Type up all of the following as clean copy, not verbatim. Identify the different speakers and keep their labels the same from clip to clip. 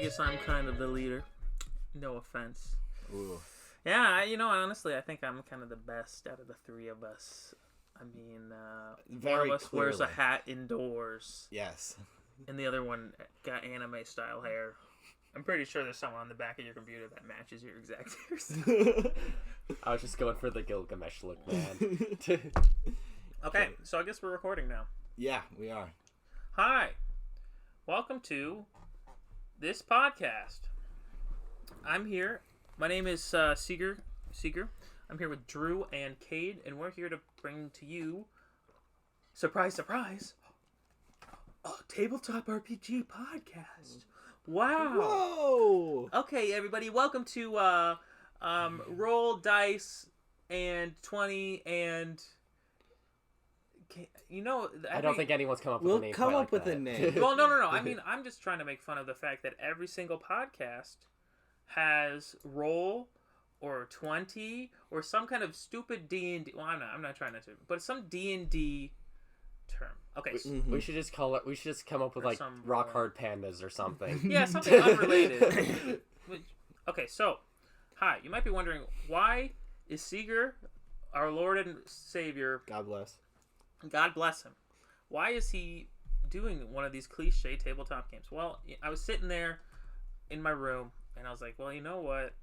Speaker 1: guess I'm kind of the leader. No offense.
Speaker 2: Ooh.
Speaker 1: Yeah, honestly, I think I'm kind of the best out of the three of us. I mean,
Speaker 2: Very
Speaker 1: one of us wears a
Speaker 2: clearly.
Speaker 1: hat indoors,
Speaker 2: Yes.
Speaker 1: and the other one got anime-style hair. I'm pretty sure there's someone on the back of your computer that matches your exact hairstyle.
Speaker 3: I was just going for the Gilgamesh look, man.
Speaker 1: Okay, so I guess we're recording now.
Speaker 2: Yeah, we are.
Speaker 1: Hi, welcome to this podcast. I'm here. My name is Seeger. I'm here with Drew and Cade, and we're here to bring to you, surprise, surprise, a tabletop RPG podcast. Wow.
Speaker 2: Whoa!
Speaker 1: Okay, everybody, welcome to Roll Dice and 20 and...
Speaker 3: I don't think anyone's come up with
Speaker 2: We'll
Speaker 3: a name.
Speaker 2: come
Speaker 3: quite
Speaker 2: up
Speaker 3: like
Speaker 2: with a
Speaker 3: that.
Speaker 2: name.
Speaker 1: Well, no. I mean, I'm just trying to make fun of the fact that every single podcast has roll or 20 or some kind of stupid D&D. Well, I'm not trying to, but some D&D term. Okay.
Speaker 3: We should just call it. We should just come up with
Speaker 1: Or
Speaker 3: like
Speaker 1: some
Speaker 3: rock hard pandas or something.
Speaker 1: Yeah, something unrelated. Okay, so hi. You might be wondering, why is Seeger, our Lord and Savior,
Speaker 2: God bless.
Speaker 1: God bless him, why is he doing one of these cliche tabletop games? Well, I was sitting there in my room, and I was like, well, you know what?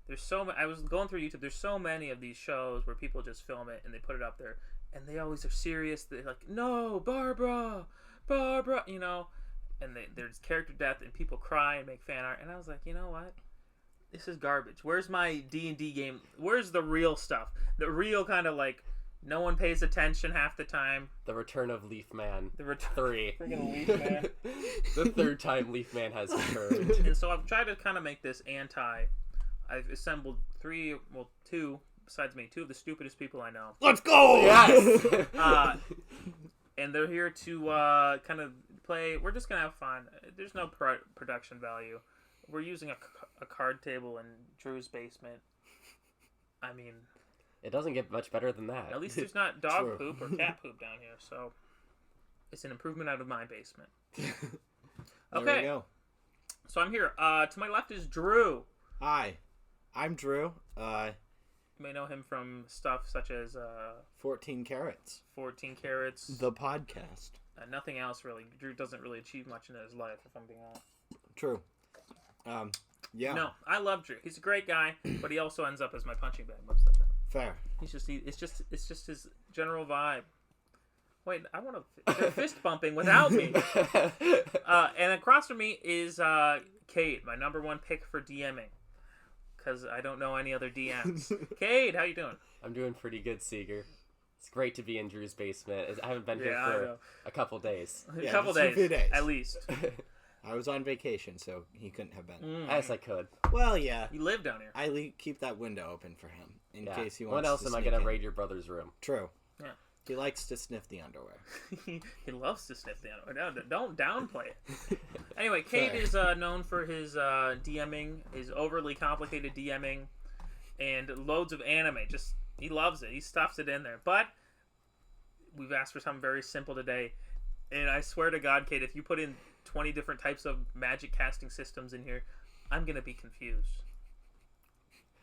Speaker 1: There's I was going through YouTube. There's so many of these shows where people just film it and they put it up there, and they always are serious. They're like, no, Barbara, and there's character death, and people cry and make fan art. And I was like, you know what? This is garbage. Where's my D&D game? Where's the real stuff? The real kind of like, no one pays attention half the time.
Speaker 3: The Return of Leaf Man.
Speaker 1: The return.
Speaker 3: 3.
Speaker 1: Freaking Leaf Man.
Speaker 3: The third time Leaf Man has returned.
Speaker 1: And so I've tried to kind of make this I've assembled two, besides me, two of the stupidest people I know.
Speaker 2: Let's go!
Speaker 3: Yes!
Speaker 1: And they're here to kind of play. We're just going to have fun. There's no production value. We're using a card table in Drew's basement. I mean...
Speaker 3: It doesn't get much better than that.
Speaker 1: At least there's not dog
Speaker 2: True.
Speaker 1: poop or cat poop down here, so it's an improvement out of my basement.
Speaker 2: There
Speaker 1: Okay,
Speaker 2: we go.
Speaker 1: so I'm here. To my left is Drew.
Speaker 2: Hi, I'm Drew.
Speaker 1: You may know him from stuff such as
Speaker 2: 14 Carats.
Speaker 1: 14 Carats.
Speaker 2: The podcast.
Speaker 1: Nothing else, really. Drew doesn't really achieve much in his life, if I'm being honest.
Speaker 2: True. Yeah.
Speaker 1: No, I love Drew. He's a great guy, but he also ends up as my punching bag most of the time.
Speaker 2: Fair.
Speaker 1: It's just his general vibe. Wait, I want to fist bumping without me. And across from me is Cade, my number one pick for DMing, because I don't know any other DMs. Cade, how you doing?
Speaker 3: I'm doing pretty good, Seeger. It's great to be in Drew's basement. I haven't been here
Speaker 1: I
Speaker 3: for
Speaker 1: know.
Speaker 3: a couple days.
Speaker 1: A couple
Speaker 2: just a few days.
Speaker 1: at least.
Speaker 2: I was on vacation, so he couldn't have been.
Speaker 3: As I could.
Speaker 2: Well, yeah.
Speaker 1: You live down here.
Speaker 2: I keep that window open for him in
Speaker 3: Yeah.
Speaker 2: case he wants
Speaker 3: When else
Speaker 2: to
Speaker 3: am I
Speaker 2: sneak
Speaker 3: going
Speaker 2: in.
Speaker 3: to raid your brother's room?
Speaker 2: True.
Speaker 1: Yeah.
Speaker 2: He likes to sniff the underwear.
Speaker 1: He loves to sniff the animal. Don't downplay it. Anyway, Cade
Speaker 2: Fair.
Speaker 1: is known for his DMing, his overly complicated DMing, and loads of anime. Just he loves it. He stuffs it in there. But we've asked for something very simple today, and I swear to God, Cade, if you put in 20 different types of magic casting systems in here, I'm gonna be confused.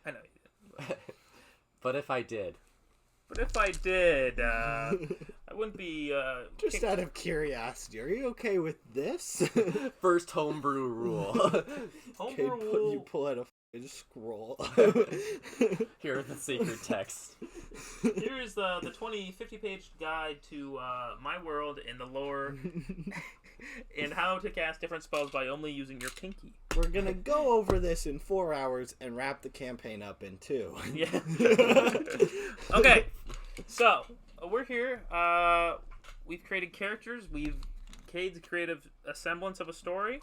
Speaker 1: I know you didn't.
Speaker 3: But if I did.
Speaker 1: But if I did, I wouldn't be.
Speaker 2: Just out of curiosity, are you okay with this?
Speaker 3: First homebrew rule.
Speaker 2: Okay, you pull out a f***ing scroll.
Speaker 3: Here are the secret texts.
Speaker 1: Here's the 50-page guide to my world and the lore and how to cast different spells by only using your pinky.
Speaker 2: We're gonna go over this in 4 hours and wrap the campaign up in 2.
Speaker 1: Yeah. Okay, so we're here. We've created characters. Cade's created a semblance of a story.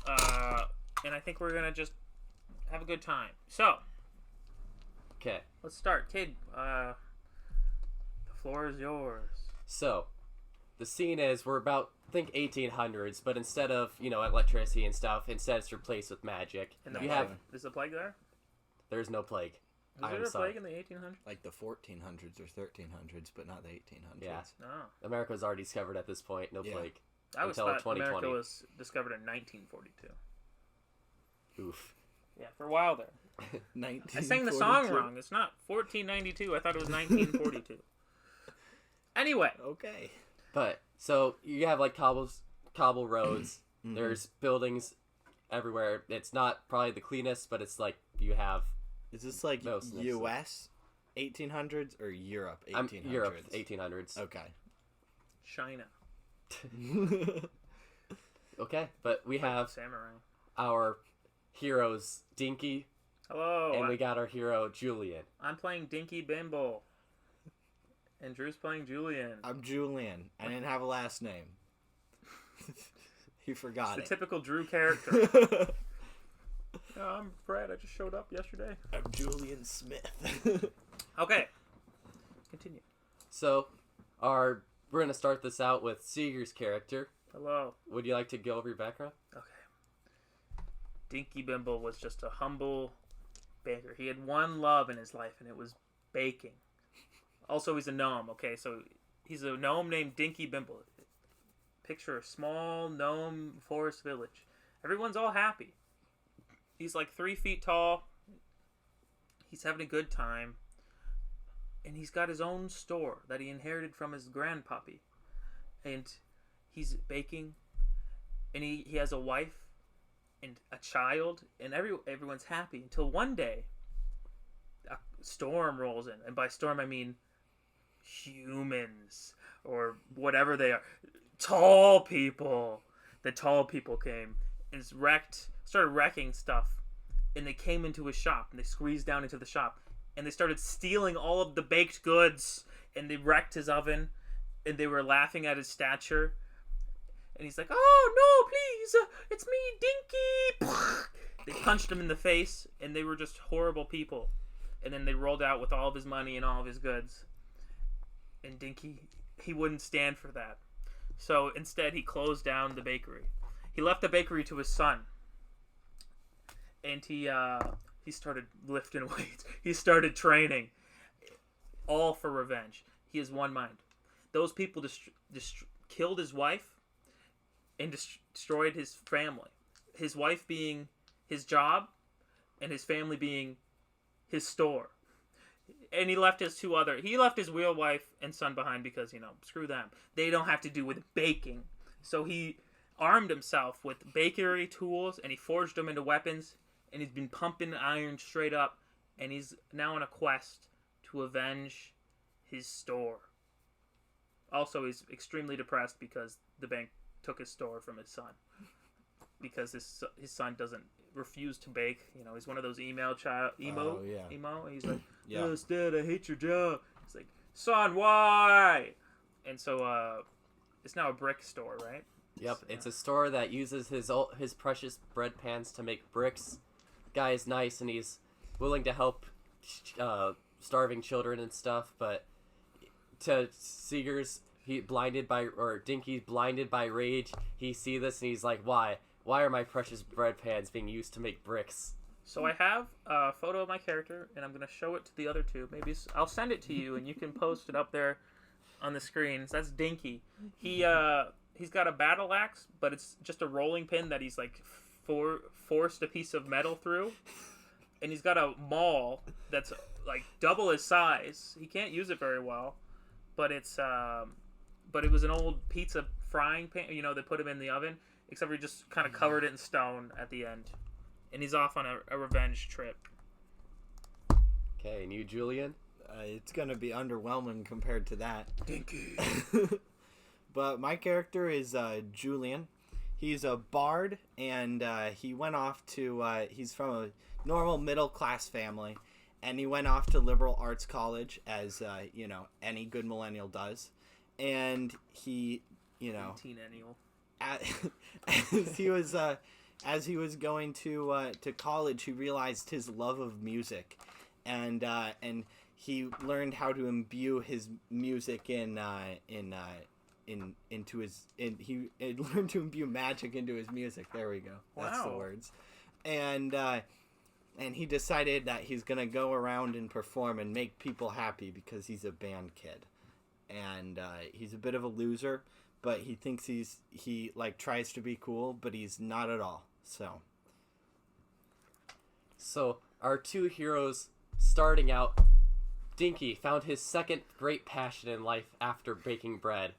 Speaker 1: And I think we're gonna just have a good time. So,
Speaker 3: Okay.
Speaker 1: let's start. Cade, the floor is yours.
Speaker 3: So, the scene is we're about, think 1800s, but instead of, electricity and stuff, instead it's replaced with magic.
Speaker 1: And the
Speaker 3: You
Speaker 1: plague.
Speaker 3: have,
Speaker 1: Is the plague there?
Speaker 3: there's no plague.
Speaker 1: Is
Speaker 3: I'm
Speaker 1: there a
Speaker 3: sorry.
Speaker 1: plague in the 1800s?
Speaker 2: Like the 1400s or 1300s, but not the 1800s.
Speaker 3: Yeah.
Speaker 1: No.
Speaker 3: America was already discovered at this point, no
Speaker 2: Yeah.
Speaker 3: plague.
Speaker 1: I always
Speaker 3: Until
Speaker 1: thought
Speaker 3: 2020.
Speaker 1: America was discovered in 1942.
Speaker 3: Oof.
Speaker 1: Yeah, for a while there.
Speaker 2: 1942.
Speaker 1: I sang the song wrong. It's not 1492. I thought it was 1942. Anyway.
Speaker 2: Okay.
Speaker 3: But so you have like cobble roads. There's buildings everywhere. It's not probably the cleanest, but it's like you have.
Speaker 2: Is this like
Speaker 3: Most of this
Speaker 2: U.S. 1800s or Europe 1800s?
Speaker 3: Europe 1800s.
Speaker 2: Okay.
Speaker 1: China.
Speaker 3: Okay, but we have
Speaker 1: Samurai.
Speaker 3: our heroes Dinky,
Speaker 1: Hello.
Speaker 3: and we got our hero Julian.
Speaker 1: I'm playing Dinky Bimble. And Drew's playing Julian.
Speaker 2: I'm Julian. I didn't have a last name. He forgot
Speaker 1: It's
Speaker 2: it.
Speaker 1: the typical Drew character. I'm Brad. I just showed up yesterday.
Speaker 2: I'm Julian Smith.
Speaker 1: Okay. Continue.
Speaker 3: So, we're gonna start this out with Seeger's character.
Speaker 1: Hello.
Speaker 3: Would you like to go over your background?
Speaker 1: Okay. Dinky Bimble was just a humble baker. He had one love in his life, and it was baking. Also, he's a gnome, okay? So, he's a gnome named Dinky Bimble. Picture a small gnome forest village. Everyone's all happy. He's like 3 feet tall. He's having a good time. And he's got his own store that he inherited from his grandpappy. And he's baking. And he has a wife and a child. And everyone's happy. Until one day, a storm rolls in. And by storm, I mean humans. Or whatever they are. Tall people. The tall people came. And started wrecking stuff. And they came into his shop. And they squeezed down into the shop. And they started stealing all of the baked goods. And they wrecked his oven. And they were laughing at his stature. And he's like, "Oh, no, please. It's me, Dinky." They punched him in the face. And they were just horrible people. And then they rolled out with all of his money and all of his goods. And Dinky, he wouldn't stand for that. So instead, he closed down the bakery. He left the bakery to his son. And he started lifting weights. He started training. All for revenge. He has one mind. Those people killed his wife and destroyed his family. His wife being his job and his family being his store. And he left his real wife and son behind because, screw them. They don't have to do with baking. So he armed himself with bakery tools and he forged them into weapons. And he's been pumping iron straight up. And he's now on a quest to avenge his store. Also, he's extremely depressed because the bank took his store from his son. Because his son doesn't refuse to bake. He's one of those emo.
Speaker 2: Oh, yeah.
Speaker 1: Emo. And he's like,
Speaker 2: Yeah.
Speaker 1: "Yes, Dad, I hate your job." He's like, "Son, why?" And so it's now a brick store, right?
Speaker 3: Yep, it's a store that uses his precious bread pans to make bricks. Guy is nice and he's willing to help starving children and stuff, but to Seeger's, Dinky's blinded by rage. He sees this and he's like, why are my precious bread pans being used to make bricks?
Speaker 1: So I have a photo of my character, and I'm going to show it to the other two. Maybe I'll send it to you, and you can post it up there on the screen. So that's Dinky. He's got a battle axe, but it's just a rolling pin that he's like forced a piece of metal through. And he's got a maul that's like double his size. He can't use it very well, but it was an old pizza frying pan. They put him in the oven, except for he just kind of covered it in stone at the end. And he's off on a revenge trip.
Speaker 3: Okay, and you, Julian?
Speaker 2: It's going to be underwhelming compared to that.
Speaker 1: Dinky.
Speaker 2: But my character is Julian. He's a bard, and he went off to... he's from a normal middle-class family, and he went off to liberal arts college, as, any good millennial does. And he,
Speaker 1: Teenennial.
Speaker 2: As he was going to college, he realized his love of music, and he learned how to imbue his music he learned to imbue magic into his music. There we go. That's the
Speaker 1: Wow.
Speaker 2: words. And he decided that he's gonna go around and perform and make people happy because he's a band kid, and he's a bit of a loser. But he thinks he tries to be cool, but he's not at all. So
Speaker 3: So, our two heroes starting out, Dinky found his second great passion in life after baking bread,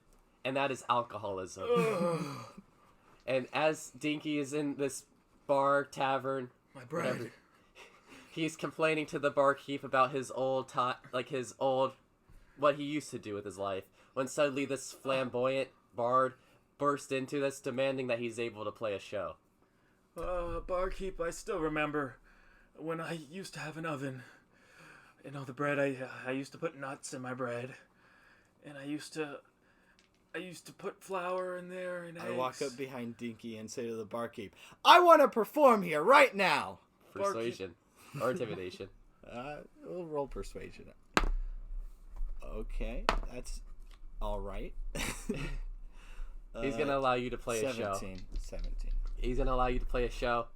Speaker 3: and that is alcoholism. And as Dinky is in this bar, tavern,
Speaker 1: My bread.
Speaker 3: whatever, he's complaining to the barkeep about his old what he used to do with his life, when suddenly this flamboyant bard burst into this, demanding that he's able to play a show.
Speaker 1: Barkeep, I still remember when I used to have an oven. You know, the bread, I used to put nuts in my bread. And I used to put flour in there and eggs.
Speaker 2: I walk up behind Dinky and say to the barkeep, I want to perform here right now.
Speaker 3: Persuasion. Or intimidation.
Speaker 2: We'll roll persuasion. Okay, that's all right.
Speaker 3: He's going to allow you to play a show.
Speaker 2: 17.
Speaker 3: He's going to allow you to play a show.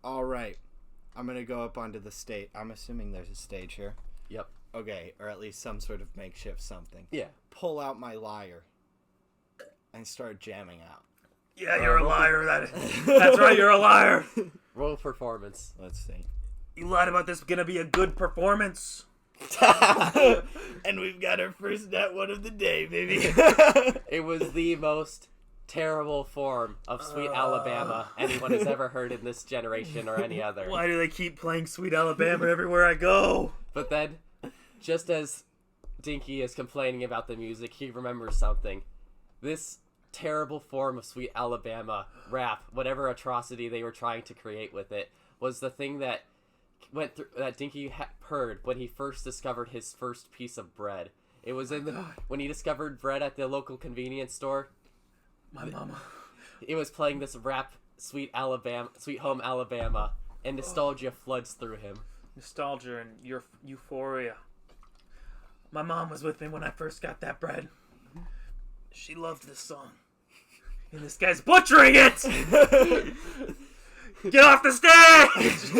Speaker 2: All right. I'm going to go up onto the stage. I'm assuming there's a stage here.
Speaker 3: Yep.
Speaker 2: Okay, or at least some sort of makeshift something.
Speaker 3: Yeah.
Speaker 2: Pull out my lyre and start jamming out.
Speaker 1: Yeah, you're a liar. That's right, you're a liar.
Speaker 3: Roll performance.
Speaker 2: Let's see.
Speaker 1: You lied about this gonna be a good performance.
Speaker 2: And we've got our first net one of the day, baby.
Speaker 3: It was the most terrible form of Sweet Alabama anyone has ever heard in this generation or any other.
Speaker 1: Why do they keep playing Sweet Alabama everywhere I go?
Speaker 3: But then, just as Dinky is complaining about the music, he remembers something. This terrible form of Sweet Alabama rap, whatever atrocity they were trying to create with it, was the thing that went through that Dinky heard when he first discovered his first piece of bread. It was when he discovered bread at the local convenience store.
Speaker 1: My mama.
Speaker 3: It was playing this rap, Sweet Home Alabama, and nostalgia floods through him.
Speaker 1: Nostalgia and your euphoria. My mom was with me when I first got that bread. She loved this song. And this guy's butchering it! Get off the stage!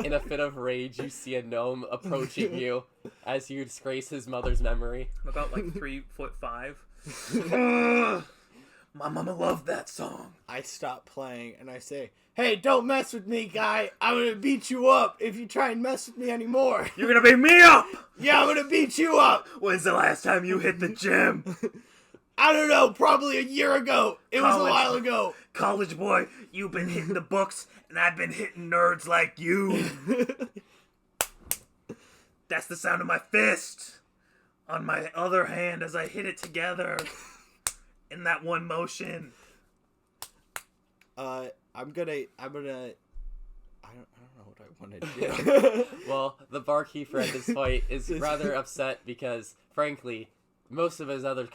Speaker 3: In a fit of rage, you see a gnome approaching you as you disgrace his mother's memory.
Speaker 1: I'm about like 3'5". My mama loved that song.
Speaker 2: I stop playing and I say, hey, don't mess with me, guy. I'm going to beat you up if you try and mess with me anymore.
Speaker 1: You're gonna beat me up!
Speaker 2: Yeah, I'm going to beat you up.
Speaker 1: When's the last time you hit the gym?
Speaker 2: I don't know, probably a year ago. It was a while ago.
Speaker 1: College boy, you've been hitting the books, and I've been hitting nerds like you. That's the sound of my fist on my other hand as I hit it together in that one motion.
Speaker 2: I don't know what I want to do.
Speaker 3: Well, the barkeeper at this point is rather upset because, frankly, most of his other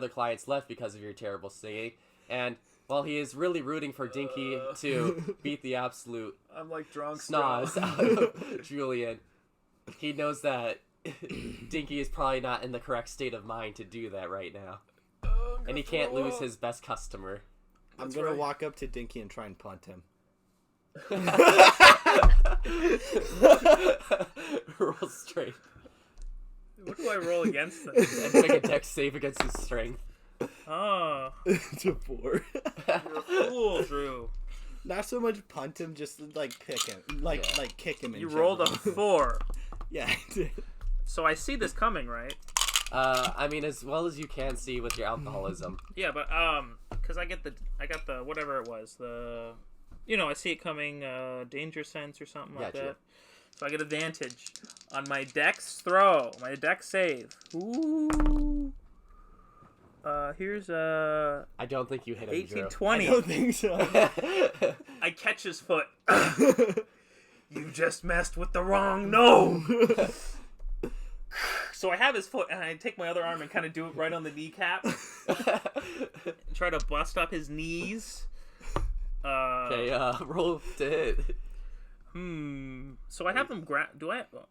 Speaker 3: clients left because of your terrible singing, and while he is really rooting for Dinky to beat the absolute
Speaker 1: I'm like drunk
Speaker 3: snaz out of Julian, he knows that Dinky is probably not in the correct state of mind to do that right now, and he can't lose his best customer.
Speaker 2: I'm going to walk up to Dinky and try and punt him.
Speaker 3: Roll straight.
Speaker 1: What do I roll against this?
Speaker 3: And make a dex save against his strength.
Speaker 1: Oh.
Speaker 2: It's a 4.
Speaker 1: You're a fool, Drew.
Speaker 2: Not so much punt him, just like pick him. Like kick him in
Speaker 1: You
Speaker 2: general.
Speaker 1: rolled a 4.
Speaker 2: Yeah, I did.
Speaker 1: So I see this coming, right?
Speaker 3: I mean, as well as you can see with your alcoholism.
Speaker 1: Yeah, but because I got the whatever it was, I see it coming, danger sense or something like
Speaker 3: Gotcha.
Speaker 1: that. So I get advantage on my dex throw, my dex save. Ooh. Here's
Speaker 3: I don't think you hit him,
Speaker 1: 18,
Speaker 3: Drew.
Speaker 1: 20.
Speaker 2: I don't think so.
Speaker 1: I catch his foot. You just messed with the wrong gnome. So I have his foot, and I take my other arm and kind of do it right on the kneecap. Try to bust up his knees.
Speaker 3: Okay, roll to hit.
Speaker 1: So I have them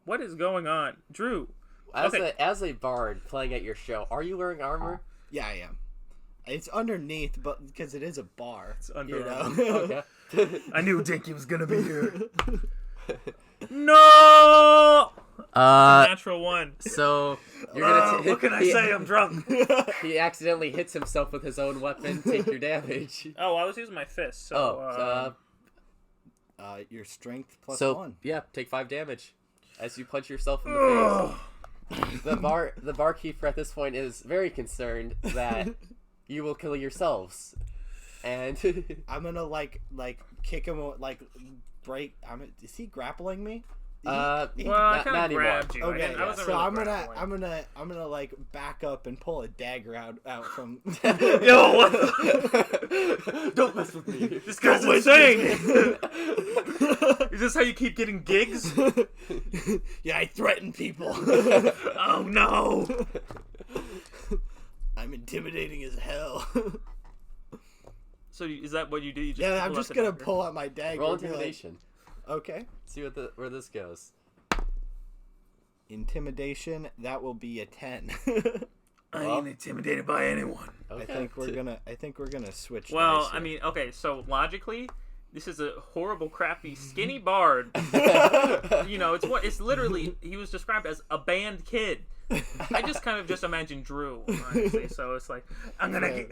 Speaker 1: what is going on? Drew.
Speaker 3: As a bard playing at your show, are you wearing armor?
Speaker 2: Yeah, I am. It's underneath, but because it is a bar. It's
Speaker 1: under
Speaker 2: you know?
Speaker 3: Okay.
Speaker 1: I knew Dinky was gonna be here. No! Natural 1.
Speaker 3: So you're gonna.
Speaker 1: What can I say? I'm drunk.
Speaker 3: He accidentally hits himself with his own weapon. Take your damage.
Speaker 1: Oh, I was using my fist. So,
Speaker 2: your strength plus
Speaker 3: So
Speaker 2: 1.
Speaker 3: yeah, take 5 damage as you punch yourself in the face. The barkeeper at this point is very concerned that you will kill yourselves, and
Speaker 2: I'm gonna like kick him, break. Is he grappling me?
Speaker 1: Well, I
Speaker 3: not
Speaker 1: kind of
Speaker 3: anymore.
Speaker 1: grabbed you.
Speaker 2: Okay,
Speaker 1: I wasn't
Speaker 2: so
Speaker 1: really
Speaker 2: I'm
Speaker 1: grappling.
Speaker 2: gonna like back up and pull a dagger out from.
Speaker 1: Yo, what the...
Speaker 3: Don't mess with me.
Speaker 1: This guy's insane! Is this how you keep getting gigs?
Speaker 2: Yeah, I threaten people.
Speaker 1: Oh no!
Speaker 2: I'm intimidating as hell.
Speaker 1: So is that what you do? You just
Speaker 2: Yeah,
Speaker 1: pull
Speaker 2: I'm
Speaker 1: out
Speaker 2: just
Speaker 1: the
Speaker 2: gonna
Speaker 1: dagger?
Speaker 2: pull out my dagger.
Speaker 3: Roll
Speaker 2: and be like,
Speaker 3: intimidation.
Speaker 2: okay.
Speaker 3: See where this goes.
Speaker 2: Intimidation. That will be a 10.
Speaker 1: I ain't intimidated by anyone.
Speaker 3: Okay.
Speaker 2: I think we're gonna switch.
Speaker 1: Well,
Speaker 2: dice
Speaker 1: I
Speaker 2: here.
Speaker 1: mean, okay, so logically, this is a horrible, crappy, skinny bard. You know, it's literally, he was described as a band kid. I just kind of just imagine Drew, honestly. So it's like, I'm gonna get...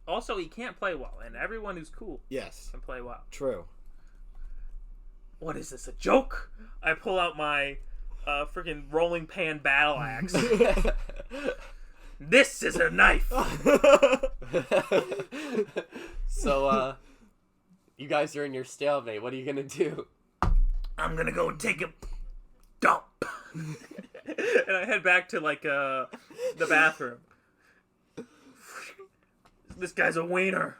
Speaker 1: Also, he can't play well, and everyone who's cool
Speaker 2: Yes,
Speaker 1: can play well.
Speaker 2: true.
Speaker 1: What is this, a joke? I pull out my freaking rolling pan battle axe. This is a knife!
Speaker 3: So, you guys are in your stalemate. What are you gonna do?
Speaker 1: I'm gonna go take a dump. And I head back to, like, the bathroom. This guy's a wiener.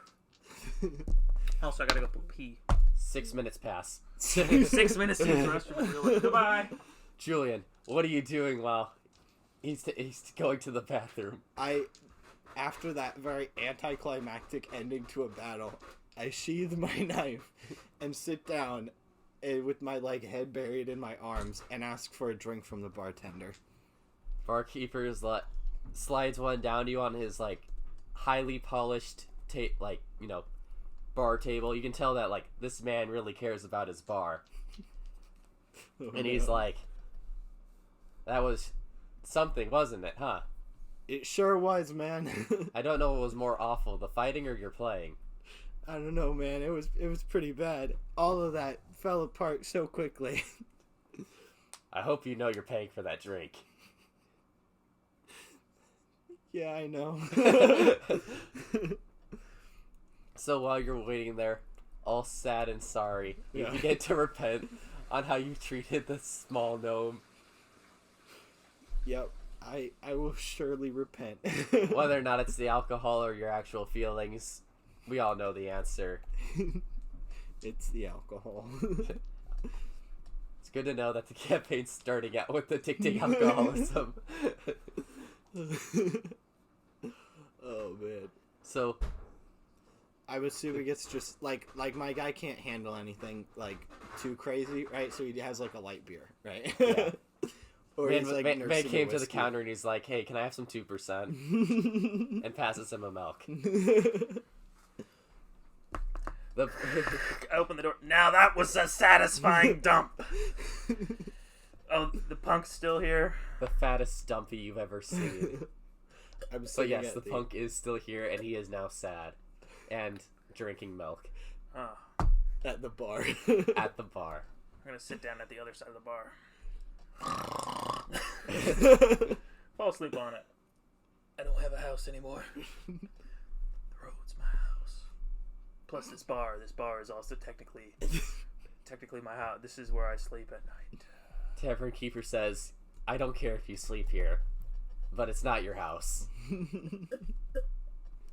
Speaker 1: Also, I gotta go pee.
Speaker 3: 6 minutes pass.
Speaker 1: 6 minutes to use the restroom. Goodbye.
Speaker 3: Julian, what are you doing while he's going to the bathroom?
Speaker 2: After that very anticlimactic ending to a battle, I sheathe my knife and sit down with my head buried in my arms and ask for a drink from the bartender.
Speaker 3: Barkeeper slides one down to you on his highly polished bar table. You can tell that this man really cares about his bar.
Speaker 2: Oh,
Speaker 3: And he's
Speaker 2: no.
Speaker 3: like, that was something, wasn't it, huh?
Speaker 2: It sure was, man.
Speaker 3: I don't know what was more awful, the fighting or your playing.
Speaker 2: I don't know, man. It was pretty bad. All of that fell apart so quickly.
Speaker 3: I hope you know you're paying for that drink.
Speaker 2: Yeah, I know.
Speaker 3: So while you're waiting there, all sad and sorry, you
Speaker 2: Yeah.
Speaker 3: begin to repent on how you treated the small gnome.
Speaker 2: Yep. I will surely repent.
Speaker 3: Whether or not it's the alcohol or your actual feelings, we all know the answer.
Speaker 2: It's the alcohol.
Speaker 3: It's good to know that the campaign's starting out with addicting alcoholism.
Speaker 2: Oh man.
Speaker 3: So,
Speaker 2: I'm assuming it's just like my guy can't handle anything too crazy, right? So he has a light beer, right?
Speaker 3: Yeah.
Speaker 2: Or
Speaker 3: man,
Speaker 2: he's
Speaker 3: man
Speaker 2: nursing
Speaker 3: came
Speaker 2: a
Speaker 3: to the
Speaker 2: whiskey.
Speaker 3: counter and he's like, "Hey, can I have some 2%?" and passes him a milk.
Speaker 1: I open the door. Now that was a satisfying dump. Oh, the punk's still here.
Speaker 3: The fattest dumpy you've ever seen.
Speaker 2: I'm
Speaker 3: But
Speaker 2: sitting
Speaker 3: yes,
Speaker 2: at
Speaker 3: the punk is still here, and he is now sad and drinking milk
Speaker 1: Oh,
Speaker 2: at the bar.
Speaker 3: at the bar.
Speaker 1: I'm gonna sit down at the other side of the bar. Fall asleep on it. I don't have a house anymore. The road's my house. Plus this bar is also technically my house. This is where I sleep at night.
Speaker 3: Tavern keeper says, "I don't care if you sleep here, but it's not your house.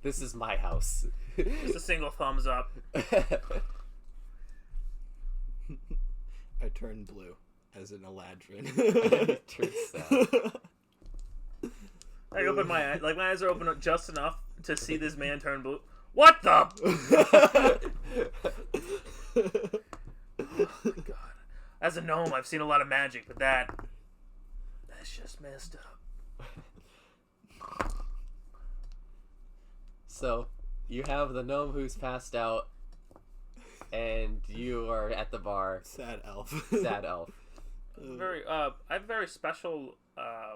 Speaker 3: This is my house."
Speaker 1: Just a single thumbs up.
Speaker 2: I turn blue as an Eladrin.
Speaker 3: Turns sad.
Speaker 1: I open my eyes. My eyes are open up just enough to see this man turn blue. What the? Oh my god. As a gnome, I've seen a lot of magic, but that's just messed up.
Speaker 3: So, you have the gnome who's passed out, and you are at the bar.
Speaker 2: Sad elf.
Speaker 3: Sad elf.
Speaker 1: I have a very special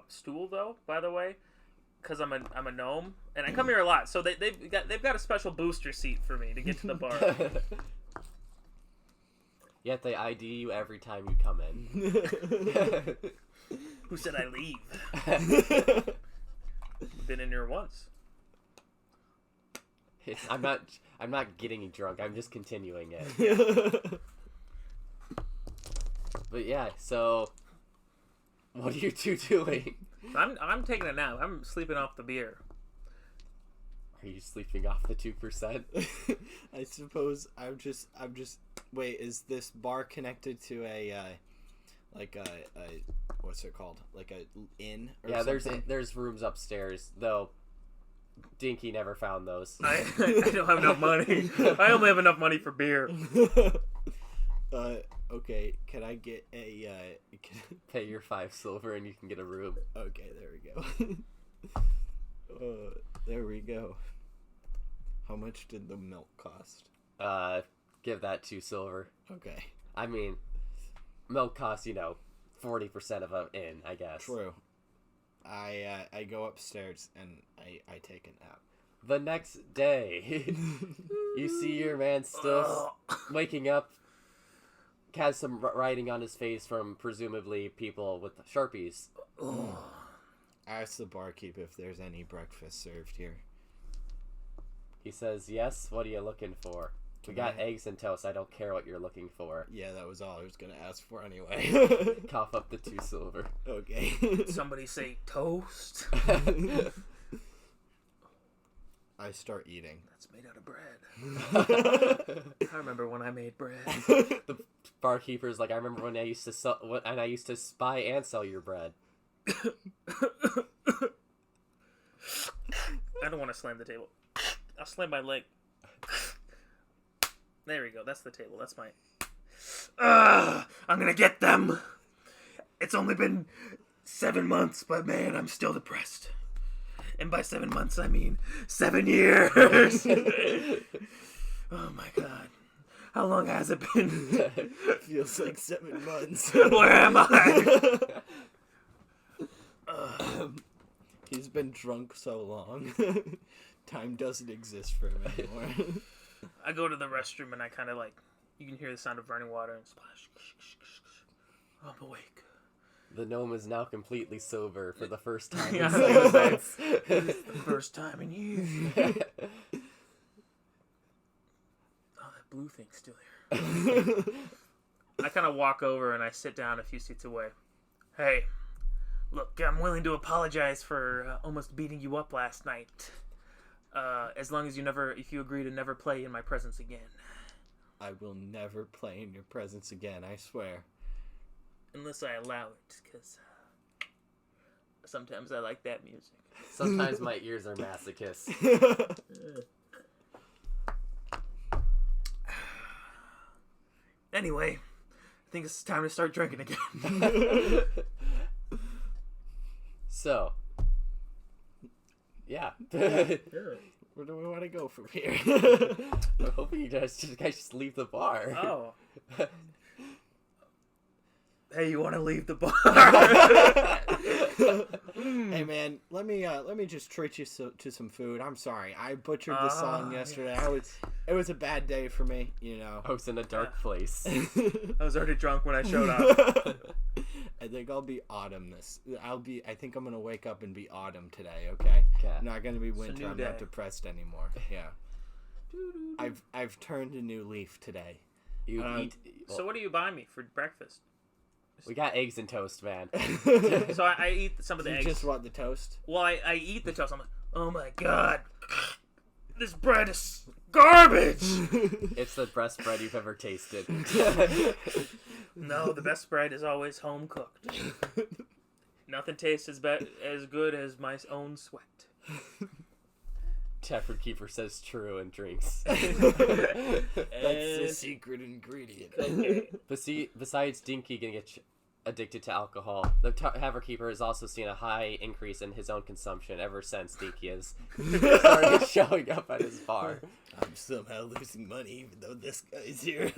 Speaker 1: stool though, by the way, because I'm a gnome and I come here a lot. So they've got a special booster seat for me to get to the bar.
Speaker 3: Yet they ID you every time you come in.
Speaker 1: Who said I leave? Been in here once.
Speaker 3: I'm not getting drunk. I'm just continuing it. But yeah, so what are you two doing?
Speaker 1: I'm taking a nap. I'm sleeping off the beer.
Speaker 3: Are you sleeping off the 2%?
Speaker 2: I suppose I'm just. Wait, is this bar connected to a what's it called? Like a inn? Or
Speaker 3: Yeah,
Speaker 2: something?
Speaker 3: there's rooms upstairs, though. Dinky never found those.
Speaker 1: I don't have enough money. I only have enough money for beer.
Speaker 2: Okay. Can I get a?
Speaker 3: Pay your 5 silver and you can get a room.
Speaker 2: Okay, there we go. There we go. How much did the milk cost?
Speaker 3: Give that 2 silver.
Speaker 2: Okay.
Speaker 3: I mean, milk costs 40% of an inn, I guess.
Speaker 2: True. I go upstairs and I take a nap.
Speaker 3: The next day, you see your man still waking up, has some writing on his face from presumably people with Sharpies.
Speaker 2: I asked the barkeep if there's any breakfast served here.
Speaker 3: He says, yes, what are you looking for? We got eggs and toast. I don't care what you're looking for.
Speaker 2: Yeah, that was all I was going to ask for anyway.
Speaker 3: Cough up the 2 silver.
Speaker 2: Okay.
Speaker 1: Somebody say toast.
Speaker 2: I start eating.
Speaker 1: That's made out of bread. I remember when I made bread.
Speaker 3: The barkeeper's like, I remember when I used to spy and sell your bread.
Speaker 1: I don't want to slam the table. I'll slam my leg. There we go. That's the table. That's my... I'm gonna get them! It's only been 7 months, but man, I'm still depressed. And by 7 months, I mean 7 years! Oh my god. How long has it been?
Speaker 2: Feels like 7 months.
Speaker 1: Where am I?
Speaker 2: He's been drunk so long. Time doesn't exist for him anymore.
Speaker 1: I go to the restroom and I kind of like, you can hear the sound of running water and splash. I'm awake.
Speaker 3: The gnome is now completely sober for the first time
Speaker 1: Yeah,
Speaker 3: in 6 months.
Speaker 1: It's the first time in years. Oh, that blue thing's still here. I kind of walk over and I sit down a few seats away. Hey, look, I'm willing to apologize for almost beating you up last night. As long as if you agree to never play in my presence again.
Speaker 2: I will never play in your presence again, I swear.
Speaker 1: Unless I allow it, because sometimes I like that music.
Speaker 3: Sometimes my ears are masochists.
Speaker 1: Anyway, I think it's time to start drinking again.
Speaker 3: So, yeah.
Speaker 2: Where do we want to go from here?
Speaker 3: I'm hoping you guys just leave the bar.
Speaker 1: Oh. Hey, you want to leave the bar?
Speaker 2: Hey man, let me just treat you to some food. I'm sorry, I butchered the song yesterday.
Speaker 1: Yes.
Speaker 2: It was a bad day for me,
Speaker 3: I was in a dark place.
Speaker 1: I was already drunk when I showed up.
Speaker 2: I think I'll be autumn I think I'm gonna wake up and be autumn today. Okay. I'm not gonna be winter. I'm not depressed anymore. Yeah. I've turned a new leaf today.
Speaker 3: You eat. Well,
Speaker 1: So what do you buy me for breakfast?
Speaker 3: we got eggs and toast, man.
Speaker 1: So I eat some of the
Speaker 2: You
Speaker 1: eggs.
Speaker 2: just want the toast?
Speaker 1: Well, I eat the toast. I'm like, oh my god, this bread is garbage.
Speaker 3: It's the best bread you've ever tasted.
Speaker 1: No, the best bread is always home cooked. Nothing tastes as good as my own sweat.
Speaker 3: Tavern Keeper says true and drinks.
Speaker 2: That's the secret ingredient.
Speaker 1: Okay.
Speaker 3: Besides Dinky getting addicted to alcohol, the Tavern Keeper has also seen a high increase in his own consumption ever since Dinky has started showing up at his bar.
Speaker 2: I'm somehow losing money even though this guy's here.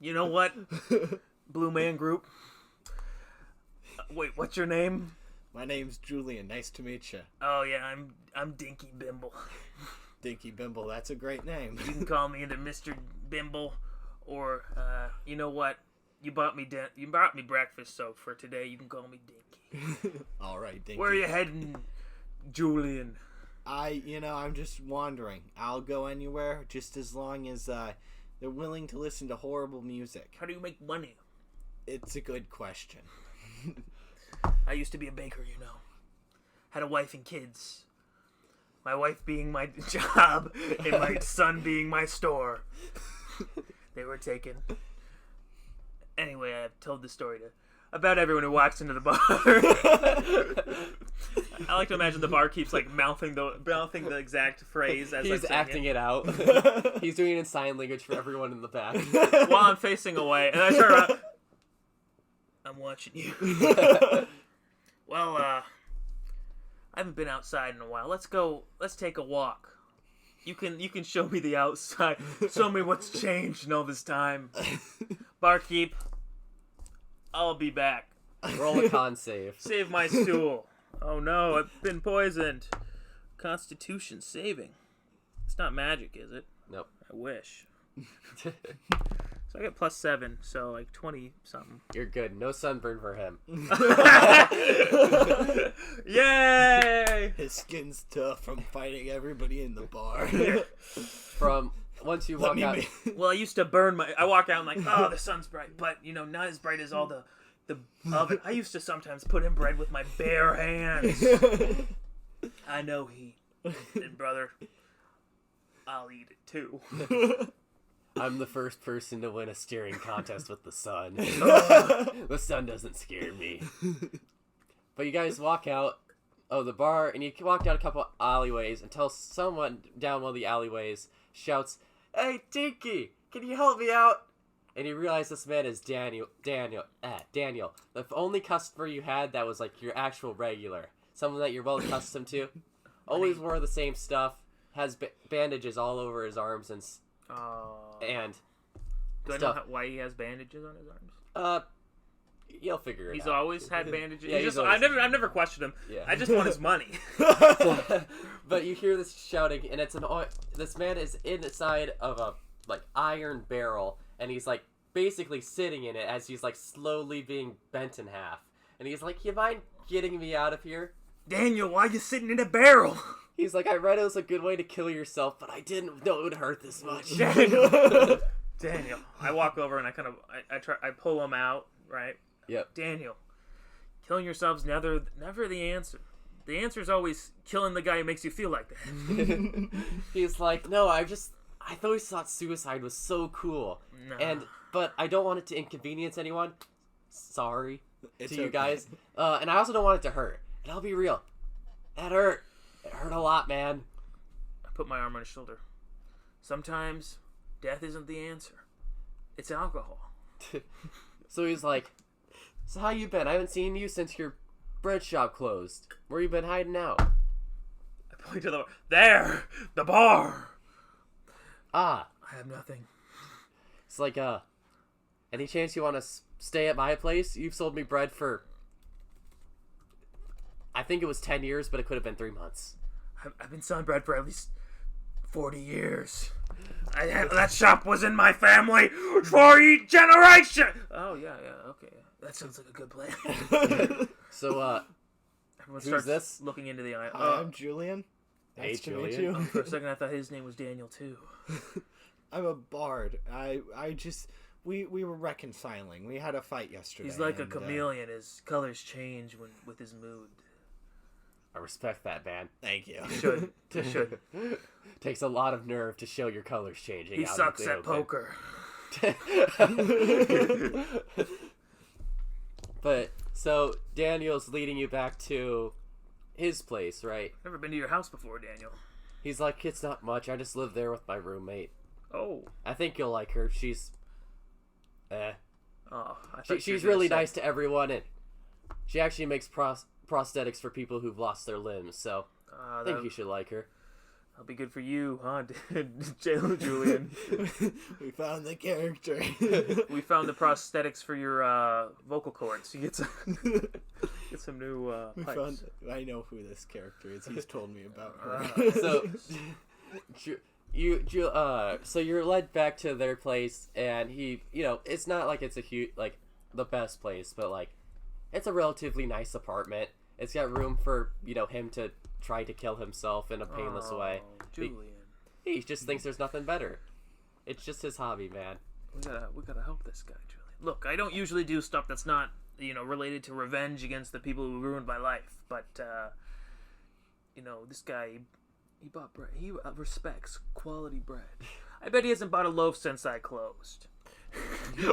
Speaker 1: You know what? Blue Man Group. Wait, what's your name?
Speaker 2: My name's Julian. Nice to meet you.
Speaker 1: Oh yeah, I'm Dinky Bimble.
Speaker 2: Dinky Bimble. That's a great name.
Speaker 1: You can call me either Mr. Bimble Or, you know what? You bought me breakfast, so for today you can call me Dinky.
Speaker 2: All right, Dinky.
Speaker 1: Where are you heading, Julian?
Speaker 2: I'm just wandering. I'll go anywhere just as long as they're willing to listen to horrible music.
Speaker 1: How do you make money?
Speaker 2: It's a good question.
Speaker 1: I used to be a baker, you know. Had a wife and kids. My wife being my job and my son being my store. They were taken. Anyway, I've told this story to about everyone who walks into the bar. I like to imagine the barkeep's like mouthing the exact phrase as
Speaker 3: he's
Speaker 1: I'm
Speaker 3: acting it out. He's doing it in sign language for everyone in the back.
Speaker 1: While I'm facing away, and I turn around. I'm watching you. Well, I haven't been outside in a while. Let's take a walk. You can show me the outside. Show me what's changed in all this time. Barkeep, I'll be back.
Speaker 3: Roll a con save.
Speaker 1: Save my stool. Oh no, I've been poisoned. Constitution saving. It's not magic, is it?
Speaker 3: Nope.
Speaker 1: I wish. So I get +7, so like 20 something.
Speaker 3: You're good. No sunburn for him.
Speaker 1: Yay!
Speaker 2: His skin's tough from fighting everybody in the bar.
Speaker 3: From once you walk out.
Speaker 1: Well, I used to burn I walk out and like, oh, the sun's bright, but not as bright as all the oven. I used to sometimes put in bread with my bare hands. I know heat, and brother, I'll eat it too.
Speaker 3: I'm the first person to win a steering contest with the sun. The sun doesn't scare me. But you guys walk out of the bar, and you walk down a couple alleyways until someone down one of the alleyways shouts, "Hey, Dinky, can you help me out?" And you realize this man is Daniel, the only customer you had that was like your actual regular, someone that you're well accustomed to. Always wore the same stuff, has bandages all over his arms and
Speaker 1: do I know why he has bandages on his arms?
Speaker 3: You'll figure it out.
Speaker 1: He's always had bandages.
Speaker 3: Yeah,
Speaker 1: I've never questioned him.
Speaker 3: Yeah.
Speaker 1: I just want his money.
Speaker 3: But you hear this shouting, and this man is inside of a iron barrel, and he's like basically sitting in it as he's like slowly being bent in half. And he's like, "You mind getting me out of here?"
Speaker 1: Daniel, why you sitting in a barrel?
Speaker 3: He's like, "I read it was a good way to kill yourself, but I didn't know it would hurt this much."
Speaker 1: Daniel. I walk over and I pull him out, right?
Speaker 3: Yep.
Speaker 1: Daniel, killing yourself's never the answer. The answer is always killing the guy who makes you feel like that.
Speaker 3: He's like, "No, I always thought suicide was so cool.
Speaker 1: Nah.
Speaker 3: But I don't want it to inconvenience anyone. Sorry
Speaker 2: It's
Speaker 3: to you
Speaker 2: okay.
Speaker 3: guys. And I also don't want it to hurt. And I'll be real. That hurt. It hurt a lot, man."
Speaker 1: I put my arm on his shoulder. Sometimes death isn't the answer. It's alcohol.
Speaker 3: So he's like, "So how you been? I haven't seen you since your bread shop closed. Where you been hiding out?"
Speaker 1: I point to the bar. There! The bar!
Speaker 3: Ah.
Speaker 1: I have nothing.
Speaker 3: It's like, any chance you want to stay at my place? You've sold me bread for, I think it was 10 years, but it could have been 3 months.
Speaker 1: I've been selling bread for at least 40 years. That shop was in my family for each generation! Oh, yeah, okay. That sounds like a good plan.
Speaker 3: So,
Speaker 1: Everyone
Speaker 3: who's
Speaker 1: starts
Speaker 3: this?
Speaker 1: looking into the eye.
Speaker 2: Hi, I'm Julian.
Speaker 3: Hey,
Speaker 2: Nice to meet
Speaker 3: Julian.
Speaker 2: you.
Speaker 1: For a second, I thought his name was Daniel, too.
Speaker 2: I'm a bard. We were reconciling. We had a fight yesterday.
Speaker 1: He's like a
Speaker 2: and,
Speaker 1: chameleon. His colors change with his mood.
Speaker 3: I respect that, man.
Speaker 2: Thank you.
Speaker 1: Should.
Speaker 3: Takes a lot of nerve to show your colors changing.
Speaker 1: He
Speaker 3: out
Speaker 1: sucks
Speaker 3: in the
Speaker 1: at
Speaker 3: open.
Speaker 1: poker.
Speaker 3: But, so, Daniel's leading you back to his place, right?
Speaker 1: Never been to your house before, Daniel.
Speaker 3: He's like, "It's not much. I just live there with my roommate.
Speaker 1: Oh.
Speaker 3: I think you'll like her. She's,
Speaker 1: Oh. I thought you
Speaker 3: she's
Speaker 1: were gonna
Speaker 3: really
Speaker 1: say-
Speaker 3: nice to everyone, and she actually makes prosthetics for people who've lost their limbs, so I think you should like her."
Speaker 1: That'll be good for you, huh, Julian?
Speaker 2: We found the character.
Speaker 1: We found the prosthetics for your vocal cords. You get some new pipes.
Speaker 2: I know who this character is. He's told me about her.
Speaker 3: So, So you're led back to their place, and it's not like it's a huge, like, the best place, but, like, it's a relatively nice apartment. It's got room for, him to try to kill himself in a painless way.
Speaker 1: Julian.
Speaker 3: He just thinks there's nothing better. It's just his hobby, man.
Speaker 1: We gotta help this guy, Julian. Look, I don't usually do stuff that's not, related to revenge against the people who ruined my life, but, this guy, he bought bread. He respects quality bread. I bet he hasn't bought a loaf since I closed.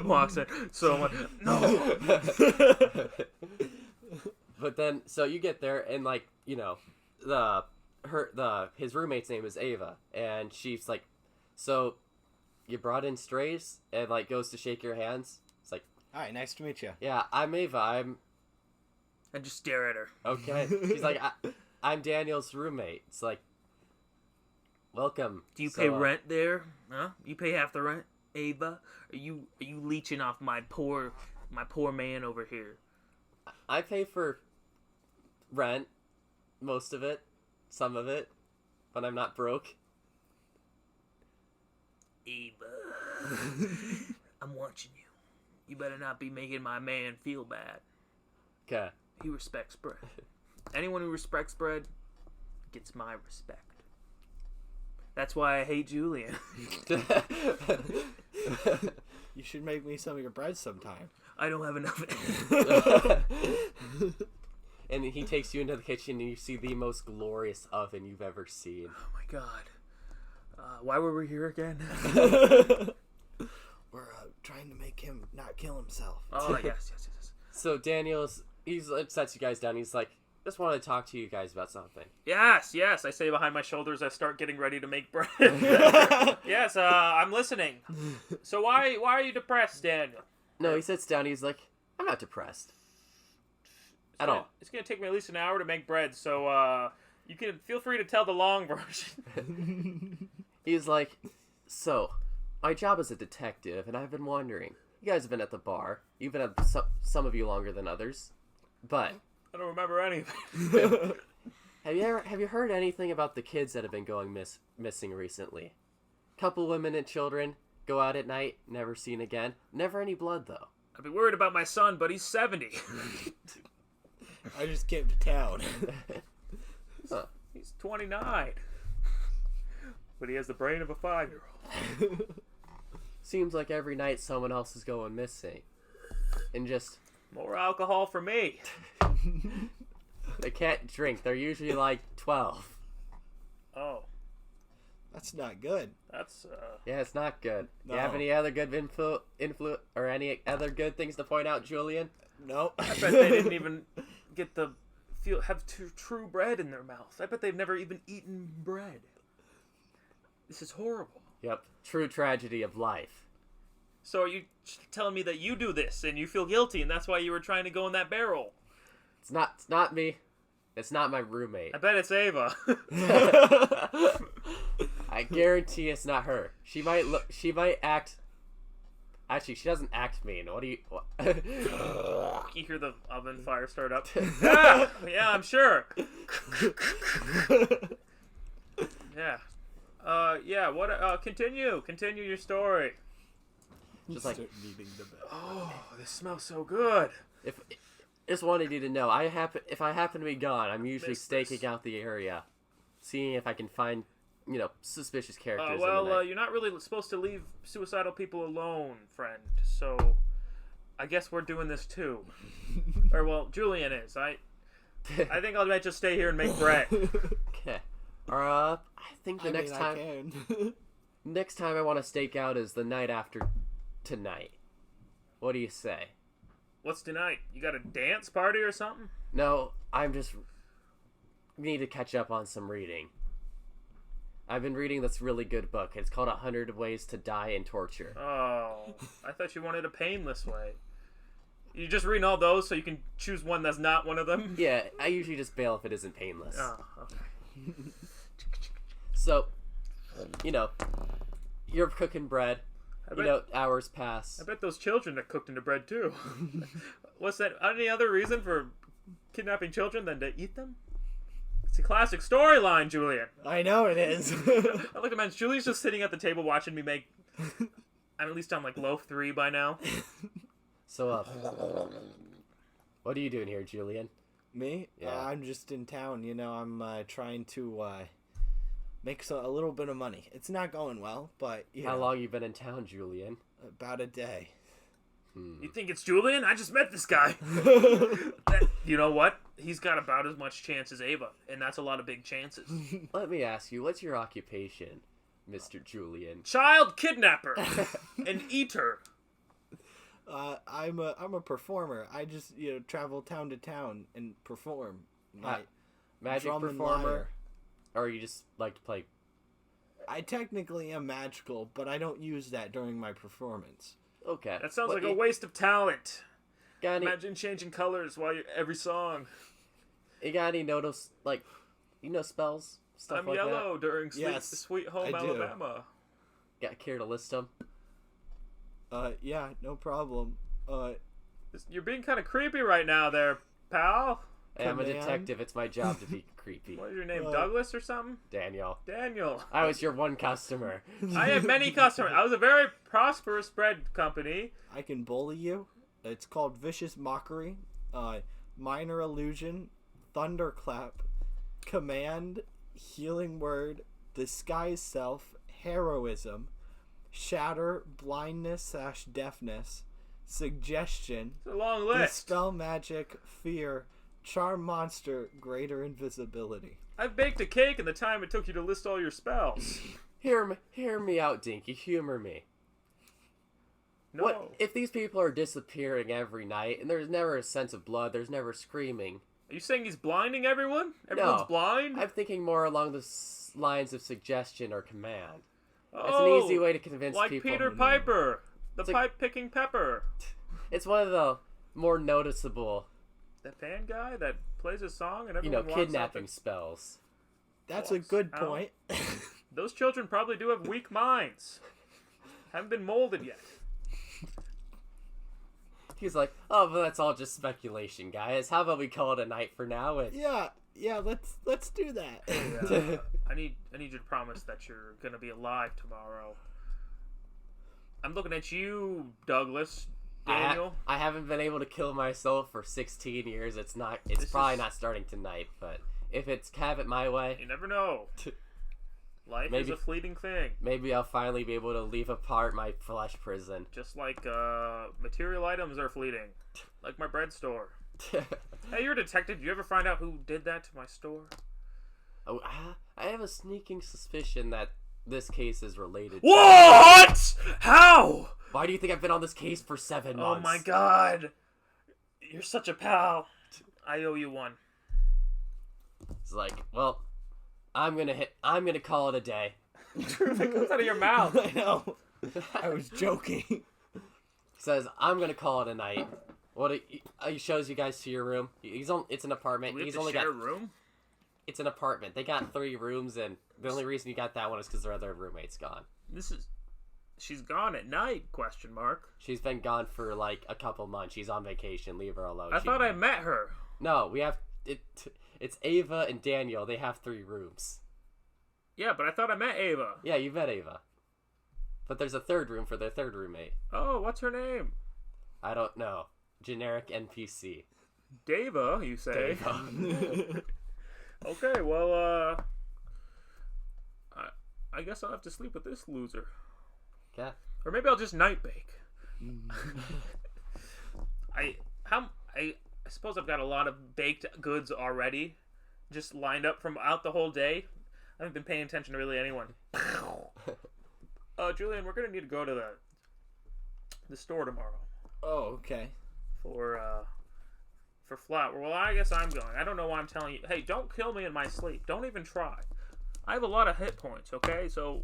Speaker 1: Walks in. So I'm like, no.
Speaker 3: But then, so you get there, and, like, his roommate's name is Ava, and she's like, so you brought in strays, and, like, goes to shake your hands. It's like,
Speaker 2: All right, nice to meet you.
Speaker 3: yeah, I'm Ava.
Speaker 1: And just stare at her.
Speaker 3: Okay. She's like, I'm Daniel's roommate. It's like, welcome.
Speaker 1: Do you pay rent there? Huh? You pay half the rent, Ava? Are you leeching off my poor man over here?
Speaker 3: I pay for rent, most of it, some of it, but I'm not broke.
Speaker 1: Ava, I'm watching you. You better not be making my man feel bad.
Speaker 3: Okay.
Speaker 1: He respects bread. Anyone who respects bread gets my respect. That's why I hate Julian.
Speaker 2: You should make me some of your bread sometime.
Speaker 1: I don't have enough.
Speaker 3: And he takes you into the kitchen, and you see the most glorious oven you've ever seen.
Speaker 1: Oh my god. Why were we here again?
Speaker 2: We're trying to make him not kill himself.
Speaker 1: Oh, yes.
Speaker 3: So he sets you guys down. He's like, just wanted to talk to you guys about something.
Speaker 1: Yes. I say behind my shoulders, I start getting ready to make bread. Yes, I'm listening. So why are you depressed, Daniel?
Speaker 3: No, he sits down. He's like, I'm not depressed. At all.
Speaker 1: It's going to take me at least an hour to make bread, so you can feel free to tell the long version.
Speaker 3: He's like, so, my job is a detective, and I've been wondering. You guys have been at the bar. You've been at some of you longer than others. But
Speaker 1: I don't remember anything.
Speaker 3: have you heard anything about the kids that have been going missing recently? Couple women and children go out at night, never seen again. Never any blood, though.
Speaker 1: I'd be worried about my son, but he's 70.
Speaker 2: I just came to town.
Speaker 1: He's 29. But he has the brain of a 5-year-old.
Speaker 3: Seems like every night someone else is going missing. And just...
Speaker 1: More alcohol for me.
Speaker 3: They can't drink. They're usually like 12.
Speaker 1: Oh.
Speaker 2: That's not good.
Speaker 1: That's,
Speaker 3: Yeah, it's not good.
Speaker 2: No.
Speaker 3: You have any other good or any other good things to point out, Julian?
Speaker 2: Nope.
Speaker 1: I bet they didn't even get have true bread in their mouth. I bet they've never even eaten bread. This is horrible.
Speaker 3: Yep. True tragedy of life.
Speaker 1: So are you telling me that you do this and you feel guilty and that's why you were trying to go in that barrel?
Speaker 3: It's not me. It's not my roommate.
Speaker 1: I bet it's Ava.
Speaker 3: I guarantee it's not her. She might act. Actually, she doesn't act mean. What?
Speaker 1: You hear the oven fire start up. Yeah, I'm sure. Yeah. Yeah, what, continue your story.
Speaker 3: Just like,
Speaker 2: Start kneading the bed.
Speaker 1: Oh, this smells so good.
Speaker 3: just wanted you to know, if I happen to be gone, I'm usually staking out the area, seeing if I can find, suspicious characters in the night.
Speaker 1: You're not really supposed to leave suicidal people alone, friend, so I guess we're doing this too. Or, well, Julian is. I think I might just stay here and make bread.
Speaker 3: Okay. I think next time I want to stake out is the night after tonight. What do you say?
Speaker 1: What's tonight? You got a dance party or something?
Speaker 3: No, I'm just need to catch up on some reading. I've been reading this really good book. It's called 100 Ways to Die in Torture.
Speaker 1: Oh, I thought you wanted a painless way. You just reading all those so you can choose one that's not one of them?
Speaker 3: Yeah, I usually just bail if it isn't painless.
Speaker 1: Oh, okay.
Speaker 3: So, you're cooking bread. Hours pass.
Speaker 1: I bet those children are cooked into bread too. What's that? Any other reason for kidnapping children than to eat them? It's a classic storyline, Julian.
Speaker 2: I know it is.
Speaker 1: I look at man. Julian's just sitting at the table watching me make. I'm at least on like loaf 3 by now.
Speaker 3: So, what are you doing here, Julian?
Speaker 2: Me?
Speaker 3: Yeah.
Speaker 2: I'm just in town. You know, I'm trying to make a little bit of money. It's not going well, but
Speaker 3: How long you been in town, Julian?
Speaker 2: About a day.
Speaker 1: You think it's Julian? I just met this guy. You know what? He's got about as much chance as Ava, and that's a lot of big chances.
Speaker 3: Let me ask you, what's your occupation, Mr. Julian?
Speaker 1: Child kidnapper, an eater.
Speaker 2: I'm a performer. I just travel town to town and perform.
Speaker 3: Magic
Speaker 2: drum and
Speaker 3: performer?
Speaker 2: lyre.
Speaker 3: Or you just like to play?
Speaker 2: I technically am magical, but I don't use that during my performance.
Speaker 3: Okay.
Speaker 1: That sounds
Speaker 3: What,
Speaker 1: like a waste of talent.
Speaker 3: got any,
Speaker 1: Imagine changing colors while you're every song.
Speaker 3: you got any notice, like, spells? Stuff
Speaker 1: I'm
Speaker 3: like
Speaker 1: yellow during
Speaker 2: Yes,
Speaker 1: Sweet Home
Speaker 2: I do.
Speaker 1: Alabama.
Speaker 3: that? Got care to list them?
Speaker 2: Yeah, no problem.
Speaker 1: You're being kind of creepy right now there, pal.
Speaker 3: Hey, I'm a
Speaker 2: Command?
Speaker 3: detective. It's my job to be creepy.
Speaker 1: What is your name, Douglas or something?
Speaker 3: Daniel.
Speaker 1: Daniel.
Speaker 3: I was your one customer.
Speaker 1: I have many customers. I was a very prosperous bread company.
Speaker 2: I can bully you. It's called Vicious Mockery, Minor Illusion, Thunderclap, Command, Healing Word, Disguise Self, Heroism, Shatter, Blindness/Deafness, Suggestion,
Speaker 1: It's a long list.
Speaker 2: Dispel Magic, Fear, Charm Monster, Greater Invisibility.
Speaker 1: I've baked a cake in the time it took you to list all your spells.
Speaker 3: Hear me out, Dinky. Humor me.
Speaker 1: No.
Speaker 3: What if these people are disappearing every night and there's never a sense of blood? There's never screaming.
Speaker 1: Are you saying he's blinding everyone? Everyone's
Speaker 3: No.
Speaker 1: blind?
Speaker 3: I'm thinking more along the lines of suggestion or command. It's
Speaker 1: Oh,
Speaker 3: an easy way to convince
Speaker 1: like
Speaker 3: people.
Speaker 1: Peter Piper, the
Speaker 3: It's like-
Speaker 1: pipe-picking pepper.
Speaker 3: It's one of the more noticeable,
Speaker 1: The fan guy that plays a song and everyone wants
Speaker 3: kidnapping
Speaker 1: something.
Speaker 3: spells.
Speaker 2: That's a good
Speaker 1: Ow.
Speaker 2: point.
Speaker 1: Those children probably do have weak minds. Haven't been molded yet.
Speaker 3: He's like, oh, but that's all just speculation, guys. How about we call it a night for now? And
Speaker 2: Yeah, let's do that.
Speaker 1: Yeah. I need you to promise that you're gonna be alive tomorrow. I'm looking at you, Douglas. Daniel.
Speaker 3: I haven't been able to kill myself for 16 years. It's
Speaker 1: This
Speaker 3: probably
Speaker 1: is-
Speaker 3: not starting tonight, but if it's have it my way,
Speaker 1: You never know. Life is
Speaker 3: Maybe-
Speaker 1: a fleeting thing.
Speaker 3: maybe I'll finally be able to leave apart my flesh prison.
Speaker 1: Just like material items are fleeting. Like my bread store. Hey, you're a detective. Did you ever find out who did that to my store?
Speaker 3: Oh, I have a sneaking suspicion that this case is related.
Speaker 1: What? How?
Speaker 3: Why do you think I've been on this case for 7
Speaker 1: Oh
Speaker 3: months?
Speaker 1: my god. You're such a pal. I owe you one.
Speaker 3: It's like, well, I'm gonna call it a day.
Speaker 1: That comes out of your mouth.
Speaker 2: I know. I was joking.
Speaker 3: Says I'm gonna call it a night. He shows you guys to your room. It's an apartment.
Speaker 1: We have
Speaker 3: He's
Speaker 1: to
Speaker 3: only
Speaker 1: share
Speaker 3: got
Speaker 1: a room?
Speaker 3: It's an apartment. They got 3 rooms, and the only reason you got that one is because their other roommate's gone.
Speaker 1: She's gone at night, question mark.
Speaker 3: She's been gone for like a couple months. She's on vacation. Leave her alone.
Speaker 1: I thought I met her.
Speaker 3: No, we have it. It's Ava and Daniel. They have 3 rooms.
Speaker 1: Yeah, but I thought I met Ava.
Speaker 3: Yeah, you met Ava. But there's a 3rd room for their 3rd roommate.
Speaker 1: Oh, what's her name?
Speaker 3: I don't know. Generic NPC.
Speaker 1: Dava, you say?
Speaker 3: Dava.
Speaker 1: Okay, well, I guess I'll have to sleep with this loser.
Speaker 3: Okay.
Speaker 1: Or maybe I'll just night bake. I suppose I've got a lot of baked goods already, just lined up from out the whole day. I haven't been paying attention to really anyone. Julian, we're gonna need to go to the store tomorrow
Speaker 2: Oh, okay.
Speaker 1: for flour. Well, I guess I'm going. I don't know why I'm telling you. Hey, don't kill me in my sleep. Don't even try. I have a lot of hit points. Okay, so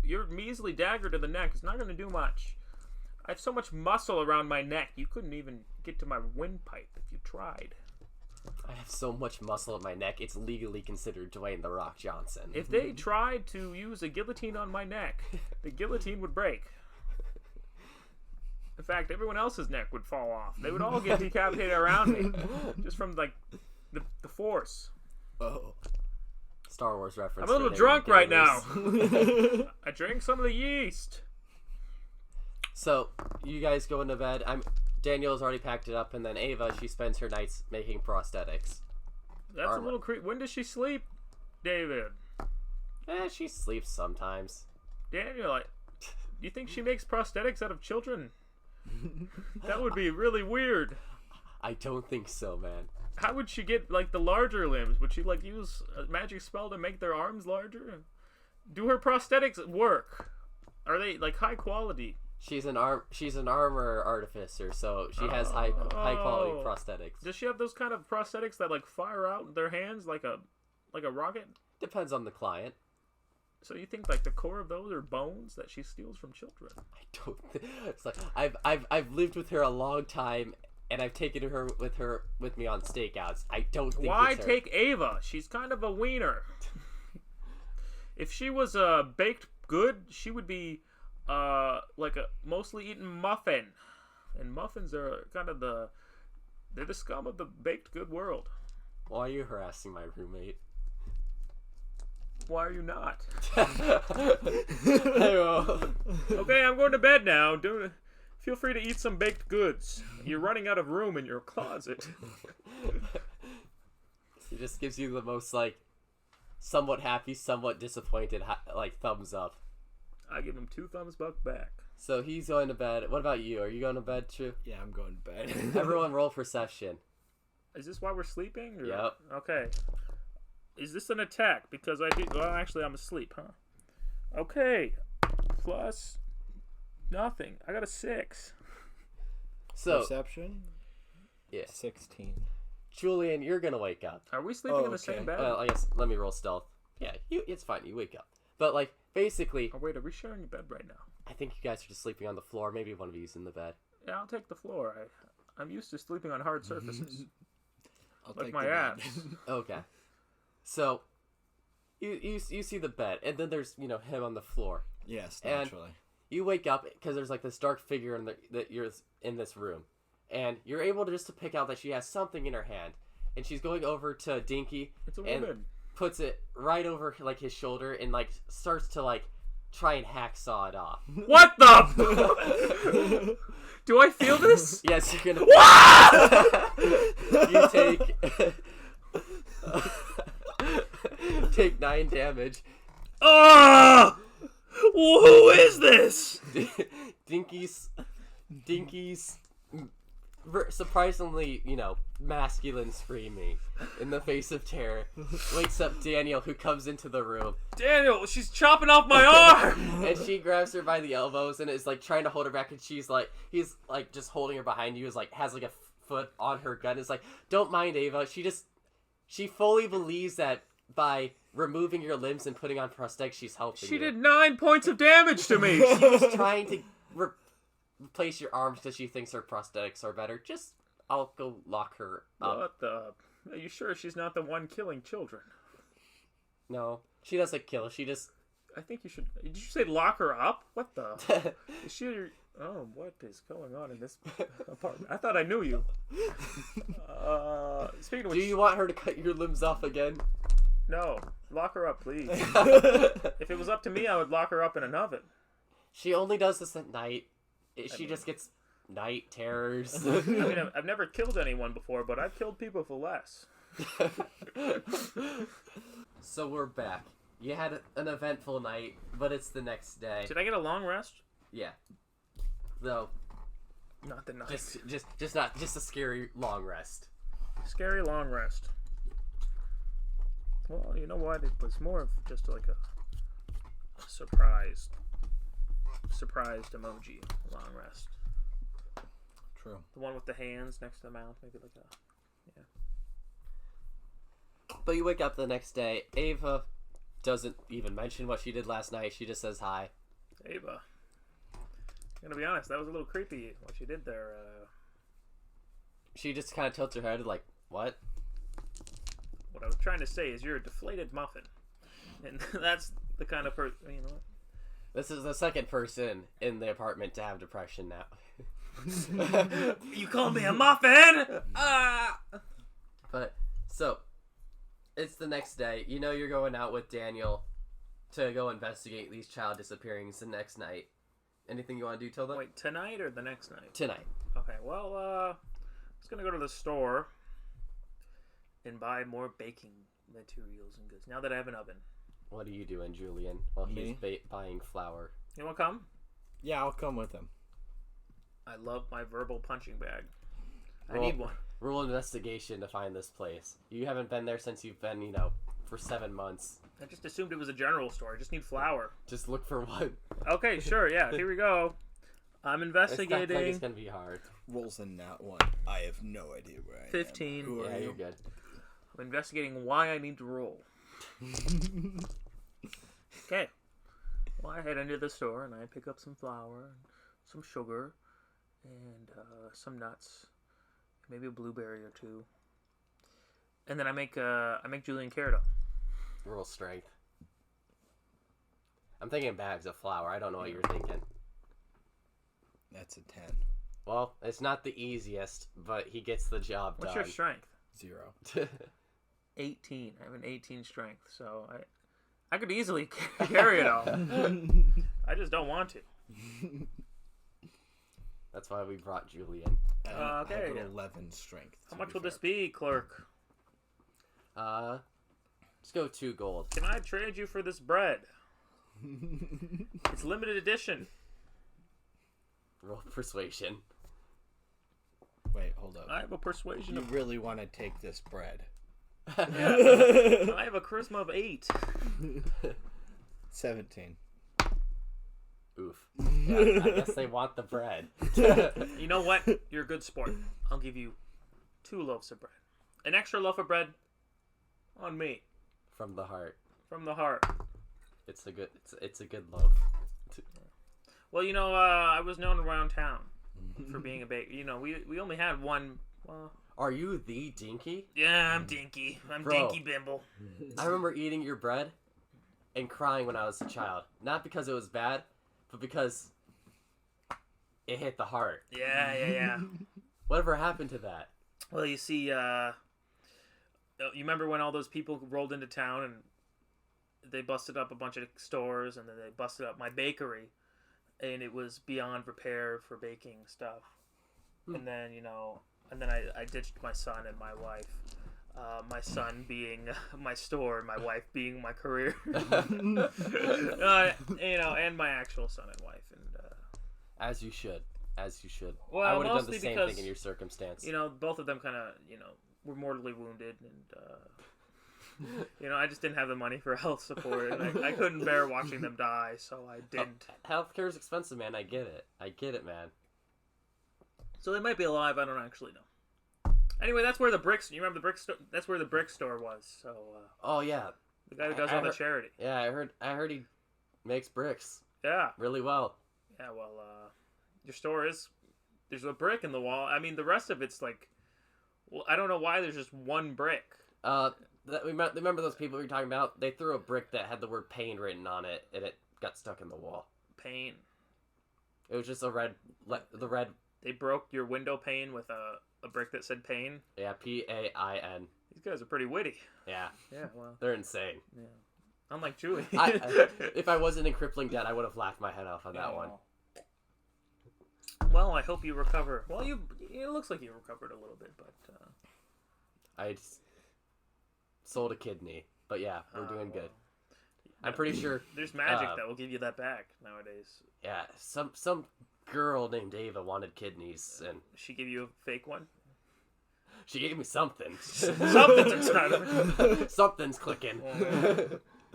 Speaker 1: your measly dagger to the neck is not gonna do much. I have so much muscle around my neck, you couldn't even get to my windpipe if you tried.
Speaker 3: I have so much muscle in my neck, it's legally considered Dwayne "The Rock" Johnson.
Speaker 1: If they tried to use a guillotine on my neck, the guillotine would break. In fact, everyone else's neck would fall off. They would all get decapitated around me, just from like the force.
Speaker 2: Oh.
Speaker 3: Star Wars reference.
Speaker 1: I'm a little drunk right now. I drank some of the yeast.
Speaker 3: So you guys go into bed. Daniel's already packed it up, and then Ava, she spends her nights making prosthetics.
Speaker 1: That's a little creepy. When does she sleep, David?
Speaker 3: She sleeps sometimes.
Speaker 1: Daniel, do you think she makes prosthetics out of children? That would be really weird.
Speaker 3: I don't think so, man.
Speaker 1: How would she get, like, the larger limbs? Would she, like, use a magic spell to make their arms larger? Do her prosthetics work? Are they, like, high quality?
Speaker 3: She's an armor artificer, so she has high quality prosthetics.
Speaker 1: Does she have those kind of prosthetics that, like, fire out their hands like a rocket?
Speaker 3: Depends on the client.
Speaker 1: So you think, like, the core of those are bones that she steals from children?
Speaker 3: I don't. It's like I've lived with her a long time, and I've taken her with me on stakeouts. I don't think.
Speaker 1: Why
Speaker 3: it's her.
Speaker 1: take Ava? She's kind of a wiener. If she was a baked good, she would be like a mostly eaten muffin, and muffins are kind of they're the scum of the baked good world.
Speaker 3: Why are you harassing my roommate?
Speaker 1: Why are you not?
Speaker 3: Hey-o.
Speaker 1: Okay, I'm going to bed now. Feel free to eat some baked goods. You're running out of room in your closet.
Speaker 3: He just gives you the most, like, somewhat happy, somewhat disappointed, like, thumbs up.
Speaker 1: I give him 2 thumbs back.
Speaker 3: So he's going to bed. What about you? Are you going to bed too?
Speaker 2: Yeah, I'm going to bed.
Speaker 3: Everyone roll perception.
Speaker 1: Is this why we're sleeping? Or?
Speaker 3: Yep.
Speaker 1: Okay. Is this an attack? Because well, actually, I'm asleep, huh? Okay. Plus nothing. I got a 6.
Speaker 3: So
Speaker 2: Perception?
Speaker 3: yeah,
Speaker 2: 16.
Speaker 3: Julian, you're gonna wake up.
Speaker 1: Are we sleeping in the
Speaker 2: okay.
Speaker 1: same bed?
Speaker 3: Well, I guess let me roll stealth. Yeah, it's fine. You wake up. But like basically,
Speaker 1: Oh, wait, are we sharing a bed right now?
Speaker 3: I think you guys are just sleeping on the floor. Maybe one of you's in the bed.
Speaker 1: Yeah, I'll take the floor. I'm used to sleeping on hard surfaces.
Speaker 2: I'll
Speaker 1: Like
Speaker 2: take
Speaker 1: my
Speaker 2: the bed.
Speaker 1: abs.
Speaker 3: Okay. So you see the bed, and then there's him on the floor.
Speaker 2: Yes,
Speaker 3: And-
Speaker 2: naturally.
Speaker 3: You wake up because there's like this dark figure that you're in this room, and you're able to just to pick out that she has something in her hand, and she's going over to Dinky
Speaker 1: It's a
Speaker 3: and
Speaker 1: woman.
Speaker 3: puts it right over like his shoulder and like starts to like try and hacksaw it off.
Speaker 1: What the? Do I feel this?
Speaker 3: Yes, you're gonna. You take 9 damage.
Speaker 1: Oh! Who is this?
Speaker 3: Dinky's surprisingly, masculine screaming in the face of terror wakes up Daniel, who comes into the room,
Speaker 1: Daniel, she's chopping off my arm!
Speaker 3: and she grabs her by the elbows and is like trying to hold her back, and he's like just holding her behind you, is like has like a foot on her gun. It's like, don't mind Ava, she fully believes that by removing your limbs and putting on prosthetics, she's helping
Speaker 1: She
Speaker 3: you.
Speaker 1: did 9 points of damage to me!
Speaker 3: She's trying to replace your arms because she thinks her prosthetics are better. I'll go lock her up.
Speaker 1: What the? Are you sure she's not the one killing children?
Speaker 3: No, she doesn't kill. She just...
Speaker 1: I think you should... Did you say lock her up? What the? Is she... Oh, what is going on in this apartment? I thought I knew you. Speaking of which...
Speaker 3: Do you want her to cut your limbs off again?
Speaker 1: No. Lock her up, please. If it was up to me, I would lock her up in an oven.
Speaker 3: She only does this at night. She just gets night terrors.
Speaker 1: I mean, I've never killed anyone before, but I've killed people for less.
Speaker 3: So we're back. You had an eventful night, but it's the next day.
Speaker 1: Did I get a long rest?
Speaker 3: Yeah. Though,
Speaker 1: Not the night.
Speaker 3: just not just a scary long rest.
Speaker 1: Scary long rest. Well, you know what? It was more of just like a surprised emoji. Long rest.
Speaker 2: True.
Speaker 1: The one with the hands next to the mouth, maybe like a...
Speaker 3: But you wake up the next day. Ava doesn't even mention what she did last night. She just says hi.
Speaker 1: Ava. I'm gonna be honest, that was a little creepy what she did there.
Speaker 3: She just kind of tilts her head like, what?
Speaker 1: What I was trying to say is you're a deflated muffin. And that's the kind of person, you know what?
Speaker 3: This is the second person in the apartment to have depression now.
Speaker 1: You called me a muffin?
Speaker 3: But, so, It's the next day. You know you're going out with Daniel to go investigate these child disappearings the next night. Anything you want to do till then?
Speaker 1: Wait, tonight or the next night?
Speaker 3: Tonight.
Speaker 1: Okay, well, I was going to go to the store and buy more baking materials and goods. Now that I have an oven.
Speaker 3: What are you doing, Julian, while he's buying flour?
Speaker 1: You want to come?
Speaker 2: Yeah, I'll come with him.
Speaker 1: I love my verbal punching bag. I need one.
Speaker 3: Roll investigation to find this place. You haven't been there since you've been, for 7 months.
Speaker 1: I just assumed it was a general store. I just need flour.
Speaker 3: Just look for one.
Speaker 1: Okay, sure, yeah. Here we go. I'm investigating.
Speaker 3: It's not like it's going to be hard.
Speaker 2: Rolls in that one. I have no idea where I am.
Speaker 1: 15.
Speaker 2: Who are
Speaker 3: Yeah,
Speaker 2: you?
Speaker 3: you're good.
Speaker 1: I'm investigating why I need to roll. Okay. Well, I head into the store and I pick up some flour, and some sugar, and some nuts, maybe a blueberry or two, and then I make Julian Carrot.
Speaker 3: Roll strength. I'm thinking bags of flour. I don't know what you're thinking.
Speaker 2: That's a 10.
Speaker 3: Well, it's not the easiest, but he gets the job
Speaker 1: What's
Speaker 3: done.
Speaker 1: your strength?
Speaker 2: 0.
Speaker 1: 18. I have an 18 strength, so I could easily carry it all. I just don't want to.
Speaker 3: That's why we brought Julian.
Speaker 2: I
Speaker 1: Okay.
Speaker 2: have an 11 strength.
Speaker 1: How much will this be, clerk?
Speaker 3: Let's go 2 gold.
Speaker 1: Can I trade you for this bread? It's limited edition.
Speaker 3: Roll persuasion.
Speaker 2: Wait, hold up.
Speaker 1: I have a persuasion
Speaker 2: You
Speaker 1: of...
Speaker 2: really want to take this bread?
Speaker 1: I have a charisma of 8.
Speaker 2: 17.
Speaker 3: Oof. Yeah, I guess they want the bread.
Speaker 1: You know what? You're a good sport. I'll give you 2 loaves of bread. An extra loaf of bread on me.
Speaker 3: From the heart.
Speaker 1: From the heart.
Speaker 3: It's a good loaf.
Speaker 1: Well, I was known around town for being a baker. We only had one.
Speaker 3: Are you the Dinky?
Speaker 1: Yeah, I'm Dinky. I'm
Speaker 3: Bro.
Speaker 1: Dinky Bimble.
Speaker 3: I remember eating your bread and crying when I was a child. Not because it was bad, but because it hit the heart.
Speaker 1: Yeah.
Speaker 3: Whatever happened to that?
Speaker 1: Well, you see, you remember when all those people rolled into town and they busted up a bunch of stores and then they busted up my bakery and it was beyond repair for baking stuff. And then, I ditched my son and my wife. My son being my store and my wife being my career. And my actual son and wife. And
Speaker 3: As you should.
Speaker 1: Well,
Speaker 3: I would have done the
Speaker 1: mostly
Speaker 3: same
Speaker 1: because,
Speaker 3: thing in your circumstance.
Speaker 1: both of them kind of, were mortally wounded, and I just didn't have the money for health support, and I couldn't bear watching them die, so I didn't.
Speaker 3: Healthcare is expensive, man. I get it, man.
Speaker 1: So they might be alive. I don't actually know. Anyway, that's where the bricks. You remember the brick store? That's where the brick store was. So.
Speaker 3: Oh yeah.
Speaker 1: The guy who does all the charity.
Speaker 3: Yeah, I heard he makes bricks.
Speaker 1: Yeah.
Speaker 3: Really well.
Speaker 1: Yeah. Well, your store is. There's a brick in the wall. I mean, the rest of it's like. Well, I don't know why there's just one brick.
Speaker 3: Remember those people we were talking about? They threw a brick that had the word pain written on it, and it got stuck in the wall.
Speaker 1: Pain.
Speaker 3: It was just the red.
Speaker 1: They broke your window pane with a brick that said pain.
Speaker 3: Yeah, PAIN.
Speaker 1: These guys are pretty witty.
Speaker 3: Yeah.
Speaker 1: Yeah, well.
Speaker 3: They're insane.
Speaker 1: Yeah. Unlike Julie.
Speaker 3: If I wasn't in crippling debt, I would have laughed my head off on that one.
Speaker 1: Well, I hope you recover. Well, it looks like you recovered a little bit, but...
Speaker 3: I just sold a kidney. But yeah, we're doing good. I'm pretty sure...
Speaker 1: There's magic that will give you that back nowadays.
Speaker 3: Yeah, some girl named Ava wanted kidneys, and...
Speaker 1: She gave you a fake one?
Speaker 3: She gave me something.
Speaker 1: Something's inside of it.
Speaker 3: Something's clicking.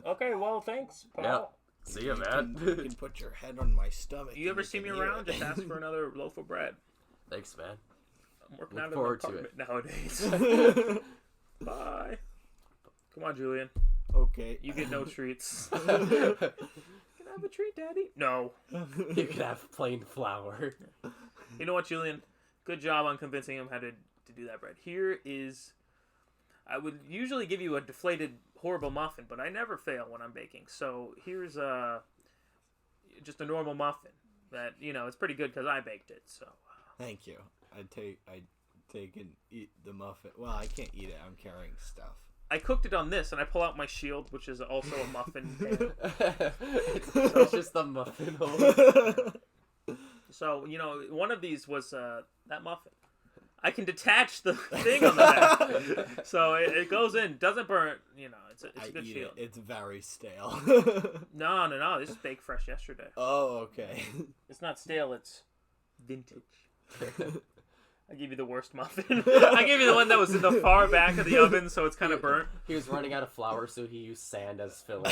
Speaker 1: Okay, well, thanks, Paul.
Speaker 3: Yep. See ya, man.
Speaker 2: You can put your head on my stomach.
Speaker 1: You ever see me around, just ask for another loaf of bread.
Speaker 3: Thanks, man.
Speaker 1: I'm working
Speaker 3: Look
Speaker 1: out of an
Speaker 3: forward to
Speaker 1: apartment nowadays. Bye. Come on, Julian.
Speaker 2: Okay.
Speaker 1: You get no treats. Can I have a treat, Daddy? No.
Speaker 3: You could have plain flour.
Speaker 1: You know what, Julian? Good job on convincing him how to do that bread. Here is... I would usually give you a deflated, horrible muffin, but I never fail when I'm baking. So here's just a normal muffin that, it's pretty good because I baked it. So
Speaker 2: Thank you. I take and eat the muffin. Well, I can't eat it. I'm carrying stuff.
Speaker 1: I cooked it on this, and I pull out my shield, which is also a muffin pan.
Speaker 3: It's just the muffin hole.
Speaker 1: So, one of these was that muffin. I can detach the thing on the back. So it goes in, doesn't burn. It's a good shield.
Speaker 2: It's very stale.
Speaker 1: No. This is baked fresh yesterday.
Speaker 2: Oh, okay.
Speaker 1: It's not stale, it's vintage. I gave you the worst muffin. I gave you the one that was in the far back of the oven, so it's kind of burnt.
Speaker 3: He was running out of flour, so he used sand as filling.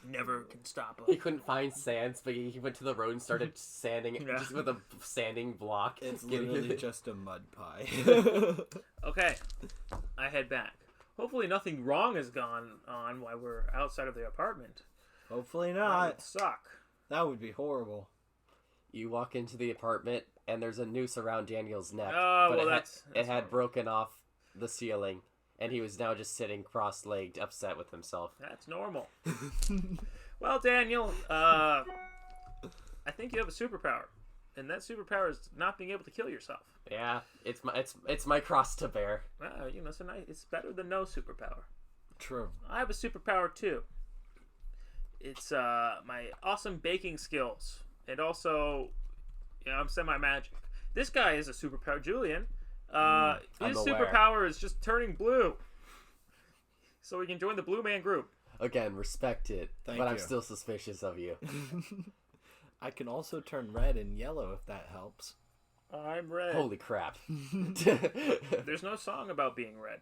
Speaker 1: Never can stop
Speaker 3: He
Speaker 1: us.
Speaker 3: couldn't find sands, but he went to the road and started sanding it just with a sanding block.
Speaker 2: It's literally just a mud pie.
Speaker 1: Okay, I head back. Hopefully nothing wrong has gone on while we're outside of the apartment.
Speaker 2: Hopefully
Speaker 1: That
Speaker 2: not.
Speaker 1: would suck.
Speaker 2: That would be horrible.
Speaker 3: You walk into the apartment, and there's a noose around Daniel's neck.
Speaker 1: Oh,
Speaker 3: but
Speaker 1: well,
Speaker 3: it had
Speaker 1: horrible.
Speaker 3: broken off the ceiling, and he was now just sitting cross-legged, upset with himself.
Speaker 1: That's normal. Well, Daniel, I think you have a superpower, and that superpower is not being able to kill yourself.
Speaker 3: Yeah, it's my cross to bear.
Speaker 1: It's better than no superpower.
Speaker 2: True.
Speaker 1: I have a superpower too. It's my awesome baking skills, and also, I'm semi-magic. This guy is a superpower, Julian. His
Speaker 3: I'm aware.
Speaker 1: superpower is just turning blue, so we can join the Blue Man group.
Speaker 3: Again, respect it,
Speaker 2: Thank
Speaker 3: but I'm
Speaker 2: you.
Speaker 3: still suspicious of you.
Speaker 2: I can also turn red and yellow if that helps.
Speaker 1: I'm red.
Speaker 3: Holy crap.
Speaker 1: There's no song about being red.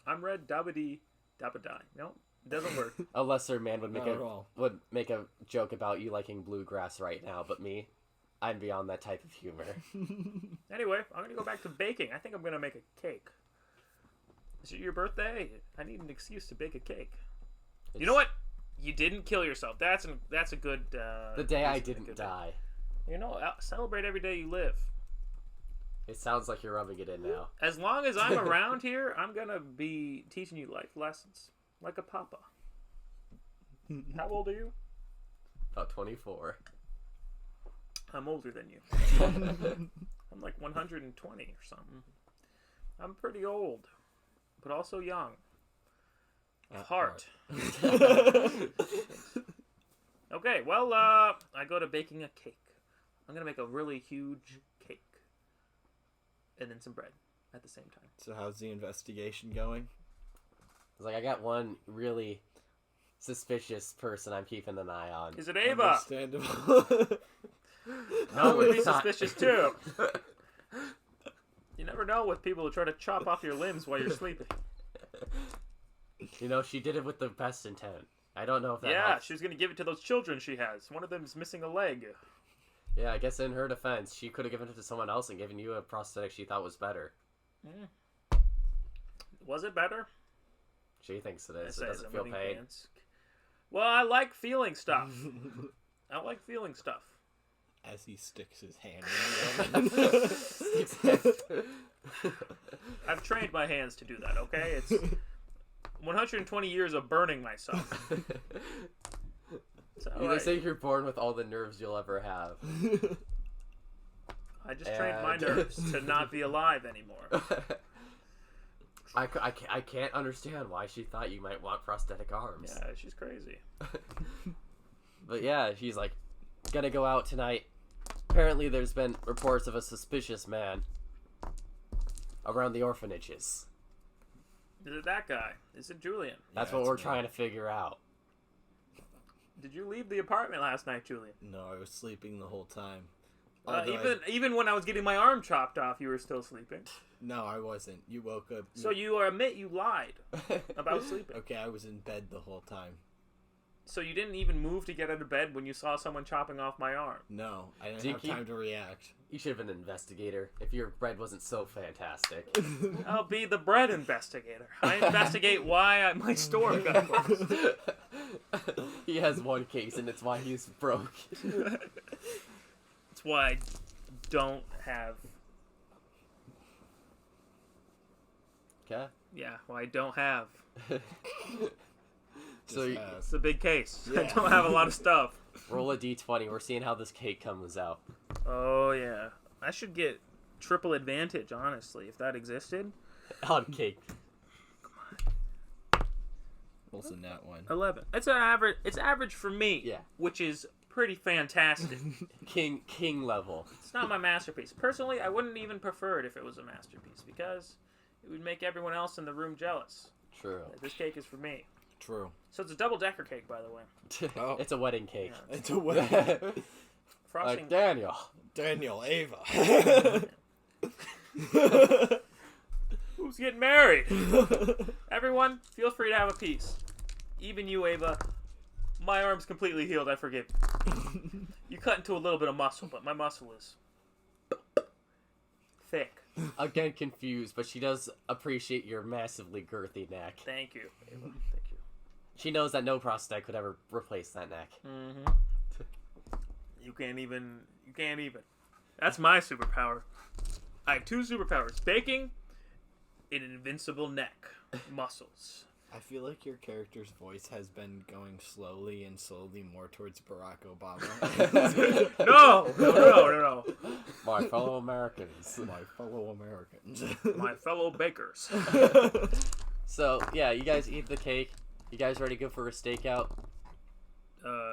Speaker 1: I'm red, dabba-dee, dabba-die. No, it doesn't work.
Speaker 3: A lesser man would
Speaker 2: Not at all.
Speaker 3: would make a joke about you liking bluegrass right now, but me, I'm beyond that type of humor.
Speaker 1: Anyway, I'm going to go back to baking. I think I'm going to make a cake. Is it your birthday? I need an excuse to bake a cake. You know what? You didn't kill yourself. That's a good...
Speaker 3: The day I
Speaker 1: that's a
Speaker 3: didn't
Speaker 1: good
Speaker 3: die.
Speaker 1: Celebrate every day you live.
Speaker 3: It sounds like you're rubbing it in now.
Speaker 1: As long as I'm around here, I'm going to be teaching you life lessons. Like a papa. How old are you?
Speaker 3: About 24.
Speaker 1: I'm older than you. I'm like 120 or something. I'm pretty old, but also young. At heart. Okay, well, I go to baking a cake. I'm going to make a really huge cake. And then some bread at the same time.
Speaker 2: So how's the investigation going?
Speaker 3: It's like I got one really suspicious person I'm keeping an eye on.
Speaker 1: Is it Ava?
Speaker 2: Understandable.
Speaker 1: I
Speaker 3: No,
Speaker 1: would be
Speaker 3: it's not.
Speaker 1: suspicious too. You never know with people who try to chop off your limbs while you're sleeping.
Speaker 3: She did it with the best intent. I don't know if that
Speaker 1: Yeah,
Speaker 3: helps.
Speaker 1: she was going to give it to those children she has. One of them's missing a leg.
Speaker 3: Yeah, I guess in her defense, she could have given it to someone else and given you a prosthetic she thought was better.
Speaker 1: Was it better?
Speaker 3: She thinks it is.
Speaker 1: It
Speaker 3: It doesn't
Speaker 1: says
Speaker 3: feel
Speaker 1: winning
Speaker 3: pain.
Speaker 1: pants. Well, I like feeling stuff. I like feeling stuff.
Speaker 2: As he sticks his hand in the oven.
Speaker 1: I've trained my hands to do that, okay? It's 120 years of burning myself. It's all
Speaker 3: They
Speaker 1: right.
Speaker 3: say you're born with all the nerves you'll ever have.
Speaker 1: I just trained my
Speaker 3: And-
Speaker 1: nerves to not be alive anymore.
Speaker 3: I can't understand why she thought you might want prosthetic arms.
Speaker 1: Yeah, she's crazy.
Speaker 3: But yeah, she's like, gonna go out tonight. Apparently there's been reports of a suspicious man around the orphanages.
Speaker 1: Is it that guy? Is it Julian?
Speaker 3: That's
Speaker 2: Yeah,
Speaker 3: what
Speaker 2: it's
Speaker 3: we're
Speaker 2: me.
Speaker 3: trying to figure out.
Speaker 1: Did you leave the apartment last night, Julian?
Speaker 2: No, I was sleeping the whole time. Although
Speaker 1: Even when I was getting my arm chopped off, you were still sleeping.
Speaker 2: No, I wasn't. You woke up.
Speaker 1: So you admit you lied about sleeping.
Speaker 2: Okay, I was in bed the whole time.
Speaker 1: So you didn't even move to get out of bed when you saw someone chopping off my arm.
Speaker 2: No, I didn't
Speaker 3: Dinky?
Speaker 2: have time to react.
Speaker 3: You should have been an investigator if your bread wasn't so fantastic.
Speaker 1: I'll be the bread investigator. I investigate why my store got closed.
Speaker 3: He has one case and it's why he's broke.
Speaker 1: That's why I don't have...
Speaker 3: Okay.
Speaker 1: Yeah, why I don't have...
Speaker 3: So you,
Speaker 1: It's a big case. I
Speaker 2: Yeah.
Speaker 1: don't have a lot of stuff.
Speaker 3: roll a d20. We're seeing how this cake comes out.
Speaker 1: Oh, yeah. I should get triple advantage, honestly, if that existed.
Speaker 3: On cake.
Speaker 2: Also that one.
Speaker 1: 11. It's an average. It's average for me.
Speaker 3: Yeah.
Speaker 1: Which is pretty fantastic.
Speaker 3: King level.
Speaker 1: It's not my masterpiece. Personally, I wouldn't even prefer it if it was a masterpiece because it would make everyone else in the room jealous.
Speaker 3: True.
Speaker 1: This cake is for me.
Speaker 2: True.
Speaker 1: So it's a double-decker cake, by the way.
Speaker 2: Oh.
Speaker 3: It's a wedding cake.
Speaker 1: Yeah.
Speaker 2: It's a way.
Speaker 1: Frosting.
Speaker 3: Daniel.
Speaker 2: Daniel, Ava.
Speaker 1: Who's getting married? Everyone, feel free to have a piece. Even you, Ava. My arm's completely healed. I forgive you. You cut into a little bit of muscle, but my muscle is thick.
Speaker 3: Again confused, but she does appreciate your massively girthy neck.
Speaker 1: Thank you, Ava. Thank you.
Speaker 3: She knows that no prosthetic could ever replace that neck.
Speaker 1: Mm-hmm. You can't even. That's my superpower. I have 2 superpowers: baking and an invincible neck, muscles.
Speaker 2: I feel like your character's voice has been going slowly more towards Barack Obama.
Speaker 1: No.
Speaker 3: My fellow Americans.
Speaker 2: My fellow Americans.
Speaker 1: My fellow bakers.
Speaker 3: So, yeah, you guys eat the cake. You guys ready to go for a stakeout?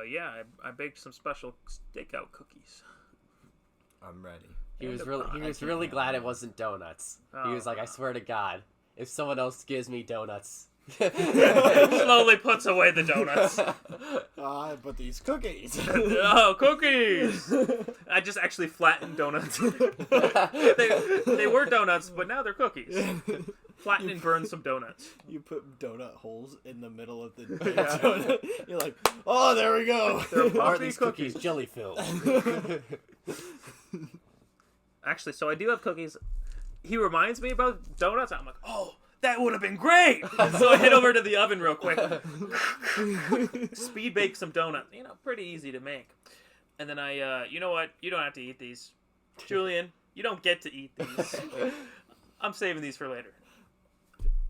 Speaker 1: Yeah, I baked some special stakeout cookies.
Speaker 2: I'm ready.
Speaker 3: He was really glad it wasn't donuts. He was like, I swear to God, if someone else gives me donuts.
Speaker 1: Slowly puts away the donuts.
Speaker 2: But these cookies.
Speaker 1: Oh, cookies! I just actually flattened donuts. they were donuts, but now they're cookies. Flatten and burn some donuts.
Speaker 2: You put donut holes in the middle of the donut. You're like, oh, there we go.
Speaker 3: Are these cookies jelly filled?
Speaker 1: Actually, so I do have cookies. He reminds me about donuts. I'm like, oh, that would have been great. So I head over to the oven real quick. Speed bake some donuts. Pretty easy to make. And then you know what? You don't have to eat these. Julian, you don't get to eat these. I'm saving these for later.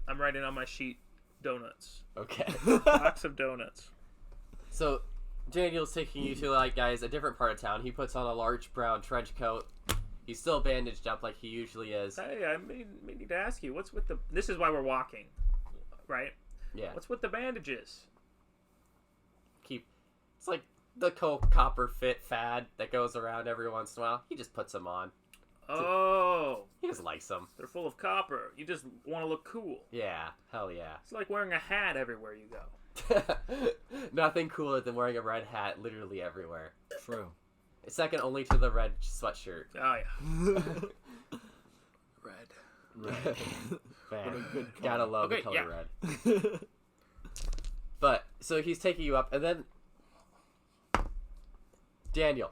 Speaker 1: I'm writing on my sheet, donuts.
Speaker 3: Okay.
Speaker 1: Box of donuts.
Speaker 3: So, Daniel's taking you to, a different part of town. He puts on a large brown trench coat. He's still bandaged up like he usually is.
Speaker 1: Hey, I may need to ask you, what's with the... This is why we're walking, right?
Speaker 3: Yeah.
Speaker 1: What's with the bandages?
Speaker 3: It's like the copper fit fad that goes around every once in a while. He just puts them on.
Speaker 1: Oh.
Speaker 3: He just likes them.
Speaker 1: They're full of copper. You just want to look cool.
Speaker 3: Yeah, hell yeah.
Speaker 1: It's like wearing a hat everywhere you go.
Speaker 3: Nothing cooler than wearing a red hat literally everywhere.
Speaker 2: True.
Speaker 3: It's second only to the red sweatshirt.
Speaker 1: Oh, yeah. Red.
Speaker 3: Man,
Speaker 2: What a good color.
Speaker 3: gotta love the
Speaker 1: Okay,
Speaker 3: color
Speaker 1: yeah.
Speaker 3: red. But, so he's taking you up, and then Daniel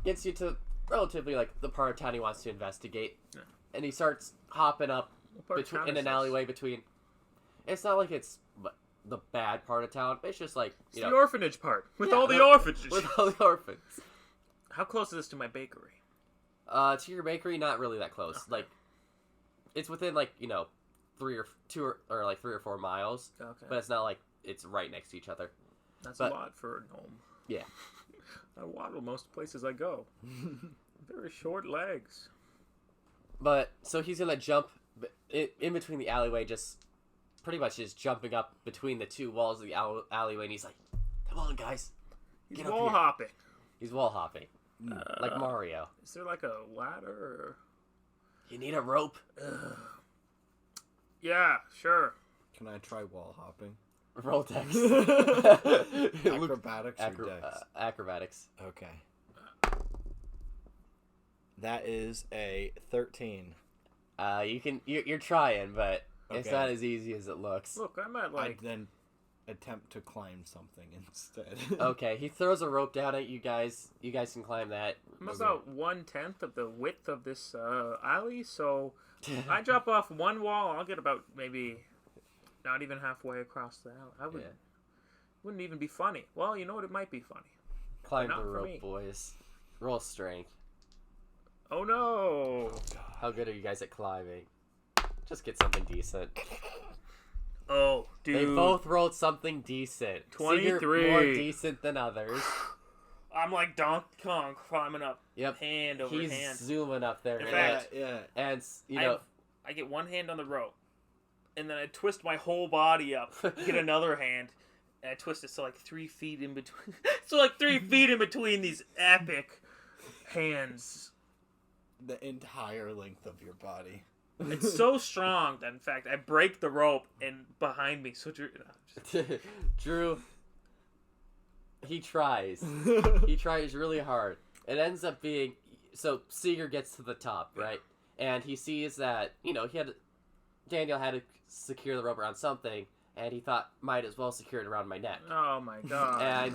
Speaker 3: gets you to relatively, the part of town he wants to investigate.
Speaker 1: Yeah.
Speaker 3: And he starts hopping up
Speaker 1: What part of town
Speaker 3: in
Speaker 1: is
Speaker 3: an
Speaker 1: this?
Speaker 3: alleyway between... It's not like it's the bad part of town. It's just
Speaker 1: It's the orphanage part. With all the
Speaker 3: with-
Speaker 1: orphanages.
Speaker 3: With all the orphans.
Speaker 1: How close is this to my bakery?
Speaker 3: To your bakery, not really that close.
Speaker 1: Okay.
Speaker 3: It's within 3 or 4 miles,
Speaker 1: Okay.
Speaker 3: but it's not like it's right next to each other.
Speaker 1: That's
Speaker 3: but-
Speaker 1: a lot for a gnome.
Speaker 3: Yeah.
Speaker 1: I waddle most places I go. Very short legs.
Speaker 3: But so he's gonna jump in between the alleyway, just pretty much just jumping up between the 2 walls of the alleyway, and he's like, "Come on, guys!"
Speaker 1: He's
Speaker 3: Get up
Speaker 1: wall
Speaker 3: here.
Speaker 1: hopping.
Speaker 3: He's wall hopping like Mario.
Speaker 1: Is there like a ladder? Or...
Speaker 3: You need a rope.
Speaker 1: Yeah, sure.
Speaker 2: Can I try wall hopping?
Speaker 3: Roll dex.
Speaker 2: Acrobatics or dex?
Speaker 3: Acrobatics.
Speaker 2: Okay. That is a 13.
Speaker 3: You're trying, but it's
Speaker 2: Okay.
Speaker 3: not as easy as it looks.
Speaker 1: Look, I'm at
Speaker 2: I then attempt to climb something instead.
Speaker 3: Okay, he throws a rope down at you guys. You guys can climb that.
Speaker 1: I'm about 1/10 of the width of this alley, so I drop off one wall, I'll get about maybe not even halfway across the alley. Wouldn't even be funny. Well, you know what? It might be funny.
Speaker 3: Climb
Speaker 1: Not
Speaker 3: the
Speaker 1: for
Speaker 3: rope,
Speaker 1: me.
Speaker 3: boys. Roll strength.
Speaker 1: Oh no!
Speaker 3: How good are you guys at climbing? Just get something decent.
Speaker 1: Oh, dude.
Speaker 3: They both rolled something decent.
Speaker 1: 23.
Speaker 3: So you're more decent than others.
Speaker 1: I'm like Donkey Kong climbing up
Speaker 3: Yep.
Speaker 1: hand over
Speaker 3: He's
Speaker 1: hand.
Speaker 3: zooming up there.
Speaker 1: In
Speaker 3: and
Speaker 1: fact,
Speaker 2: yeah.
Speaker 3: And,
Speaker 1: I get one hand on the rope, and then I twist my whole body up, get another hand, and I twist it so like 3 feet in between. So like 3 feet in between these epic hands.
Speaker 2: The entire length of your body.
Speaker 1: It's so strong that in fact I break the rope and behind me. So
Speaker 3: Drew, he tries. He tries really hard. It ends up being so Seeger gets to the top, right? And he sees that Daniel had to secure the rope around something, and he thought might as well secure it around my neck.
Speaker 1: Oh my god!
Speaker 3: And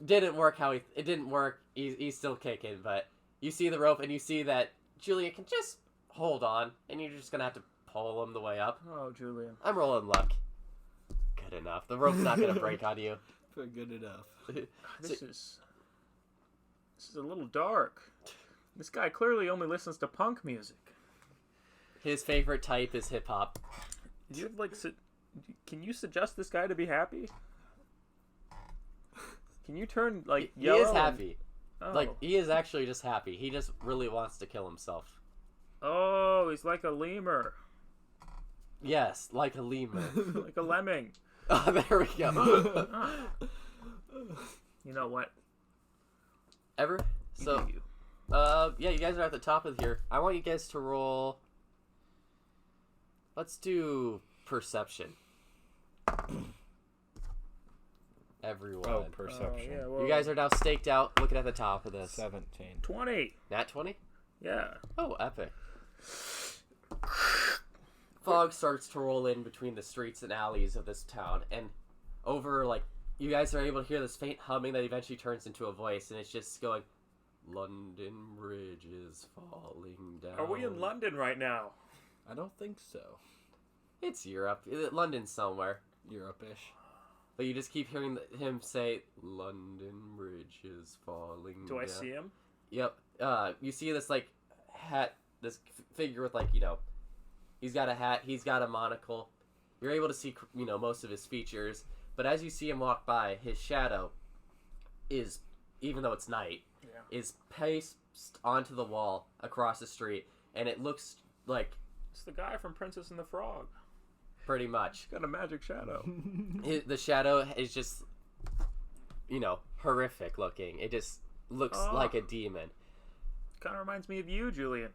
Speaker 3: didn't work it didn't work. He's still kicking, but you see the rope and you see that Julian can just hold on, and you're just gonna have to pull him the way up.
Speaker 1: Oh, Julian!
Speaker 3: I'm rolling luck. Good enough. The rope's not gonna break on you.
Speaker 2: But good enough.
Speaker 1: This is a little dark. This guy clearly only listens to punk music.
Speaker 3: His favorite type is hip hop.
Speaker 1: Do you have can you suggest this guy to be happy? Can you turn yellow?
Speaker 3: He is happy.
Speaker 1: Oh.
Speaker 3: He is actually just happy. He just really wants to kill himself.
Speaker 1: Oh, he's like a lemur.
Speaker 3: Yes, like a lemur.
Speaker 1: Like a lemming.
Speaker 3: Oh, there we go.
Speaker 1: You know what?
Speaker 3: So, yeah, you guys are at the top of here. I want you guys to roll. Let's do perception. Everyone.
Speaker 2: Oh, perception.
Speaker 1: Yeah, well,
Speaker 3: You guys are now staked out, looking at the top of this.
Speaker 2: 17.
Speaker 1: 20.
Speaker 3: Nat 20?
Speaker 1: Yeah.
Speaker 3: Oh, epic. Fog starts to roll in between the streets and alleys of this town, and over, you guys are able to hear this faint humming that eventually turns into a voice, and it's just going, London Bridge is falling down.
Speaker 1: Are we in London right now?
Speaker 2: I don't think so.
Speaker 3: It's Europe. London's somewhere.
Speaker 2: Europe-ish.
Speaker 3: But you just keep hearing him say, London Bridge is falling down.
Speaker 1: Do I see him?
Speaker 3: Yep. You see this, hat, this figure with, he's got a hat, he's got a monocle. You're able to see, most of his features. But as you see him walk by, his shadow is, even though it's night, is pasted onto the wall across the street. And it looks like...
Speaker 1: It's the guy from Princess and the Frog.
Speaker 3: Pretty much.
Speaker 1: He's got a magic shadow.
Speaker 3: The shadow is just, horrific looking. It just looks like a demon.
Speaker 1: Kind of reminds me of you, Julian.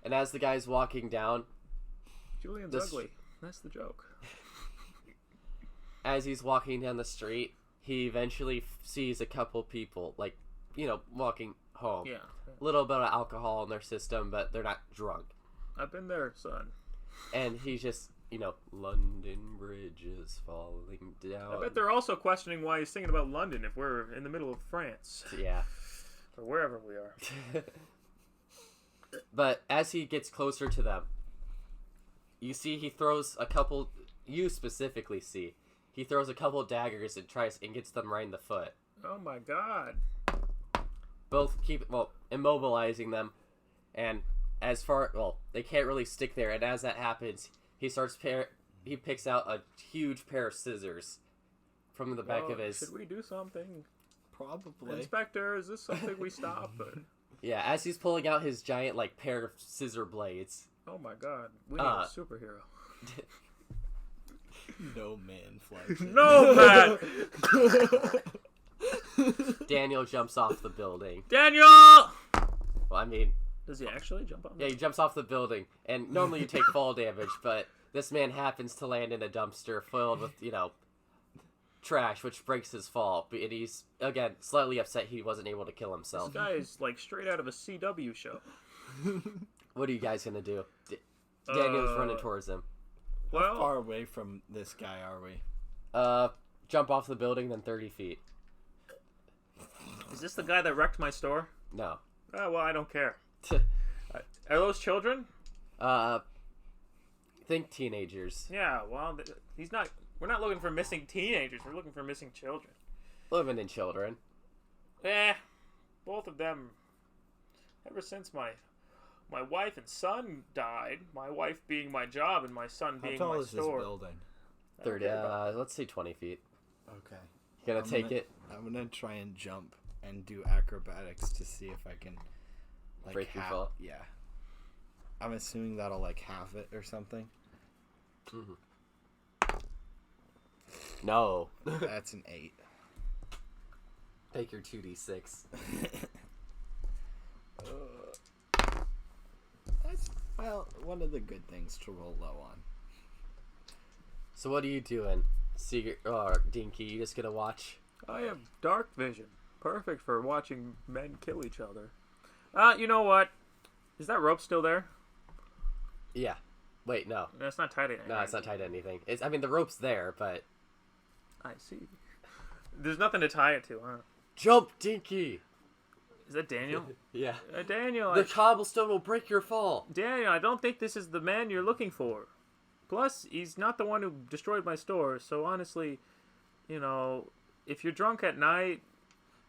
Speaker 3: And as the guy's walking down...
Speaker 1: Julian's ugly. That's the joke.
Speaker 3: As he's walking down the street, he eventually sees a couple people, walking home.
Speaker 1: Yeah.
Speaker 3: A little bit of alcohol in their system, but they're not drunk.
Speaker 1: I've been there, son.
Speaker 3: And he's just, London Bridge is falling down.
Speaker 1: I bet they're also questioning why he's singing about London if we're in the middle of France.
Speaker 3: Yeah.
Speaker 1: Or wherever we are.
Speaker 3: But as he gets closer to them, you see he throws a couple... You specifically see. He throws a couple daggers and gets them right in the foot.
Speaker 1: Oh my god.
Speaker 3: Both immobilizing them. And they can't really stick there. And as that happens, he picks out a huge pair of scissors from the back of his...
Speaker 1: Should we do something?
Speaker 2: Probably.
Speaker 1: Inspector, is this something we stop?
Speaker 3: Yeah, as he's pulling out his giant, pair of scissor blades.
Speaker 1: Oh my god. We need a superhero.
Speaker 2: No man flies in.
Speaker 1: No man!
Speaker 3: Daniel jumps off the building.
Speaker 1: Daniel!
Speaker 3: Well, I mean...
Speaker 1: Does he actually jump off?
Speaker 3: Yeah, he jumps off the building. And normally you take fall damage, but this man happens to land in a dumpster filled with, trash, which breaks his fall. And he's, again, slightly upset he wasn't able to kill himself.
Speaker 1: This guy is, straight out of a CW show.
Speaker 3: What are you guys going to do? Daniel's running towards him.
Speaker 2: How far away from this guy are we?
Speaker 3: Jump off the building, then 30 feet.
Speaker 1: Is this the guy that wrecked my store?
Speaker 3: No.
Speaker 1: Oh, well, I don't care. Are those children?
Speaker 3: Think teenagers.
Speaker 1: Yeah, well, we're not looking for missing teenagers. We're looking for missing children.
Speaker 3: Living in children.
Speaker 1: Both of them. Ever since my wife and son died, my wife being my job and my son being my store.
Speaker 2: How tall is this building?
Speaker 3: 30, let's say 20 feet.
Speaker 2: Okay.
Speaker 3: You gonna take it?
Speaker 2: I'm gonna try and jump and do acrobatics to see if I can,
Speaker 3: break your fall?
Speaker 2: Yeah. I'm assuming that'll like half it or something.
Speaker 3: No.
Speaker 2: That's an 8.
Speaker 3: Take your 2d6.
Speaker 2: That's, well, one of the good things to roll low on.
Speaker 3: So what are you doing, Seeger or Dinky? You just gonna watch?
Speaker 1: I have dark vision. Perfect for watching men kill each other. You know what? Is that rope still there?
Speaker 3: Yeah. Wait, no.
Speaker 1: No, it's not tied to anything.
Speaker 3: No, it's not tied to anything. I mean, the rope's there, but...
Speaker 1: I see. There's nothing to tie it to, huh?
Speaker 3: Jump, Dinky!
Speaker 1: Is that Daniel?
Speaker 3: Yeah.
Speaker 1: Daniel,
Speaker 3: The cobblestone will break your fall.
Speaker 1: Daniel, I don't think this is the man you're looking for. Plus, he's not the one who destroyed my store, so honestly, you know, if you're drunk at night...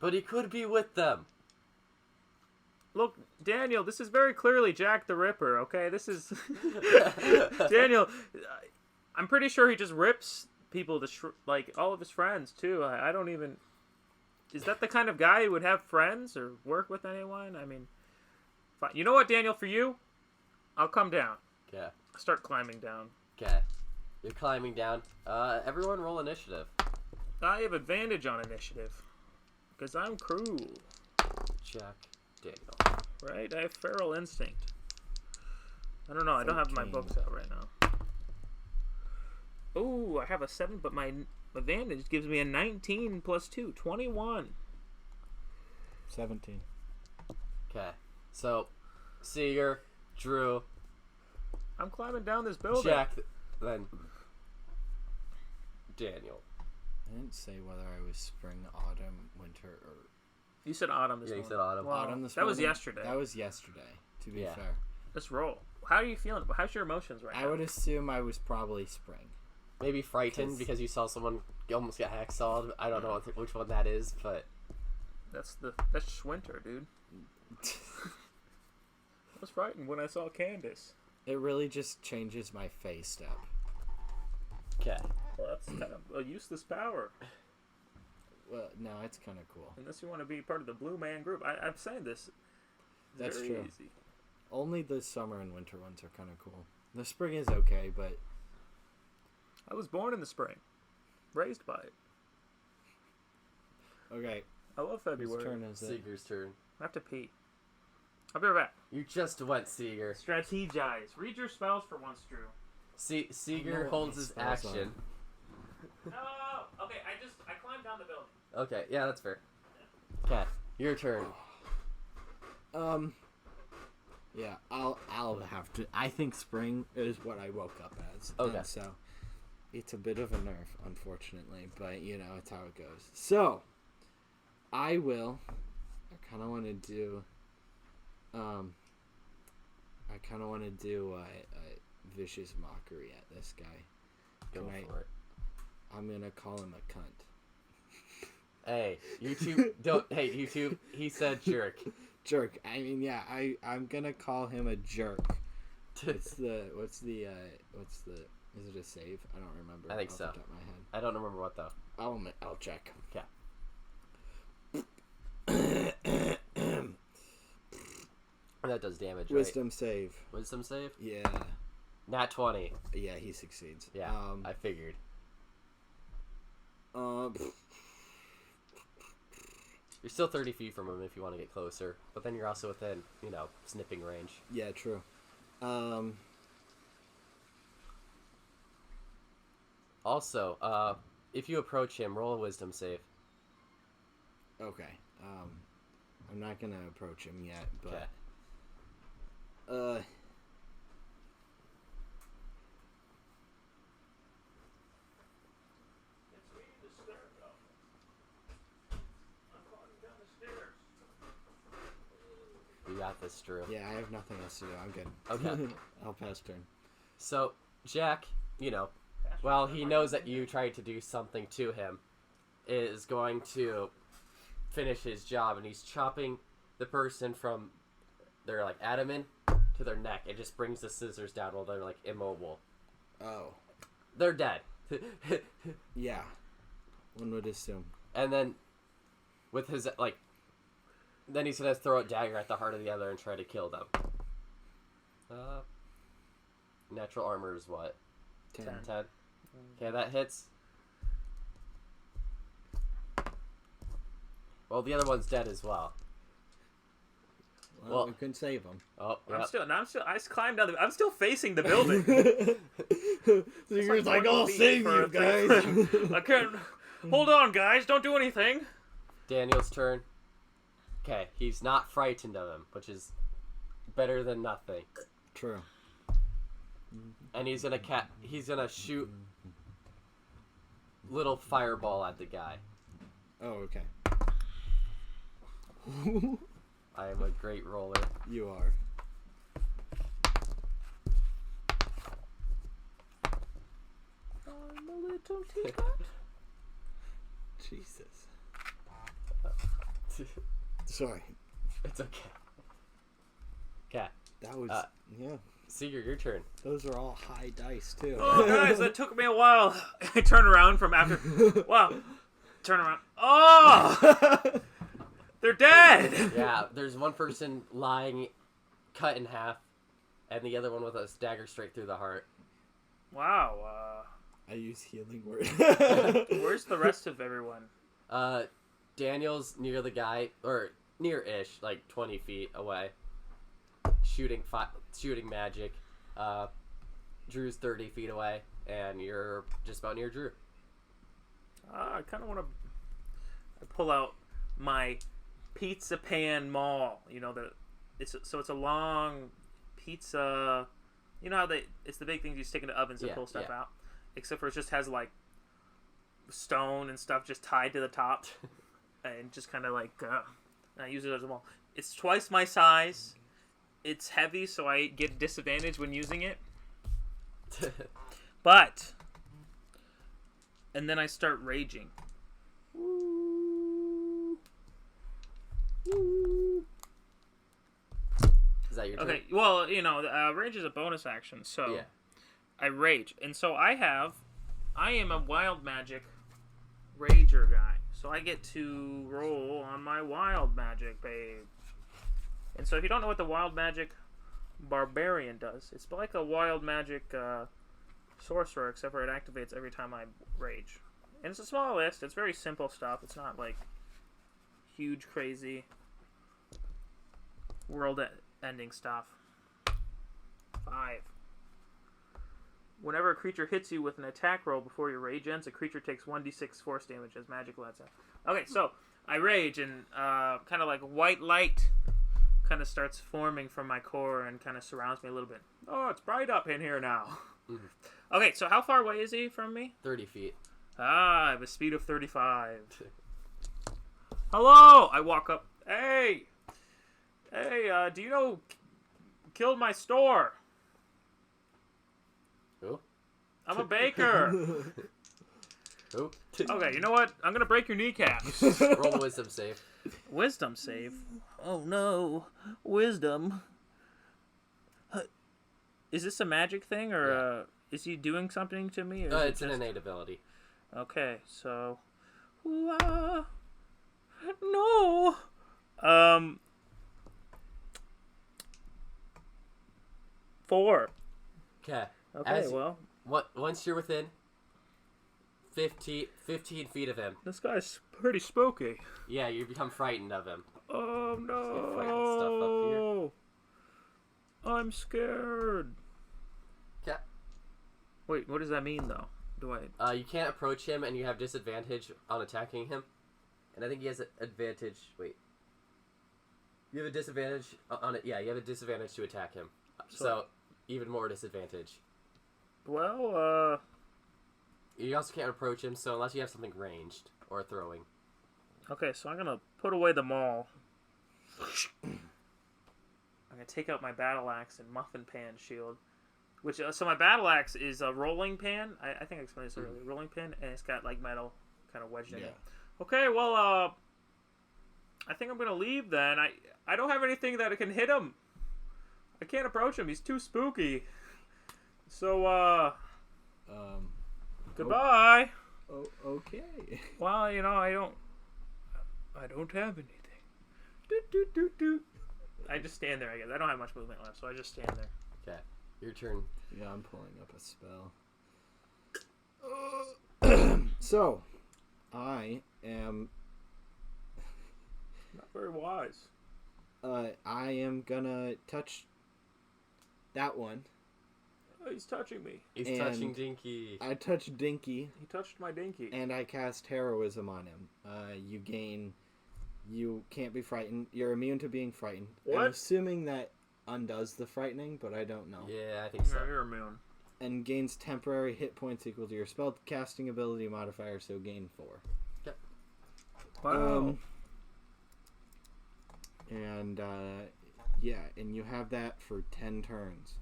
Speaker 3: But he could be with them.
Speaker 1: Look, Daniel, this is very clearly Jack the Ripper, okay? This is... Daniel, I'm pretty sure he just rips people to, like, all of his friends, too. I don't even... Is that the kind of guy who would have friends or work with anyone? I mean, fine. You know what, Daniel, for you, I'll come down.
Speaker 3: Okay.
Speaker 1: I'll start climbing down.
Speaker 3: Okay. You're climbing down. Everyone roll initiative.
Speaker 1: I have advantage on initiative. Because I'm cruel.
Speaker 3: Jack Daniel.
Speaker 1: Right? I have feral instinct. I don't know. I don't have my
Speaker 2: 13.
Speaker 1: books out right now. Ooh, I have a 7, but my advantage gives me a 19 plus 2. 21.
Speaker 2: 17.
Speaker 3: Okay. So, Seeger, Drew,
Speaker 1: I'm climbing down this building.
Speaker 3: Jack, then Daniel.
Speaker 2: I didn't say whether I was spring, autumn, winter, or...
Speaker 1: You said autumn this
Speaker 3: Yeah, you
Speaker 1: morning.
Speaker 3: said autumn.
Speaker 1: Well,
Speaker 2: autumn this
Speaker 1: that was
Speaker 2: morning.
Speaker 1: yesterday.
Speaker 2: That was yesterday, to be
Speaker 3: Yeah.
Speaker 2: fair.
Speaker 1: Let's roll. How are you feeling? How's your emotions right now?
Speaker 2: I would assume I was probably spring.
Speaker 3: Maybe frightened because you saw someone almost get hacksawed. I don't know which one that is, but...
Speaker 1: That's just winter, dude. I was frightened when I saw Candace.
Speaker 2: It really just changes my face step.
Speaker 3: Okay.
Speaker 1: Well, that's kind of a useless power.
Speaker 2: Well, no, it's kind of cool.
Speaker 1: Unless you want to be part of the Blue Man Group. I'm saying this.
Speaker 2: That's
Speaker 1: very
Speaker 2: true.
Speaker 1: Easy.
Speaker 2: Only the summer and winter ones are kind of cool. The spring is okay, but...
Speaker 1: I was born in the spring. Raised by it.
Speaker 2: Okay.
Speaker 1: I love
Speaker 2: Whose
Speaker 1: February.
Speaker 2: turn is it?
Speaker 3: Seeger's turn.
Speaker 1: I have to pee. I'll be right back.
Speaker 3: You just went, Seeger.
Speaker 1: Strategize. Read your spells for once, Drew.
Speaker 3: Seeger
Speaker 2: what
Speaker 3: holds
Speaker 2: my
Speaker 3: his
Speaker 2: spells
Speaker 3: action.
Speaker 1: No! Okay, I climbed down the building.
Speaker 3: Okay, yeah, that's fair. Okay, your turn.
Speaker 2: Yeah, I'll have to... I think spring is what I woke up as.
Speaker 3: Okay.
Speaker 2: And so, it's a bit of a nerf, unfortunately, but, you know, it's how it goes. So, I kind of want to do... I kind of want to do a vicious mockery at this guy.
Speaker 3: Go for it.
Speaker 2: I'm going to call him a cunt.
Speaker 3: Hey, YouTube, don't... Hey, YouTube, he said jerk.
Speaker 2: Jerk. I mean, yeah, I'm going to call him a jerk. What's the... Is it a save? I don't remember.
Speaker 3: I think
Speaker 2: off
Speaker 3: so.
Speaker 2: the top of my head.
Speaker 3: I don't remember what, though.
Speaker 2: I'll check.
Speaker 3: Okay. That does damage, right?
Speaker 2: Wisdom save.
Speaker 3: Wisdom save?
Speaker 2: Yeah.
Speaker 3: Nat 20.
Speaker 2: Yeah, he succeeds.
Speaker 3: Yeah, I figured.
Speaker 2: Pfft.
Speaker 3: You're still 30 feet from him if you want to get closer, but then you're also within, snipping range.
Speaker 2: Yeah, true.
Speaker 3: Also, if you approach him, roll a wisdom save.
Speaker 2: Okay. I'm not gonna approach him yet, but
Speaker 3: Okay. You got this, Drew.
Speaker 2: Yeah, I have nothing else to do. I'm good.
Speaker 3: Okay.
Speaker 2: I'll pass turn.
Speaker 3: So, Jack, while he knows that you tried to do something to him, is going to finish his job, and he's chopping the person from their, abdomen to their neck. It just brings the scissors down while they're, immobile.
Speaker 2: Oh.
Speaker 3: They're dead.
Speaker 2: Yeah. One would assume.
Speaker 3: And then, with his, then he's going to throw a dagger at the heart of the other and try to kill them. Natural armor is what?
Speaker 2: 10.
Speaker 3: 10. Okay, that hits. Well, the other one's dead as well.
Speaker 2: Well, we couldn't save him.
Speaker 3: Oh,
Speaker 1: I'm
Speaker 3: yep.
Speaker 1: still. I just climbed down. I'm still facing the building.
Speaker 2: So you're like, I'll save you guys.
Speaker 1: I can't. Hold on, guys. Don't do anything.
Speaker 3: Daniel's turn. Okay, he's not frightened of him, which is better than nothing.
Speaker 2: True.
Speaker 3: And he's gonna shoot little fireball at the guy.
Speaker 2: Oh, okay.
Speaker 3: I am a great roller.
Speaker 2: You are.
Speaker 1: I'm a little teapot.
Speaker 2: Jesus. Sorry.
Speaker 3: It's okay. Okay.
Speaker 2: That was yeah.
Speaker 3: Seeger, your turn.
Speaker 2: Those are all high dice too.
Speaker 1: Oh, guys, that took me a while. I turn around from after. Wow. Turn around. Oh! They're dead!
Speaker 3: Yeah, there's one person lying, cut in half, and the other one with a dagger straight through the heart.
Speaker 1: Wow.
Speaker 2: I use healing word.
Speaker 1: Where's the rest of everyone?
Speaker 3: Daniel's near the guy, or near-ish, like 20 feet away, shooting magic. Drew's 30 feet away, and you're just about near Drew.
Speaker 1: I kind of want to pull out my pizza pan maul. You know, it's a long pizza. You know how it's the big things you stick into ovens and pull stuff out. Except for it just has like stone and stuff just tied to the top, and just kind of like I use it as a maul. It's twice my size. It's heavy, so I get disadvantage when using it. But, and then I start raging.
Speaker 3: Is that your turn?
Speaker 1: Okay, well, you know, rage is a bonus action, so I rage. And so I am a wild magic rager guy. So I get to roll on my wild magic, babe. And so if you don't know what the wild magic barbarian does, it's like a wild magic sorcerer, except for it activates every time I rage. And it's a small list. It's very simple stuff. It's not like huge, crazy world-ending stuff. 5. Whenever a creature hits you with an attack roll before your rage ends, a creature takes 1d6 force damage as magic lets out. Okay, so I rage, and kind of like white light kind of starts forming from my core and kind of surrounds me a little bit. Oh, it's bright up in here now. Mm-hmm. Okay, so how far away is he from me?
Speaker 3: 30 feet.
Speaker 1: I have a speed of 35. Hello! I walk up. Hey, do you know killed my store?
Speaker 3: Who?
Speaker 1: I'm a baker.
Speaker 3: Who?
Speaker 1: Okay, you know what? I'm gonna break your kneecaps.
Speaker 3: Roll a wisdom save.
Speaker 1: Wisdom save? Oh no. Wisdom. Is this a magic thing, or is he doing something to me? Or
Speaker 3: It's an innate ability.
Speaker 1: Okay, so... No! 4.
Speaker 3: Okay.
Speaker 1: Okay, well...
Speaker 3: Once you're within 15 feet of him...
Speaker 1: This guy's pretty spooky.
Speaker 3: Yeah, you become frightened of him.
Speaker 1: Oh, no!
Speaker 3: Fighting stuff up here.
Speaker 1: I'm scared.
Speaker 3: Okay.
Speaker 1: Wait, what does that mean, though? Do I...
Speaker 3: You can't approach him, and you have disadvantage on attacking him. And I think he has an advantage... Wait. You have a disadvantage on it. Yeah, you have a disadvantage to attack him. So even more disadvantage.
Speaker 1: Well,
Speaker 3: You also can't approach him, so unless you have something ranged or throwing.
Speaker 1: Okay, so I'm gonna put away the maul. I'm gonna take out my battle axe and muffin pan shield. Which so my battle axe is a rolling pan. I think I explained this earlier. Rolling pan, and it's got like metal kind of wedged in it. Okay, well, I think I'm gonna leave then. I don't have anything that can hit him. I can't approach him. He's too spooky. So, goodbye.
Speaker 2: Oh, okay.
Speaker 1: Well, you know, I don't have anything. I just stand there, I guess. I don't have much movement left, so I just stand there.
Speaker 3: Okay, your turn.
Speaker 2: Yeah, I'm pulling up a spell. So, I am.
Speaker 1: Not very wise.
Speaker 2: I am gonna touch that one.
Speaker 1: Oh, he's touching me.
Speaker 3: He's
Speaker 2: And
Speaker 3: touching Dinky.
Speaker 2: I touch Dinky,
Speaker 1: He touched my dinky.
Speaker 2: and I cast Heroism on him. You can't be frightened. You're immune to being frightened.
Speaker 1: What?
Speaker 2: I'm assuming that undoes the frightening, but I don't know.
Speaker 3: Yeah, I think so.
Speaker 1: Yeah, you're immune.
Speaker 2: And gains temporary hit points equal to your spell casting ability modifier, so gain 4.
Speaker 1: Wow.
Speaker 2: And and you have that for 10 turns.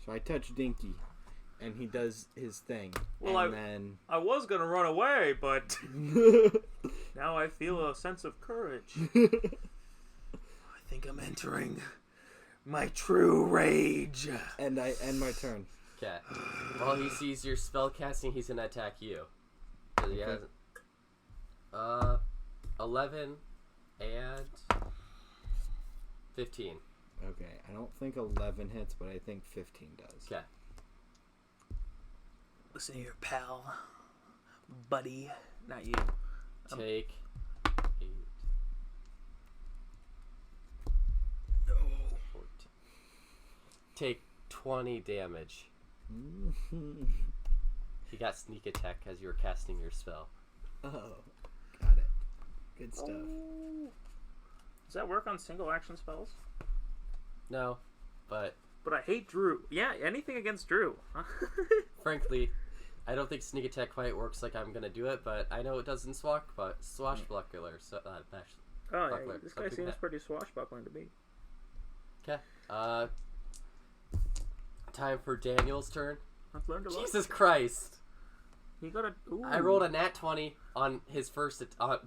Speaker 2: So I touch Dinky, and he does his thing.
Speaker 1: Well,
Speaker 2: and then
Speaker 1: I was gonna run away, but now I feel a sense of courage. I think I'm entering my true rage.
Speaker 2: and I end my turn.
Speaker 3: Okay. While he sees your spell casting, he's gonna attack you. 'Cause he
Speaker 2: Okay.
Speaker 3: has 11 and 15.
Speaker 2: Okay, I don't think 11 hits, but I think 15 does.
Speaker 3: Okay.
Speaker 1: Listen here, pal, buddy, not you.
Speaker 3: Take 8,
Speaker 1: No.
Speaker 3: 14. Take 20 damage. He got sneak attack as you were casting your spell.
Speaker 2: Oh, got it. Good stuff.
Speaker 1: Oh. Does that work on single action spells?
Speaker 3: No, but
Speaker 1: But I hate Drew. Yeah, anything against Drew.
Speaker 3: frankly, I don't think sneak attack quite works like I'm gonna do it, but I know it does in swashbuckler. So,
Speaker 1: Oh,
Speaker 3: Buckler.
Speaker 1: yeah, this
Speaker 3: I'll
Speaker 1: guy
Speaker 3: do
Speaker 1: seems
Speaker 3: that.
Speaker 1: pretty swashbuckling to me.
Speaker 3: Okay. Time for Daniel's turn.
Speaker 1: I've learned a lot.
Speaker 3: Jesus Christ!
Speaker 1: You gotta. Ooh.
Speaker 3: I rolled a nat 20 on his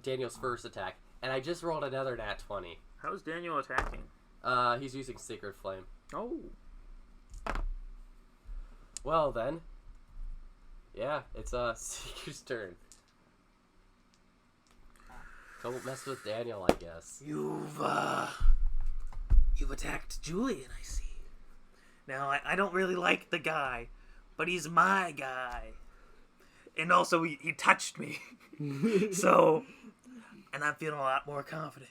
Speaker 3: Daniel's first attack, and I just rolled another nat 20.
Speaker 1: How's Daniel attacking?
Speaker 3: He's using Sacred Flame.
Speaker 1: Oh.
Speaker 3: Well then. Yeah, it's Seeker's turn. Don't mess with Daniel, I guess.
Speaker 1: You've attacked Julian, I see. Now, I don't really like the guy, but he's my guy. And also, he touched me. So, and I'm feeling a lot more confident.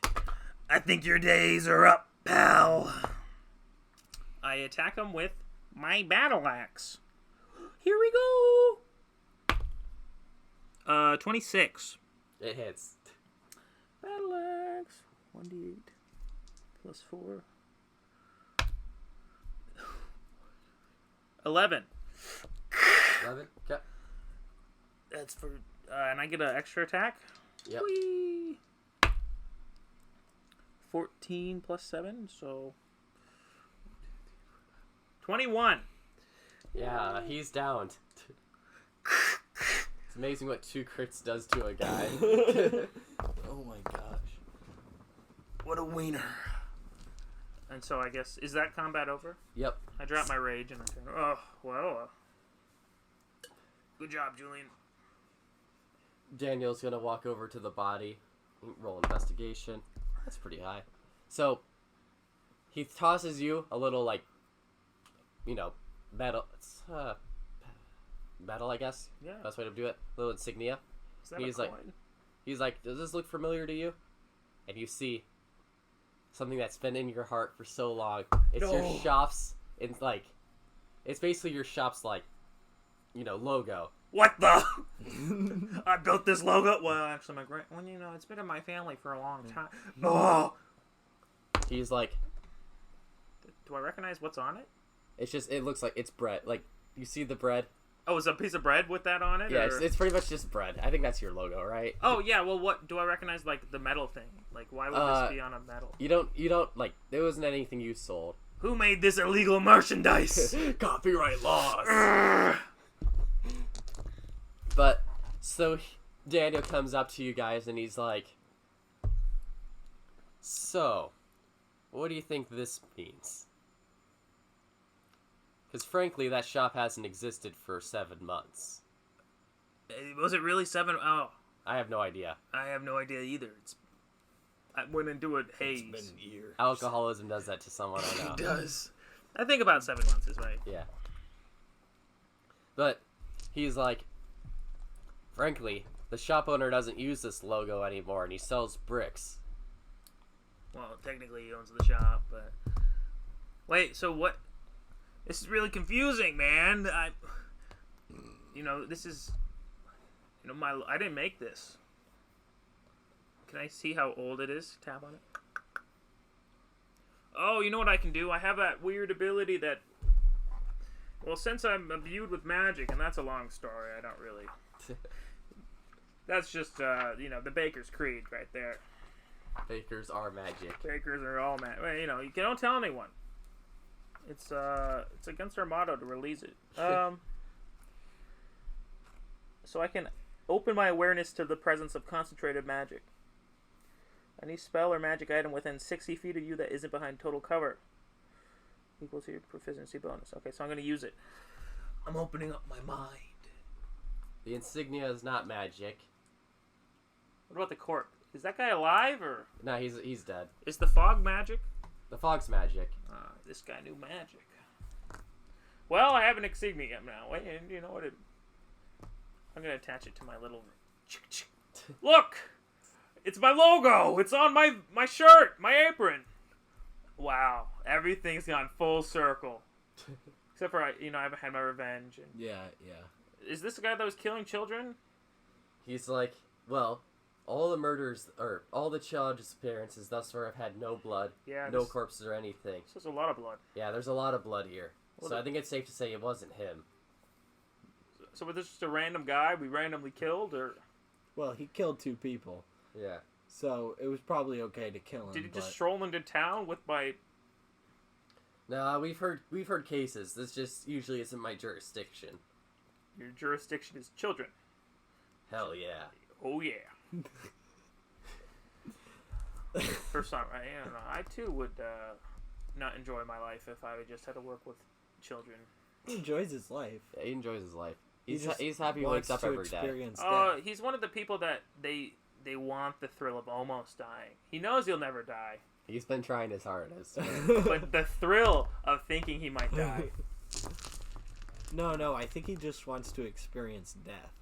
Speaker 1: I think your days are up, pal. I attack him with my battle axe. Here we go. 26.
Speaker 3: It hits.
Speaker 1: Battle axe. 1d8 plus 4. 11.
Speaker 3: 11? Okay.
Speaker 1: That's for, and I get an extra attack.
Speaker 3: Yep.
Speaker 1: Whee! 14 plus 7, so 21.
Speaker 3: Yeah, he's downed. It's amazing what 2 crits does to a guy.
Speaker 1: Oh my gosh. What a wiener. And so I guess, is that combat over?
Speaker 3: Yep.
Speaker 1: I drop my rage and I turn, oh, well. Good job, Julian.
Speaker 3: Daniel's gonna walk over to the body. Roll investigation. That's pretty high. So, he tosses you a little, like, metal. It's, metal, I guess.
Speaker 1: Yeah.
Speaker 3: Best way to do it. Little insignia.
Speaker 1: Is that
Speaker 3: He's
Speaker 1: a
Speaker 3: like-
Speaker 1: coin?
Speaker 3: He's like, does this look familiar to you? And you see something that's been in your heart for so long. It's your
Speaker 1: No.
Speaker 3: shop's, it's like, it's basically your shop's, like, logo.
Speaker 1: What the? I built this logo. Well, actually, it's been in my family for a long time. Oh,
Speaker 3: He's like,
Speaker 1: do I recognize what's on it?
Speaker 3: it looks like it's bread. Like, you see the bread?
Speaker 1: Oh, is it a piece of bread with that on it?
Speaker 3: Yeah,
Speaker 1: or-
Speaker 3: it's pretty much just bread. I think that's your logo, right?
Speaker 1: Oh yeah. Well, what do I recognize? Like the metal thing. Like, why would this be on a metal?
Speaker 3: You don't, like, there wasn't anything you sold.
Speaker 1: Who made this illegal merchandise?
Speaker 3: Copyright laws.
Speaker 1: Urgh.
Speaker 3: But, so, Daniel comes up to you guys and he's like, so, what do you think this means? Because frankly, that shop hasn't existed for 7 months.
Speaker 1: Was it really 7? Oh,
Speaker 3: I have no idea.
Speaker 1: I have no idea either. I went into it haze.
Speaker 2: years.
Speaker 3: Alcoholism does that to someone I know.
Speaker 1: It does. I think about 7 months is right.
Speaker 3: Yeah. But he's like, frankly, the shop owner doesn't use this logo anymore, and he sells bricks.
Speaker 1: Well, technically he owns the shop, but... Wait, so what... This is really confusing, man. This is... I didn't make this. Can I see how old it is? Tap on it. Oh, you know what I can do? I have that weird ability that... Well, since I'm imbued with magic, and that's a long story, I don't really... That's just, the Baker's Creed right there.
Speaker 3: Bakers are magic.
Speaker 1: Bakers are all magic. Well, you don't tell anyone. It's against our motto to release it. So I can open my awareness to the presence of concentrated magic. Any spell or magic item within 60 feet of you that isn't behind total cover equals to your proficiency bonus. Okay, so I'm going to use it. I'm opening up my mind.
Speaker 3: The insignia is not magic.
Speaker 1: What about the corp? Is that guy alive or?
Speaker 3: No, he's dead.
Speaker 1: Is the fog magic?
Speaker 3: The fog's magic.
Speaker 1: This guy knew magic. Well, I have an insignia now. Wait, and you know what? I'm going to attach it to my little... Look! It's my logo! It's on my shirt! My apron! Wow. Everything's gone full circle. Except for, I haven't had my revenge. And...
Speaker 2: Yeah.
Speaker 1: Is this the guy that was killing children?
Speaker 3: He's like, well, all the murders, or all the child disappearances thus far have had no blood, no corpses or anything.
Speaker 1: This is a lot of blood.
Speaker 3: Yeah, there's a lot of blood here.
Speaker 1: Well,
Speaker 3: so I think it's safe to say it wasn't him.
Speaker 1: So was this just a random guy we randomly killed, or?
Speaker 2: Well, he killed 2 people.
Speaker 3: Yeah.
Speaker 2: So it was probably okay to kill him.
Speaker 1: Did he just stroll into town with my...
Speaker 3: No, we've heard cases. This just usually isn't my jurisdiction.
Speaker 1: Your jurisdiction is children.
Speaker 3: Hell yeah.
Speaker 1: Oh yeah. For some, I don't know. I too would not enjoy my life if I just had to work with children.
Speaker 2: He enjoys his life.
Speaker 3: Yeah, he enjoys his life. He's
Speaker 2: just
Speaker 3: happy he wakes up every day.
Speaker 1: He's one of the people that they want the thrill of almost dying. He knows he'll never die.
Speaker 3: He's been trying his hardest.
Speaker 1: But the thrill of thinking he might die.
Speaker 2: No, I think he just wants to experience death.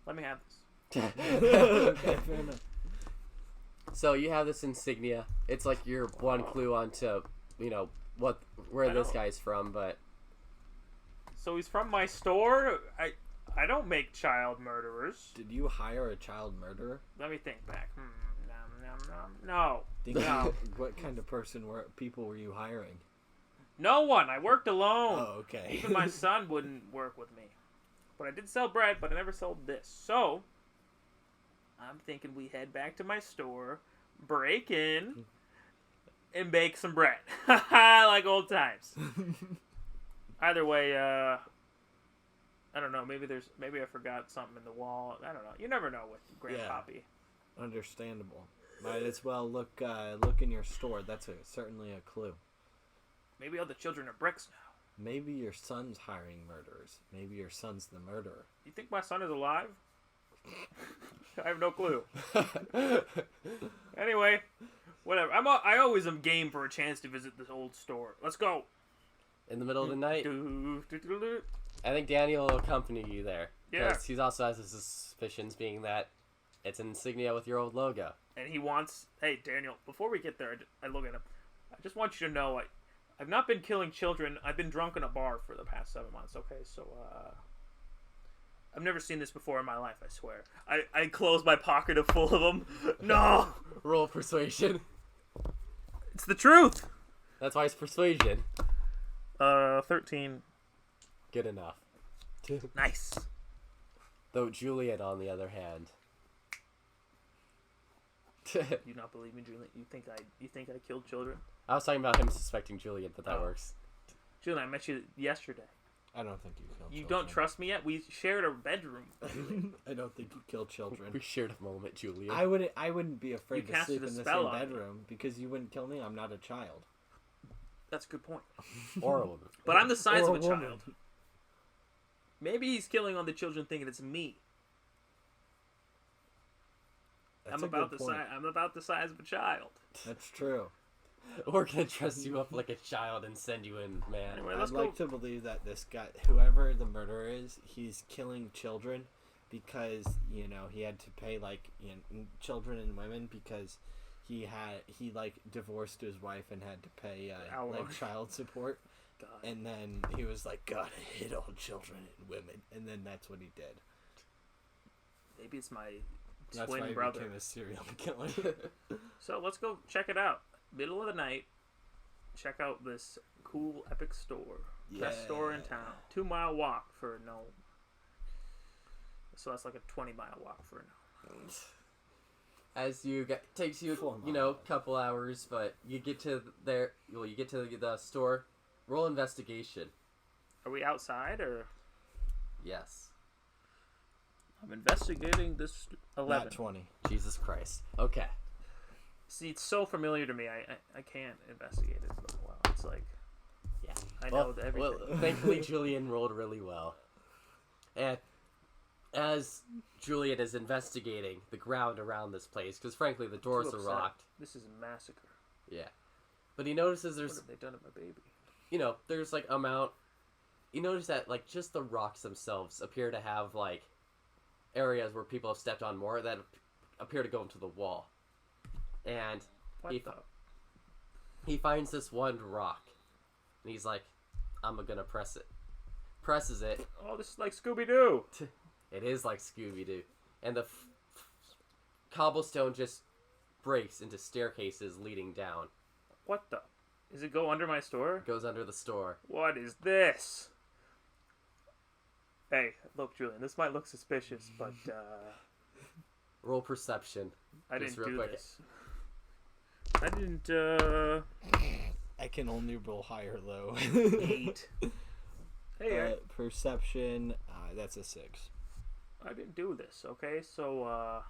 Speaker 1: Let me have this.
Speaker 2: Okay, fair enough.
Speaker 3: So you have this insignia. It's like your one clue onto, where this guy's from, but...
Speaker 1: So he's from my store? I don't make child murderers.
Speaker 2: Did you hire a child murderer?
Speaker 1: Let me think back. No.
Speaker 2: What kind of people were you hiring?
Speaker 1: No one. I worked alone.
Speaker 2: Oh, okay.
Speaker 1: Even my son wouldn't work with me. But I did sell bread, but I never sold this. So, I'm thinking we head back to my store, break in, and bake some bread. Like old times. Either way, I don't know. Maybe I forgot something in the wall. I don't know. You never know with Grandpappy.
Speaker 2: Understandable. Might as well look in your store. That's certainly a clue.
Speaker 1: Maybe all the children are bricks now.
Speaker 2: Maybe your son's hiring murderers. Maybe your son's the murderer.
Speaker 1: You think my son is alive? I have no clue. Anyway, whatever. I always am game for a chance to visit this old store. Let's go.
Speaker 3: In the middle of the night? I think Daniel will accompany you there.
Speaker 1: Yeah.
Speaker 3: Because he also has his suspicions being that it's an insignia with your old logo.
Speaker 1: And he wants... Hey, Daniel, before we get there, I look at him. I just want you to know I've not been killing children. I've been drunk in a bar for the past 7 months, okay? So, I've never seen this before in my life, I swear. I close my pocket full of them. No!
Speaker 3: Roll persuasion.
Speaker 1: It's the truth!
Speaker 3: That's why it's persuasion.
Speaker 1: 13.
Speaker 3: Good enough.
Speaker 1: Nice.
Speaker 3: Though Julian, on the other hand...
Speaker 1: You not believe me, Julian? You think I killed children?
Speaker 3: I was talking about him suspecting Julian, but that works.
Speaker 1: Julian, I met you yesterday.
Speaker 2: I don't think you killed children.
Speaker 1: You don't trust me yet? We shared a bedroom.
Speaker 2: I don't think you killed children.
Speaker 3: We shared a moment, Julian.
Speaker 2: I wouldn't be afraid to sleep in the same bedroom because you wouldn't kill me. I'm not a child.
Speaker 1: That's a good point.
Speaker 3: Or a woman.
Speaker 1: But I'm the size of a child. Maybe he's killing all the children thinking it's me.
Speaker 2: That's
Speaker 1: I'm about the size of a child.
Speaker 2: That's true.
Speaker 3: We're gonna dress you up like a child and send you in, man.
Speaker 1: Anyway,
Speaker 2: I'd
Speaker 1: let's
Speaker 2: like
Speaker 1: go.
Speaker 2: to believe that this guy, whoever the murderer is, he's killing children because, you know, he had to pay, like, children and women because he like, divorced his wife and had to pay, like, child support.
Speaker 1: God.
Speaker 2: And then he was like, God, I hate all children and women. And then that's what he did.
Speaker 1: Maybe it's my
Speaker 2: That's
Speaker 1: twin
Speaker 2: why he
Speaker 1: brother.
Speaker 2: became a serial killer.
Speaker 1: So let's go check it out. Middle of the night. Check out this cool, epic store. Best store in town. 2-mile walk for a gnome. So that's like a 20-mile walk for a gnome.
Speaker 3: As you get, takes you,
Speaker 2: 4
Speaker 3: you know,
Speaker 2: miles.
Speaker 3: couple hours, but you get to there. Well, you get to the store. Roll investigation.
Speaker 1: Are we outside or?
Speaker 3: Yes.
Speaker 1: I'm investigating this 11.
Speaker 2: Not 20.
Speaker 3: Jesus Christ. Okay.
Speaker 1: See, it's so familiar to me. I can't investigate it for a while. It's like,
Speaker 3: Yeah.
Speaker 1: I know everything.
Speaker 3: Well, thankfully, Julian rolled really well. And as Julian is investigating the ground around this place, because frankly, the doors
Speaker 1: Too
Speaker 3: are
Speaker 1: upset.
Speaker 3: locked.
Speaker 1: This is a massacre.
Speaker 3: Yeah. But he notices
Speaker 1: What
Speaker 3: there's,
Speaker 1: have they done to my baby?
Speaker 3: you know, there's like you notice that like just the rocks themselves appear to have like areas where people have stepped on more that appear to go into the wall. And
Speaker 1: What
Speaker 3: he,
Speaker 1: the?
Speaker 3: he finds this one rock. And he's like, I'm gonna press it. Presses it.
Speaker 1: Oh, this is like Scooby-Doo.
Speaker 3: It is like Scooby-Doo. And the cobblestone just breaks into staircases leading down.
Speaker 1: What the? Does it go under my store?
Speaker 3: Goes under the store.
Speaker 1: What is this? Hey, look, Julian, this might look suspicious, but
Speaker 3: Roll perception.
Speaker 1: I
Speaker 3: Just
Speaker 1: didn't
Speaker 3: real
Speaker 1: do
Speaker 3: quick.
Speaker 1: this. I didn't,
Speaker 2: I can only roll high or low.
Speaker 1: 8. Hey,
Speaker 2: Perception, that's a 6.
Speaker 1: I didn't do this, okay? So,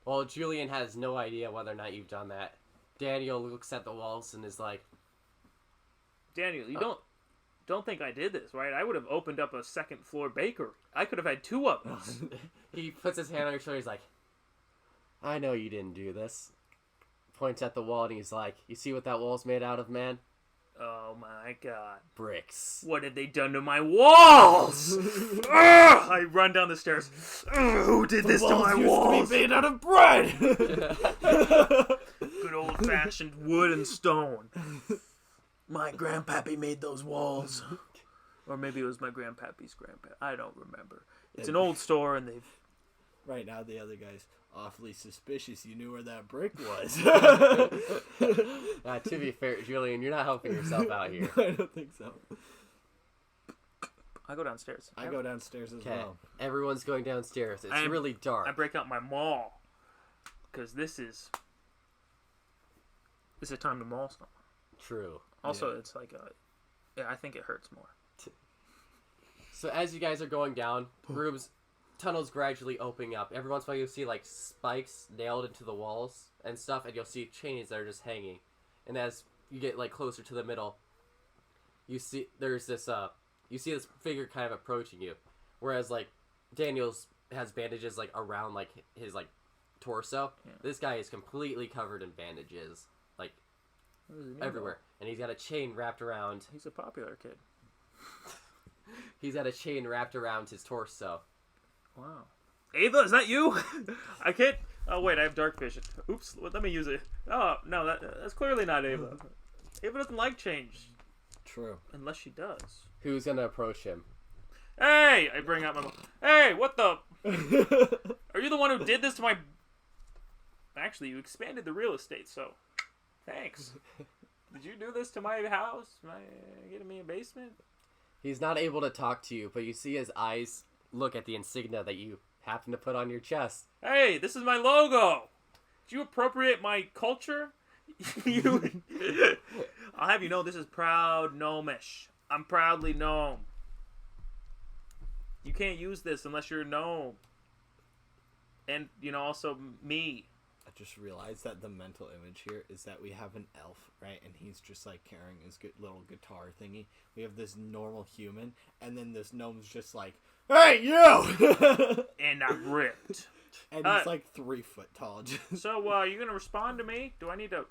Speaker 3: Well, Julian has no idea whether or not you've done that. Daniel looks at the walls and is like,
Speaker 1: Daniel, you don't think I did this, right? I would have opened up a second floor bakery. I could have had 2 of them.
Speaker 3: he puts his hand on your shoulder. He's like, I know you didn't do this. Points at the wall and he's like, you see what that wall's made out of, man?
Speaker 1: Oh my god.
Speaker 3: Bricks.
Speaker 1: What have they done to my walls? Ugh! I run down the stairs. Ugh, who did this to my walls?
Speaker 2: To be made out of bread.
Speaker 1: Good old fashioned wood and stone. My grandpappy made those walls. Or maybe it was my grandpappy's grandpa. I don't remember. It's an old store and they've...
Speaker 2: Right now, the other guy's awfully suspicious. You knew where that brick was.
Speaker 3: To be fair, Julian, you're not helping yourself out here.
Speaker 2: I don't think so.
Speaker 1: I go downstairs.
Speaker 2: I go downstairs as
Speaker 3: Okay,
Speaker 2: well.
Speaker 3: everyone's going downstairs. It's really dark.
Speaker 1: I break out my maul. Because this is time to maul someone.
Speaker 3: True.
Speaker 1: Also,
Speaker 2: Yeah.
Speaker 1: it's like I think it hurts more.
Speaker 3: So as you guys are going down, tunnels gradually opening up. Every once in a while you'll see like spikes nailed into the walls and stuff, and you'll see chains that are just hanging. And as you get like closer to the middle, you see there's this figure kind of approaching you. Whereas like Daniel's has bandages like around like his like torso.
Speaker 1: Yeah.
Speaker 3: This guy is completely covered in bandages, like
Speaker 1: What does he mean,
Speaker 3: everywhere. And he's got a chain wrapped around.
Speaker 1: though? He's a popular kid.
Speaker 3: He's got a chain wrapped around his torso.
Speaker 1: Wow. Ava, is that you? I can't. Oh wait, I have dark vision. Oops. Let me use it. Oh no, that's clearly not Ava. Ava doesn't like change,
Speaker 2: True.
Speaker 1: unless she does.
Speaker 3: Who's gonna approach him?
Speaker 1: Hey! I bring out my. Hey, what the? Are you the one who did this to my? Actually, you expanded the real estate, so thanks. Did you do this to my house? Getting me a basement?
Speaker 3: He's not able to talk to you, but you see his eyes look at the insignia that you happen to put on your chest.
Speaker 1: Hey, this is my logo. Did you appropriate my culture? You. I'll have you know this is proud gnomish. I'm proudly gnome. You can't use this unless you're a gnome. And, also me.
Speaker 2: I just realized that the mental image here is that we have an elf, right? And he's just like carrying his little guitar thingy. We have this normal human, and then this gnome's just like, "Hey, you!"
Speaker 1: And I'm ripped.
Speaker 2: And he's like 3 foot tall.
Speaker 1: So, you gonna respond to me? Do I need to...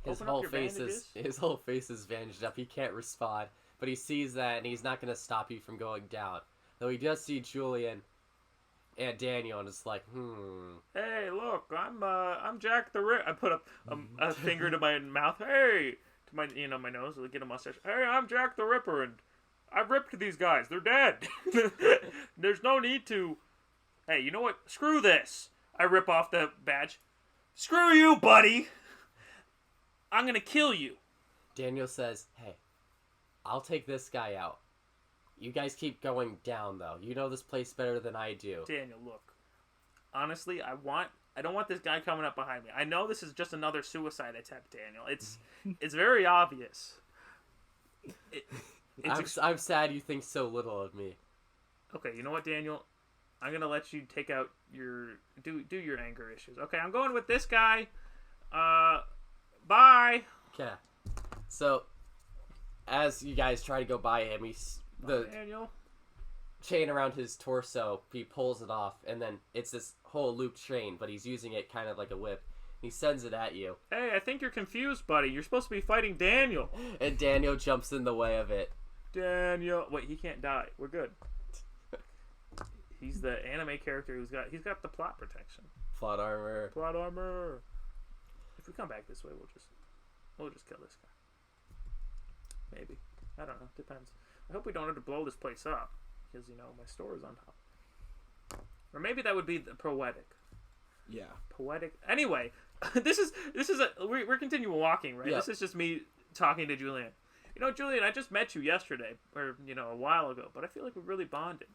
Speaker 3: His
Speaker 1: Open
Speaker 3: whole
Speaker 1: up your
Speaker 3: face
Speaker 1: bandages.
Speaker 3: his whole face is bandaged up. He can't respond, but he sees that and he's not gonna stop you from going down. Though he does see Julian and Daniel and it's like,
Speaker 1: Hey, look, I'm Jack the Ripper. I put a finger to my mouth. Hey, to my my nose. Get a mustache. Hey, I'm Jack the Ripper, and I ripped these guys. They're dead. There's no need to. Hey, you know what? Screw this. I rip off the badge. Screw you, buddy. I'm gonna kill you.
Speaker 3: Daniel says, hey, I'll take this guy out. You guys keep going down, though. You know this place better than I do.
Speaker 1: Daniel, look. Honestly, I don't want this guy coming up behind me. I know this is just another suicide attempt, Daniel. It's very obvious.
Speaker 3: I'm sad you think so little of me.
Speaker 1: Okay, you know what, Daniel? I'm gonna let you take out your do your anger issues. Okay, I'm going with this guy. Bye.
Speaker 3: Okay. So, as you guys try to go by him, the
Speaker 1: Daniel.
Speaker 3: chain around his torso, he pulls it off, and then it's this whole loop chain, but he's using it kind of like a whip. He sends it at you.
Speaker 1: Hey, I think you're confused, buddy. You're supposed to be fighting Daniel.
Speaker 3: And Daniel jumps in the way of it.
Speaker 1: Daniel. Wait, he can't die. We're good. He's the anime character he's got the plot protection.
Speaker 3: Plot armor.
Speaker 1: Plot armor. If we come back this way, we'll just kill this guy. Maybe. I don't know. Depends. I hope we don't have to blow this place up because my store is on top. Or maybe that would be the poetic.
Speaker 2: Yeah.
Speaker 1: Poetic. Anyway, we're continuing walking, right?
Speaker 3: Yep.
Speaker 1: This is just me talking to Julian. Julian, I just met you yesterday, or a while ago, but I feel like we really bonded.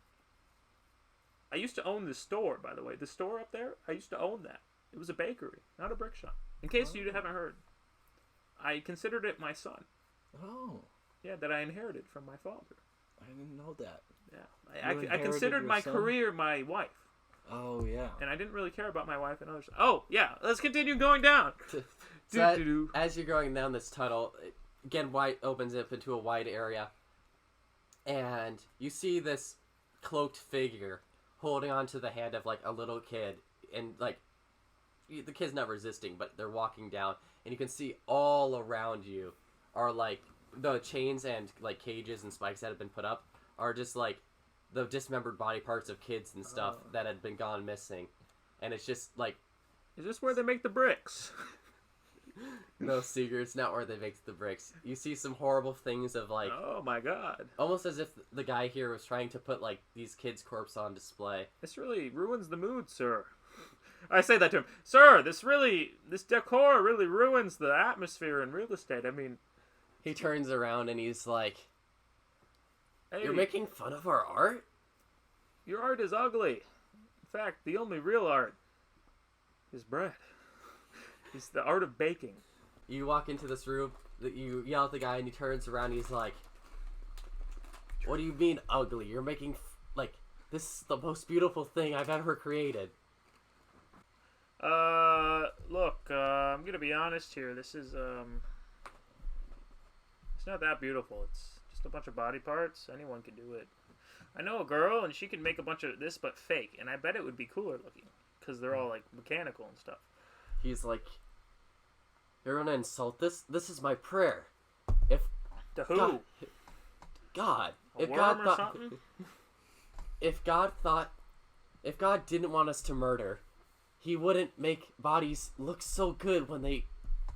Speaker 1: I used to own this store, by the way. The store up there, I used to own that. It was a bakery, not a brick shop. In case you haven't heard, I considered it my son.
Speaker 2: Oh.
Speaker 1: Yeah, that I inherited from my father.
Speaker 2: I didn't know that.
Speaker 1: Yeah, I considered my career my wife.
Speaker 2: Oh, yeah.
Speaker 1: And I didn't really care about my wife and others. Oh, yeah, let's continue going down.
Speaker 3: As you're going down this tunnel, again, opens up into a wide area. And you see this cloaked figure holding onto the hand of, like, a little kid. And, like, the kid's not resisting, but they're walking down. And you can see all around you are, like, the chains and, like, cages and spikes that have been put up are just, like, the dismembered body parts of kids and stuff that had been gone missing. And it's just, like...
Speaker 1: Is this where they make the bricks?
Speaker 3: No, Seeger, it's not where they make the bricks. You see some horrible things of, like...
Speaker 1: Oh, my God.
Speaker 3: Almost as if the guy here was trying to put, like, these kids' corpses on display.
Speaker 1: This really ruins the mood, sir. I say that to him. Sir, this decor really ruins the atmosphere in real estate. I mean...
Speaker 3: He turns around and he's like...
Speaker 1: Hey,
Speaker 3: you're making fun of our art?
Speaker 1: Your art is ugly. In fact, the only real art is bread. It's the art of baking.
Speaker 3: You walk into this room, you yell at the guy, and he turns around and he's like, what do you mean ugly? You're making, this is the most beautiful thing I've ever created.
Speaker 1: Look, I'm gonna be honest here. This is, it's not that beautiful. It's just a bunch of body parts. Anyone can do it. I know a girl, and she can make a bunch of this, but fake, and I bet it would be cooler looking, because they're all, like, mechanical and stuff.
Speaker 3: He's like, you're gonna insult this? This is my prayer.
Speaker 1: To who?
Speaker 3: God.
Speaker 1: A worm or something?
Speaker 3: If God didn't want us to murder, he wouldn't make bodies look so good when they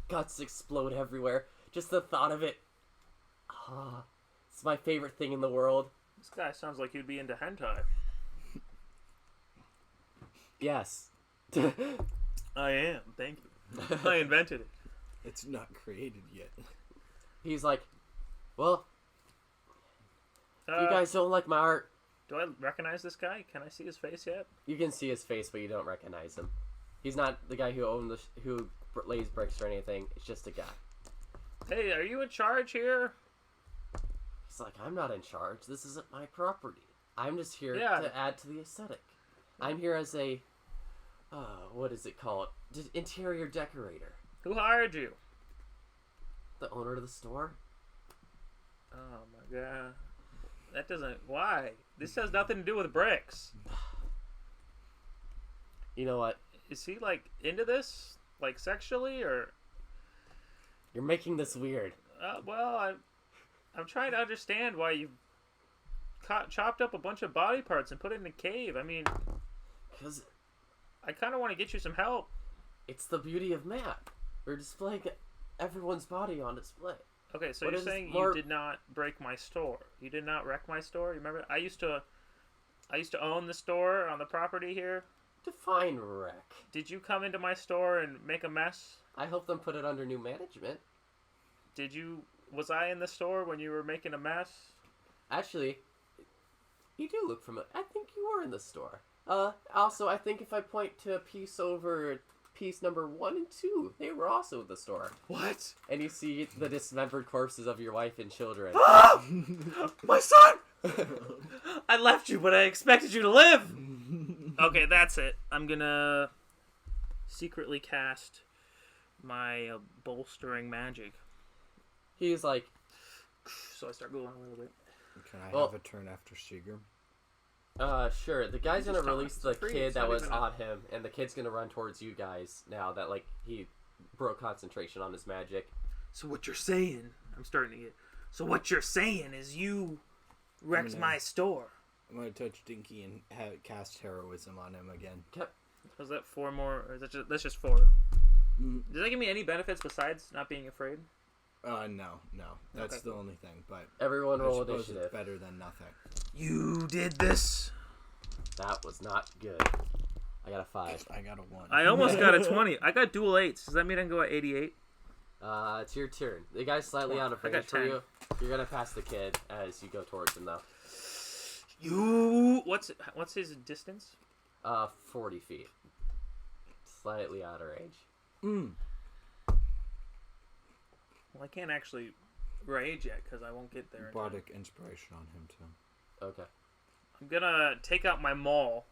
Speaker 3: guts explode everywhere. Just the thought of it. It's my favorite thing in the world.
Speaker 1: This guy sounds like he'd be into hentai.
Speaker 3: Yes.
Speaker 1: I am. Thank you. I invented it.
Speaker 2: It's not created yet.
Speaker 3: He's like, well, if you guys don't like my art...
Speaker 1: Do I recognize this guy? Can I see his face yet?
Speaker 3: You can see his face, but you don't recognize him. He's not the guy who lays bricks or anything. It's just a guy.
Speaker 1: Hey, are you in charge here?
Speaker 3: He's like, I'm not in charge. This isn't my property. I'm just here to add to the aesthetic. I'm here as a, what is it called? Interior decorator.
Speaker 1: Who hired you?
Speaker 3: The owner of the store.
Speaker 1: Oh my God. That doesn't... Why? This has nothing to do with bricks.
Speaker 3: You know what?
Speaker 1: Is he, like, into this? Like, sexually, or...
Speaker 3: You're making this weird.
Speaker 1: Well, I'm trying to understand why you chopped up a bunch of body parts and put it in a cave. I mean,
Speaker 3: Because
Speaker 1: I kind of want to get you some help.
Speaker 3: it's the beauty of map. We're displaying everyone's body on display.
Speaker 1: Okay, so
Speaker 3: What
Speaker 1: you're
Speaker 3: is
Speaker 1: saying
Speaker 3: more-
Speaker 1: you did not break my store. You did not wreck my store. You remember? I used to own the store on the property here.
Speaker 3: Define wreck.
Speaker 1: Did you come into my store and make a mess?
Speaker 3: I helped them put it under new management.
Speaker 1: Was I in the store when you were making a mess?
Speaker 3: Actually, you do look familiar. I think you were in the store. Also, I think if I point to piece number 1 and 2, they were also in the store.
Speaker 1: What?
Speaker 3: And you see the dismembered corpses of your wife and children.
Speaker 1: My son! I left you, but I expected you to live! Okay, that's it. I'm gonna secretly cast my bolstering magic.
Speaker 3: He's like,
Speaker 1: So I start going a little bit.
Speaker 2: Can I
Speaker 3: Well-
Speaker 2: have a turn after Seeger?
Speaker 3: sure. The guy's gonna
Speaker 1: Just talk.
Speaker 3: release
Speaker 1: It's
Speaker 3: the
Speaker 1: free.
Speaker 3: kid
Speaker 1: It's
Speaker 3: that
Speaker 1: not
Speaker 3: was
Speaker 1: even
Speaker 3: on him, and the kid's gonna run towards you guys now that, like, he broke concentration on his magic.
Speaker 1: So what you're saying, I'm starting to get... So what you're saying is you wrecked
Speaker 2: gonna-
Speaker 1: my store.
Speaker 2: I'm gonna touch Dinky and cast heroism on him again.
Speaker 1: Was that 4 more, or is that just, that's just 4? Does that give me any benefits besides not being afraid?
Speaker 2: No. That's
Speaker 1: Okay,
Speaker 2: the
Speaker 1: cool.
Speaker 2: only thing, but
Speaker 3: Everyone
Speaker 2: I
Speaker 3: roll
Speaker 2: suppose
Speaker 3: initiative.
Speaker 2: it's better than nothing.
Speaker 1: You did this.
Speaker 3: That was not good. I got a 5.
Speaker 2: I got a 1.
Speaker 1: I almost got a 20. I got dual 8s. Does that mean I can go at 88?
Speaker 3: It's your turn. The guy's slightly out of
Speaker 1: I got
Speaker 3: range for
Speaker 1: 10.
Speaker 3: you. You're gonna pass the kid as you go towards him, though.
Speaker 1: What's his distance?
Speaker 3: 40 feet. Slightly out of range.
Speaker 1: Well, I can't actually rage yet because I won't get there. in time.
Speaker 2: Bardic inspiration on him too.
Speaker 3: Okay.
Speaker 1: I'm gonna take out my maul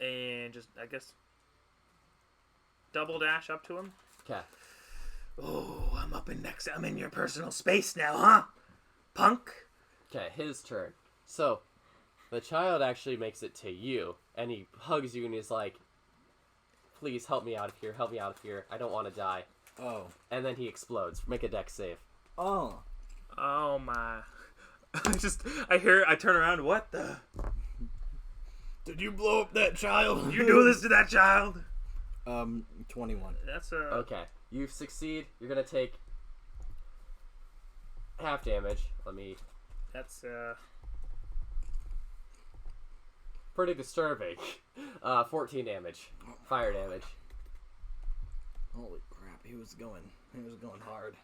Speaker 1: and just, I guess, double dash up to him.
Speaker 3: Okay.
Speaker 1: Oh, I'm in your personal space now, huh? Punk?
Speaker 3: Okay, his turn. So, the child actually makes it to you, and he hugs you and he's like, please help me out of here, I don't want to die.
Speaker 2: Oh.
Speaker 3: And then he explodes. Make a dex save.
Speaker 2: Oh.
Speaker 1: Oh my. I turn around, what the?
Speaker 2: Did you blow up that child?
Speaker 1: You do this to that child?
Speaker 2: 21.
Speaker 1: That's
Speaker 3: Okay, you succeed. You're gonna take half damage.
Speaker 1: That's
Speaker 3: Pretty disturbing. 14 damage. Fire damage.
Speaker 2: Holy crap, he was going hard.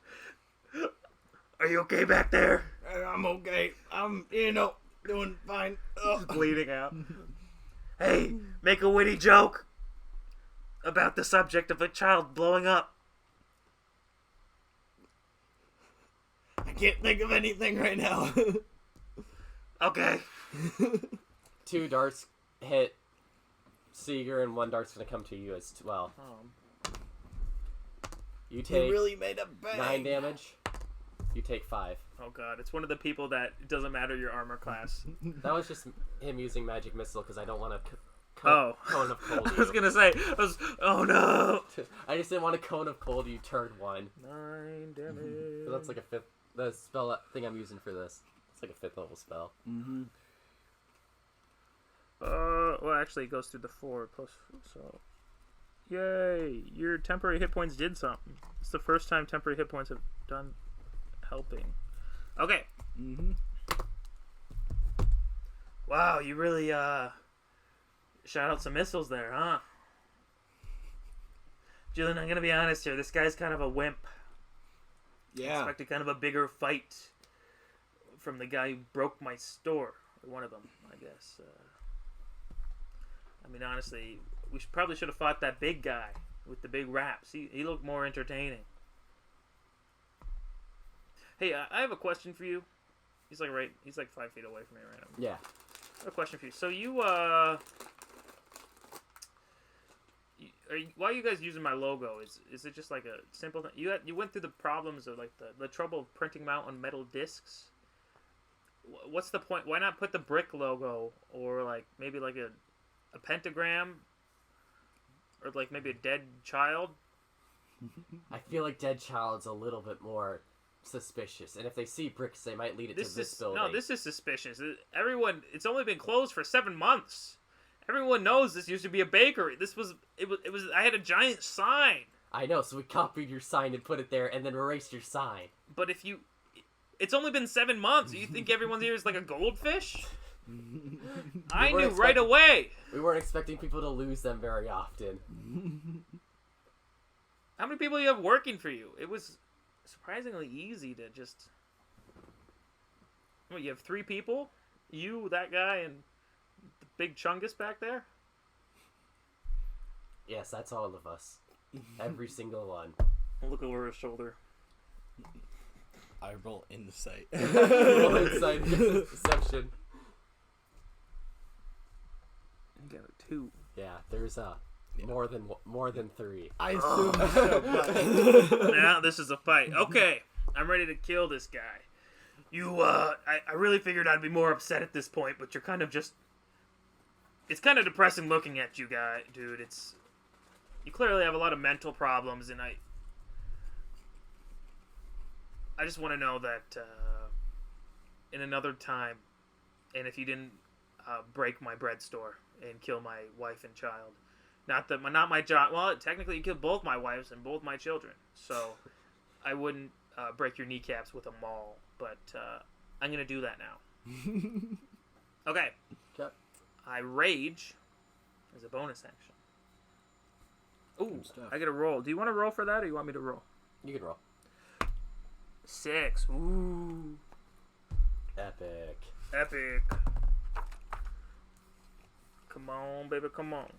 Speaker 1: Are you okay back there?
Speaker 2: I'm okay. I'm, doing fine.
Speaker 1: He's bleeding out. Hey, make a witty joke about the subject of a child blowing up.
Speaker 2: I can't think of anything right now.
Speaker 1: Okay.
Speaker 3: 2 darts hit Seeger, and 1 dart's gonna come to you as well. You
Speaker 2: He
Speaker 3: take
Speaker 2: really made a bang.
Speaker 3: 9 damage. You take 5.
Speaker 1: Oh god, it's one of the people that it doesn't matter your armor class.
Speaker 3: That was just him using magic missile because I don't want to cone of cold
Speaker 1: I was
Speaker 3: you.
Speaker 1: gonna say, oh no.
Speaker 3: I just didn't want a cone of cold you turn 1.
Speaker 1: 9 damage.
Speaker 3: That's like a 5th. The spell thing I'm using for this. It's like a 5th level spell.
Speaker 2: Mm-hmm.
Speaker 1: Well, actually, it goes through the 4 plus. So, yay! Your temporary hit points did something. It's the first time temporary hit points have done helping. Okay.
Speaker 2: Mm-hmm.
Speaker 1: Wow, you really shot out some missiles there, huh? Julian, I'm gonna be honest here. This guy's kind of a wimp. I
Speaker 2: Yeah.
Speaker 1: expected kind of a bigger fight from the guy who broke my store. Or one of them, I guess. I mean, honestly, we probably should have fought that big guy with the big raps. He looked more entertaining. Hey, I have a question for you. He's like 5 feet away from me right now.
Speaker 3: Yeah.
Speaker 1: I have a question for you. So why are you guys using my logo? Is it just like a simple thing? You went through the problems of like the trouble of printing them out on metal discs. What's the point? Why not put the brick logo or like maybe like a pentagram or like maybe a dead child?
Speaker 3: I feel like Dead Child's a little bit more suspicious, and if they see bricks, they might lead it to this building.
Speaker 1: No, this is suspicious. Everyone, it's only been closed for 7 months. Everyone knows this used to be a bakery. It was. I had a giant sign.
Speaker 3: I know, so we copied your sign and put it there, and then erased your sign.
Speaker 1: But it's only been 7 months. You think everyone's here is like a goldfish? I knew right away.
Speaker 3: We weren't expecting people to lose them very often.
Speaker 1: How many people do you have working for you? It was surprisingly easy to just... What, you have 3 people? You, that guy, and the big Chungus back there?
Speaker 3: Yes, that's all of us. Every single one.
Speaker 1: Look over his shoulder.
Speaker 2: I roll insight.
Speaker 3: Roll insight. Deception.
Speaker 1: You got a 2.
Speaker 3: Yeah, there's more than 3.
Speaker 2: I assume so, but...
Speaker 1: Now this is a fight. Okay, I'm ready to kill this guy. I really figured I'd be more upset at this point, but you're kind of just... It's kind of depressing looking at you, guy, dude. You clearly have a lot of mental problems, and I just want to know that in another time, and if you didn't break my bread store and kill my wife and child, not my job. Well, technically, you killed both my wives and both my children, so I wouldn't break your kneecaps with a maul. But I'm gonna do that now. Okay.
Speaker 3: Yep.
Speaker 1: I rage as a bonus action. Ooh, I get a roll. Do you want to roll for that, or you want me to roll?
Speaker 3: You can roll.
Speaker 1: 6. Ooh.
Speaker 3: Epic.
Speaker 1: Come on, baby, come on.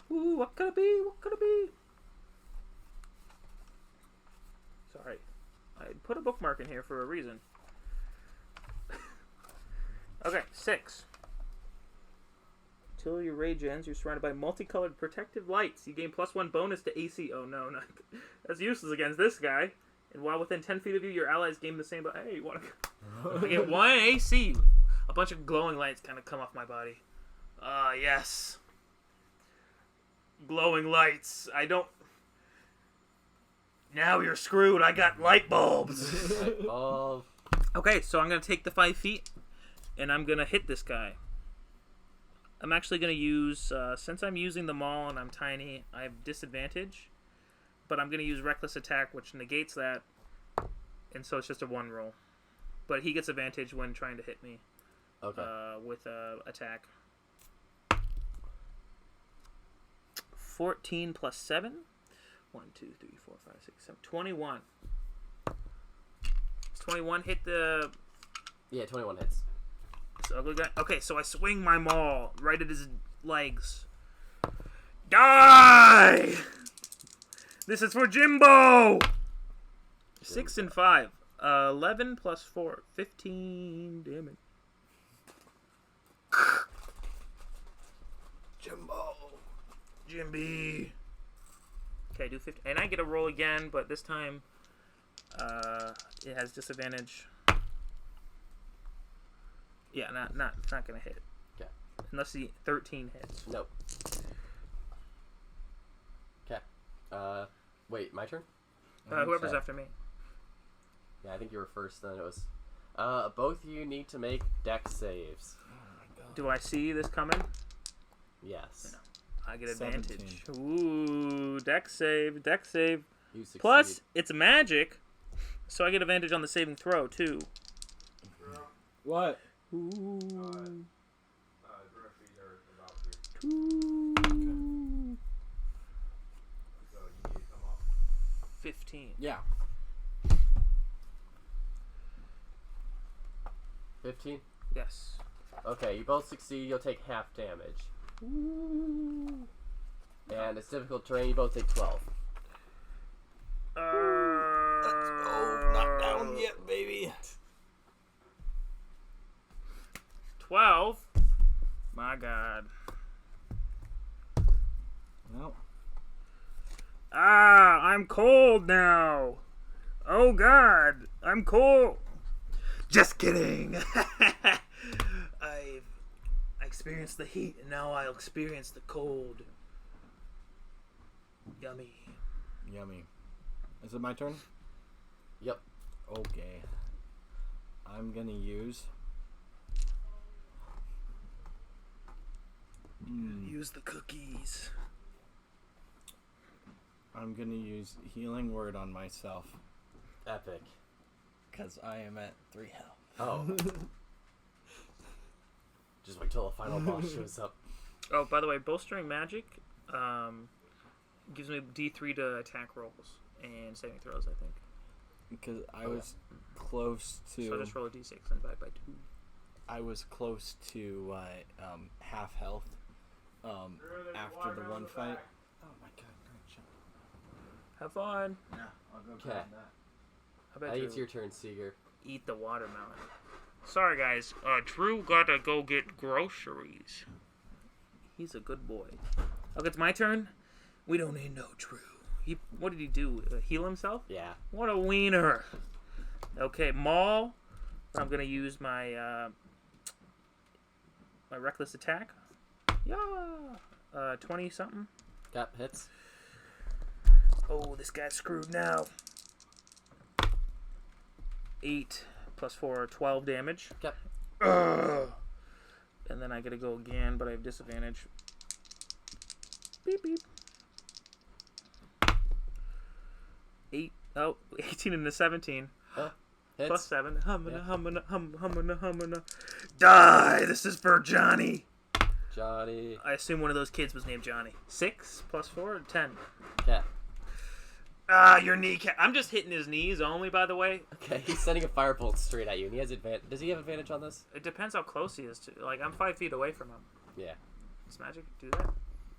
Speaker 1: Ooh, what could it be? Sorry. I put a bookmark in here for a reason. Okay, 6. Until your rage ends, you're surrounded by multicolored protective lights. You gain +1 bonus to AC. Oh no, not that's useless against this guy. And while within 10 feet of you, your allies gain the same. But hey, you want to get 1 AC? A bunch of glowing lights kind of come off my body. Yes. Glowing lights. I don't. Now you're screwed. I got light bulbs.
Speaker 3: Light bulb.
Speaker 1: Okay, so I'm gonna take the 5 feet, and I'm gonna hit this guy. I'm actually going to use, since I'm using the maul and I'm tiny, I have disadvantage. But I'm going to use Reckless Attack, which negates that. And so it's just a 1 roll. But he gets advantage when trying to hit me.
Speaker 3: Okay.
Speaker 1: With attack. 14 plus 7. 1, 2, 3, 4, 5, 6, 7. 21. Does 21 hit the...
Speaker 3: Yeah, 21 hits.
Speaker 1: Ugly guy. Okay, so I swing my maul right at his legs. Die! This is for Jimbo! 6 and 5. 11 plus 4. 15 damage. Jimby. Okay, do 50. And I get a roll again, but this time it has disadvantage. Yeah, it's not gonna hit.
Speaker 3: Okay.
Speaker 1: Unless the 13 hits.
Speaker 3: Nope. Okay. Wait, my turn?
Speaker 1: Whoever's after me.
Speaker 3: Yeah, I think you were first. Then it was. Both of you need to make dex saves.
Speaker 2: Oh my god.
Speaker 1: Do I see this coming?
Speaker 3: Yes.
Speaker 1: No. I get
Speaker 2: 17.
Speaker 1: advantage. Ooh, dex save.
Speaker 3: You succeed.
Speaker 1: Plus, it's magic, so I get advantage on the saving throw too.
Speaker 2: What?
Speaker 1: Ooh.
Speaker 4: Groceries are about to.
Speaker 1: Ooh.
Speaker 4: So you need to come up.
Speaker 1: 15.
Speaker 2: Yeah.
Speaker 3: 15?
Speaker 1: Yes.
Speaker 3: Okay, you both succeed. You'll take half damage.
Speaker 1: Ooh.
Speaker 3: And it's difficult terrain. You both take 12.
Speaker 2: Let's go. Not down yet, baby.
Speaker 1: 12. My God.
Speaker 2: Well.
Speaker 1: I'm cold now. Oh God, I'm cold. Just kidding. I experienced the heat, and now I'll experience the cold. Yummy.
Speaker 2: Yummy. Is it my turn?
Speaker 3: Yep.
Speaker 2: Okay. I'm gonna use.
Speaker 1: Use the cookies.
Speaker 2: I'm gonna use Healing Word on myself.
Speaker 3: Epic.
Speaker 2: Because I am at 3 health.
Speaker 3: Oh. Just wait till the final boss shows up.
Speaker 1: Oh, by the way, bolstering magic gives me D3 to attack rolls and saving throws, I think.
Speaker 2: Because I was close to.
Speaker 1: So I just roll a D6 and divide by 2.
Speaker 2: I was close to half health after the one fight. Oh my god, great shot.
Speaker 1: Have fun.
Speaker 2: Yeah, I'll go
Speaker 3: Okay.
Speaker 2: grab that.
Speaker 1: I bet
Speaker 3: I think
Speaker 1: you
Speaker 3: it's your turn, Seeger.
Speaker 1: eat the watermelon. Sorry, guys. Drew gotta go get groceries. He's a good boy. Okay, it's my turn. We don't need no Drew. What did he do? Heal himself?
Speaker 3: Yeah.
Speaker 1: What a wiener. Okay, Maul. I'm gonna use my my reckless attack. Yeah. 20 something.
Speaker 3: Got hits.
Speaker 1: Oh, this guy's screwed now. 8 plus 4, 12 damage.
Speaker 3: Yep.
Speaker 1: Ugh. And then I gotta go again, but I have disadvantage. Beep beep. 18 and a 17.
Speaker 3: Hits.
Speaker 1: Plus 7.
Speaker 3: Yeah.
Speaker 1: Humana. Die! This is for Johnny.
Speaker 3: Johnny.
Speaker 1: I assume one of those kids was named Johnny. 6 plus 4, 10.
Speaker 3: Cat.
Speaker 1: Ah, your kneecap. I'm just hitting his knees only, by the way.
Speaker 3: Okay, he's sending a firebolt straight at you, and he has advantage. Does he have advantage on this?
Speaker 1: It depends how close he is to. Like, I'm 5 feet away from him.
Speaker 3: Yeah.
Speaker 1: Does magic do that?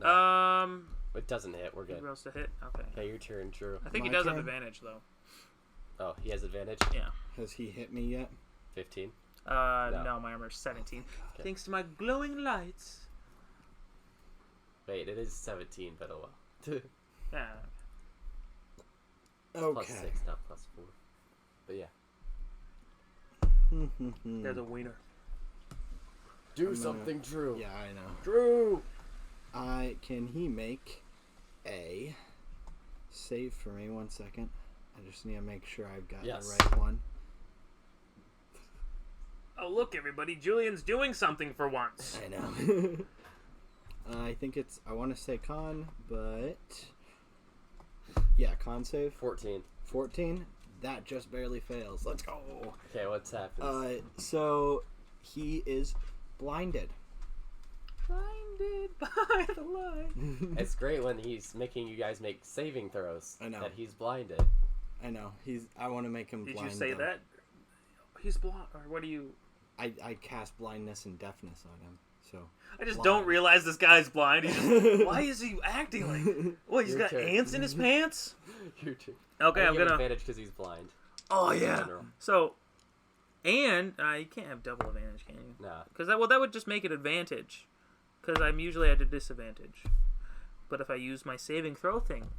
Speaker 3: No. It doesn't hit. We're
Speaker 1: He
Speaker 3: good.
Speaker 1: rolls to hit. Okay.
Speaker 3: Okay, your turn, Drew.
Speaker 1: I think he
Speaker 2: My
Speaker 1: does have
Speaker 2: turn?
Speaker 1: advantage though.
Speaker 3: Oh, he has advantage?
Speaker 1: Yeah.
Speaker 2: Has he hit me yet?
Speaker 3: 15.
Speaker 1: No, my armor's 17.
Speaker 3: Okay.
Speaker 1: Thanks to my glowing lights.
Speaker 3: Wait, it is 17, but oh well.
Speaker 1: Yeah.
Speaker 2: Okay.
Speaker 3: Plus 6, not plus 4. But yeah.
Speaker 1: There's a wiener.
Speaker 3: Do
Speaker 2: gonna-
Speaker 3: something, Drew.
Speaker 2: Yeah, I know.
Speaker 3: Drew!
Speaker 2: Can he make a save for me? 1 second. I just need to make sure I've got
Speaker 3: Yes.
Speaker 2: the right one.
Speaker 1: Oh, look, everybody. Julian's doing something for once.
Speaker 2: I know. I think it's, I want to say con, but yeah, con save.
Speaker 3: 14.
Speaker 2: 14. That just barely fails. Let's go.
Speaker 3: Okay, what's happened?
Speaker 2: So he is blinded.
Speaker 1: Blinded by the light.
Speaker 3: It's great when he's making you guys make saving throws.
Speaker 2: I know.
Speaker 3: That he's blinded.
Speaker 2: I know. I want to make him
Speaker 1: Did
Speaker 2: blind.
Speaker 1: you say
Speaker 2: though.
Speaker 1: that? He's blind. Or what do you...
Speaker 2: I cast blindness and deafness on him. So
Speaker 1: I just
Speaker 2: blind.
Speaker 1: don't realize this guy's blind. He's just, why is he acting like... What, he's
Speaker 3: Your
Speaker 1: got
Speaker 3: turn.
Speaker 1: ants in his pants?
Speaker 3: Your turn.
Speaker 1: Okay,
Speaker 3: I
Speaker 1: I'm
Speaker 3: think you have
Speaker 1: gonna...
Speaker 3: advantage because he's blind.
Speaker 1: Oh,
Speaker 3: in
Speaker 1: yeah.
Speaker 3: general.
Speaker 1: So, and... you can't have double advantage, can you?
Speaker 3: Nah.
Speaker 1: Because that would just make it advantage. Because I'm usually at a disadvantage. But if I use my saving throw thing,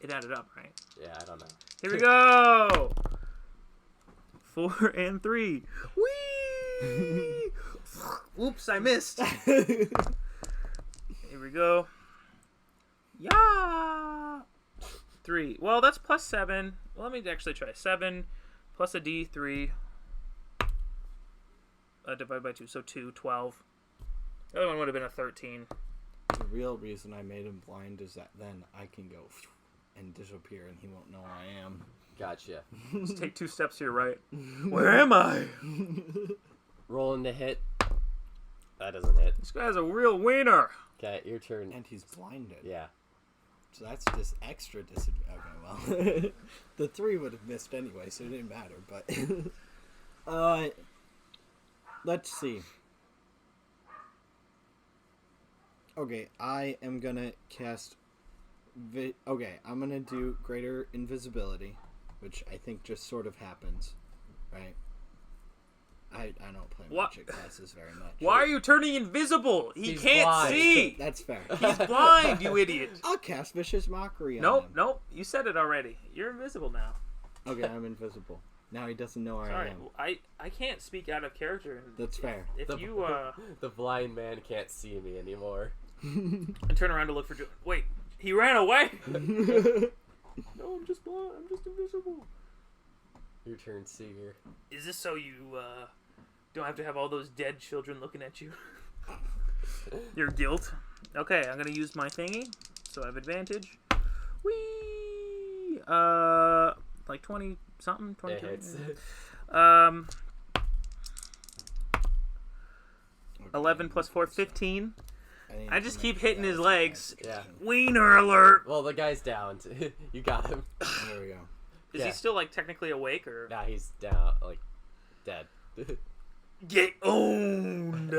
Speaker 1: it added up, right?
Speaker 3: Yeah, I don't know.
Speaker 1: Here we go! 4 and 3. Whee! Oops, I missed. Here we go. Yeah! 3. Well, that's plus 7. Well, let me actually try. 7 plus a D3. Divided by 2, so 2, 12. The other one would have been a 13.
Speaker 2: The real reason I made him blind is that then I can go and disappear and he won't know where I am.
Speaker 3: Gotcha.
Speaker 1: Just take 2 steps to your right. Where am I?
Speaker 3: Rolling to hit. That doesn't hit.
Speaker 1: This guy's a real wiener.
Speaker 3: Okay, your turn.
Speaker 2: And he's blinded.
Speaker 3: Yeah.
Speaker 2: So that's just extra disadvantage. Okay, well, the 3 would have missed anyway, so it didn't matter. But, let's see. Okay, I am gonna cast. Okay, I'm gonna do greater invisibility, which I think just sort of happens, right? I don't play
Speaker 1: What?
Speaker 2: magic classes very much.
Speaker 1: Why are you turning invisible? He
Speaker 3: He's
Speaker 1: can't
Speaker 3: blind.
Speaker 1: see.
Speaker 2: That's fair.
Speaker 1: He's blind, you idiot.
Speaker 2: I'll cast vicious mockery on
Speaker 1: Nope,
Speaker 2: him.
Speaker 1: nope. You said it already. You're invisible now.
Speaker 2: Okay, I'm invisible. Now he doesn't know where I
Speaker 1: Sorry,
Speaker 2: am.
Speaker 1: I can't speak out of character.
Speaker 2: That's fair.
Speaker 1: If
Speaker 3: The-
Speaker 1: you
Speaker 3: The blind man can't see me anymore.
Speaker 1: and turn around to look for Wait, He ran away. No, I'm just blind. I'm just invisible.
Speaker 3: Your turn, Seeger.
Speaker 1: Is this so you don't have to have all those dead children looking at you? Your guilt. Okay, I'm gonna use my thingy, so I have advantage. Whee! Like 20 something, 22.
Speaker 3: It hits.
Speaker 1: 11 plus 4, 15. I just keep hitting his legs.
Speaker 3: Yeah.
Speaker 1: Wiener alert!
Speaker 3: Well, the guy's down. You got him.
Speaker 2: There we go.
Speaker 1: Is he still like technically awake or?
Speaker 3: Nah, he's down, like dead.
Speaker 1: Get owned!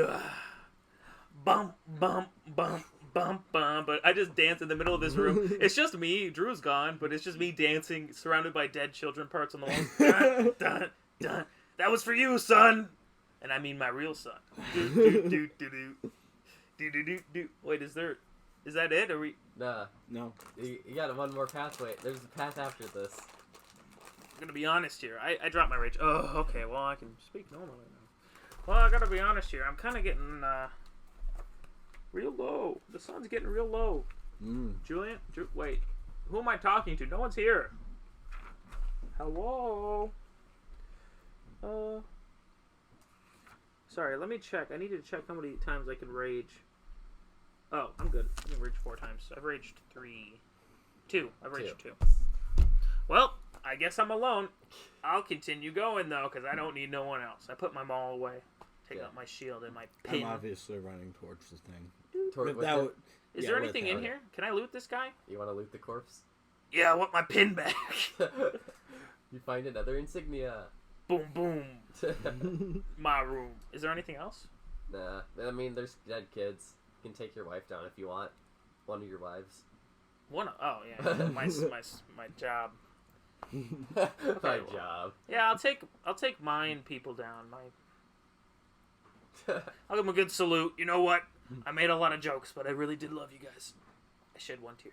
Speaker 1: Bump, bump, bump, bump, bump. But I just dance in the middle of this room. It's just me. Drew's gone, but it's just me dancing, surrounded by dead children parts on the walls. Dun, dun, dun. That was for you, son! And I mean my real son. Do, do, do, do, do. Do, do, do, do. Wait, is that it? Are we...
Speaker 3: Nah,
Speaker 2: No.
Speaker 3: you got one more pathway. There's a path after this.
Speaker 1: I'm gonna be honest here. I dropped my rage. Oh, okay. Well, I can speak normally now. Well, I gotta be honest here. I'm kind of getting real low. The sun's getting real low. Julian? Wait. Who am I talking to? No one's here. Hello? Sorry, let me check. I needed to check how many times I can rage. Oh, I'm good. I can rage 4 times. I've raged 3. 2. I've raged 2. Well, I guess I'm alone. I'll continue going, though, because I don't need no one else. I put my maul away. Take out my shield and my pin.
Speaker 2: I'm obviously running towards the thing.
Speaker 3: Without,
Speaker 1: Is there anything in here? Can I loot this guy?
Speaker 3: you want to loot the corpse?
Speaker 1: Yeah, I want my pin back.
Speaker 3: You find another insignia.
Speaker 1: Boom, boom. My room. Is there anything else?
Speaker 3: Nah, I mean, there's dead kids. You can take your wife down if you want. One of your wives.
Speaker 1: Oh, yeah. my job.
Speaker 3: My job.
Speaker 1: Yeah, I'll take mine people down. I'll give them a good salute. You know what? I made a lot of jokes, but I really did love you guys. I shed one tear.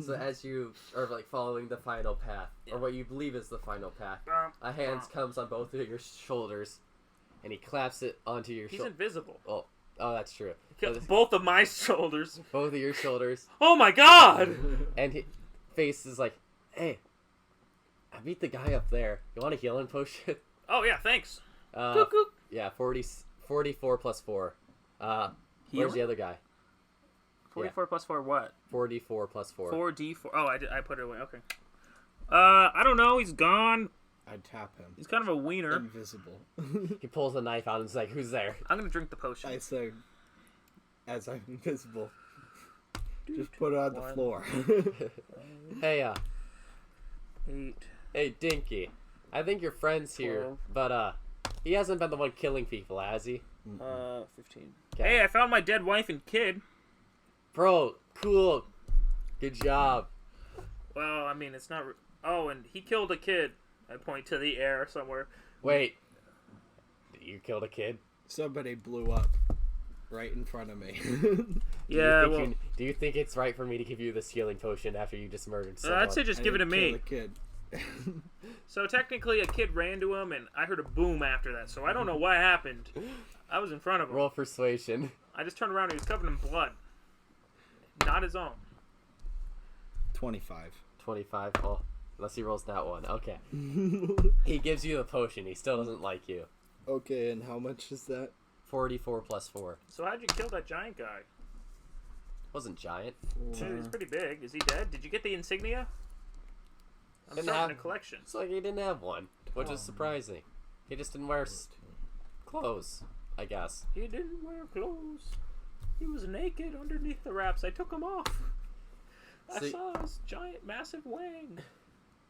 Speaker 3: So as you are like following the final path, or what you believe is the final path, a hand comes on both of your shoulders, and he claps it onto your
Speaker 1: He's
Speaker 3: shoulder.
Speaker 1: invisible.
Speaker 3: Oh, that's true.
Speaker 1: Both of my shoulders.
Speaker 3: Both of your shoulders.
Speaker 1: Oh my god!
Speaker 3: And his face is like, hey, I beat the guy up there. You want a healing potion?
Speaker 1: Oh yeah, thanks.
Speaker 3: Cuckoo. Yeah, 44 plus 4. Where's
Speaker 1: Healing?
Speaker 3: the other guy?
Speaker 1: 44 plus 4 what?
Speaker 3: 44 plus 4.
Speaker 1: 4d4. Oh, I put it away. Okay. I don't know. He's gone.
Speaker 2: I'd tap him.
Speaker 1: He's kind of a wiener.
Speaker 2: Invisible.
Speaker 3: He pulls a knife out and is like, who's there?
Speaker 1: I'm gonna drink the potion.
Speaker 2: I say, as I'm invisible, just put it on the floor.
Speaker 3: Hey,
Speaker 1: 8.
Speaker 3: hey, Dinky. I think your friend's here,
Speaker 1: 12.
Speaker 3: but, he hasn't been the one killing people, has he?
Speaker 1: 15.
Speaker 3: Okay.
Speaker 1: Hey, I found my dead wife and kid.
Speaker 3: Bro, cool. Good job.
Speaker 1: Well, I mean, it's not... Oh, and he killed a kid. I point to the air somewhere.
Speaker 3: Wait. You killed a kid?
Speaker 2: Somebody blew up right in front of me.
Speaker 1: Yeah,
Speaker 3: do you think it's right for me to give you this healing potion after you just murdered someone?
Speaker 1: I'd say just give it to me.
Speaker 2: The kid.
Speaker 1: So technically, a kid ran to him, and I heard a boom after that. So I don't know what happened. I was in front of him.
Speaker 3: Roll persuasion.
Speaker 1: I just turned around and he was covered in blood. Not his own.
Speaker 2: 25.
Speaker 3: 25. Oh, unless he rolls that one. Okay. He gives you the potion. He still doesn't like you.
Speaker 2: Okay, and how much is that?
Speaker 3: 44 plus 4.
Speaker 1: So how'd you kill that giant guy?
Speaker 3: Wasn't giant.
Speaker 1: He's pretty big. Is he dead? Did you get the insignia? I'm
Speaker 3: Didn't
Speaker 1: starting
Speaker 3: have-
Speaker 1: a collection.
Speaker 3: It's like he didn't have one, which is surprising. He just didn't wear clothes, I guess.
Speaker 1: He didn't wear clothes. He was naked underneath the wraps. I took him off. I
Speaker 3: So-
Speaker 1: saw his giant, massive wang.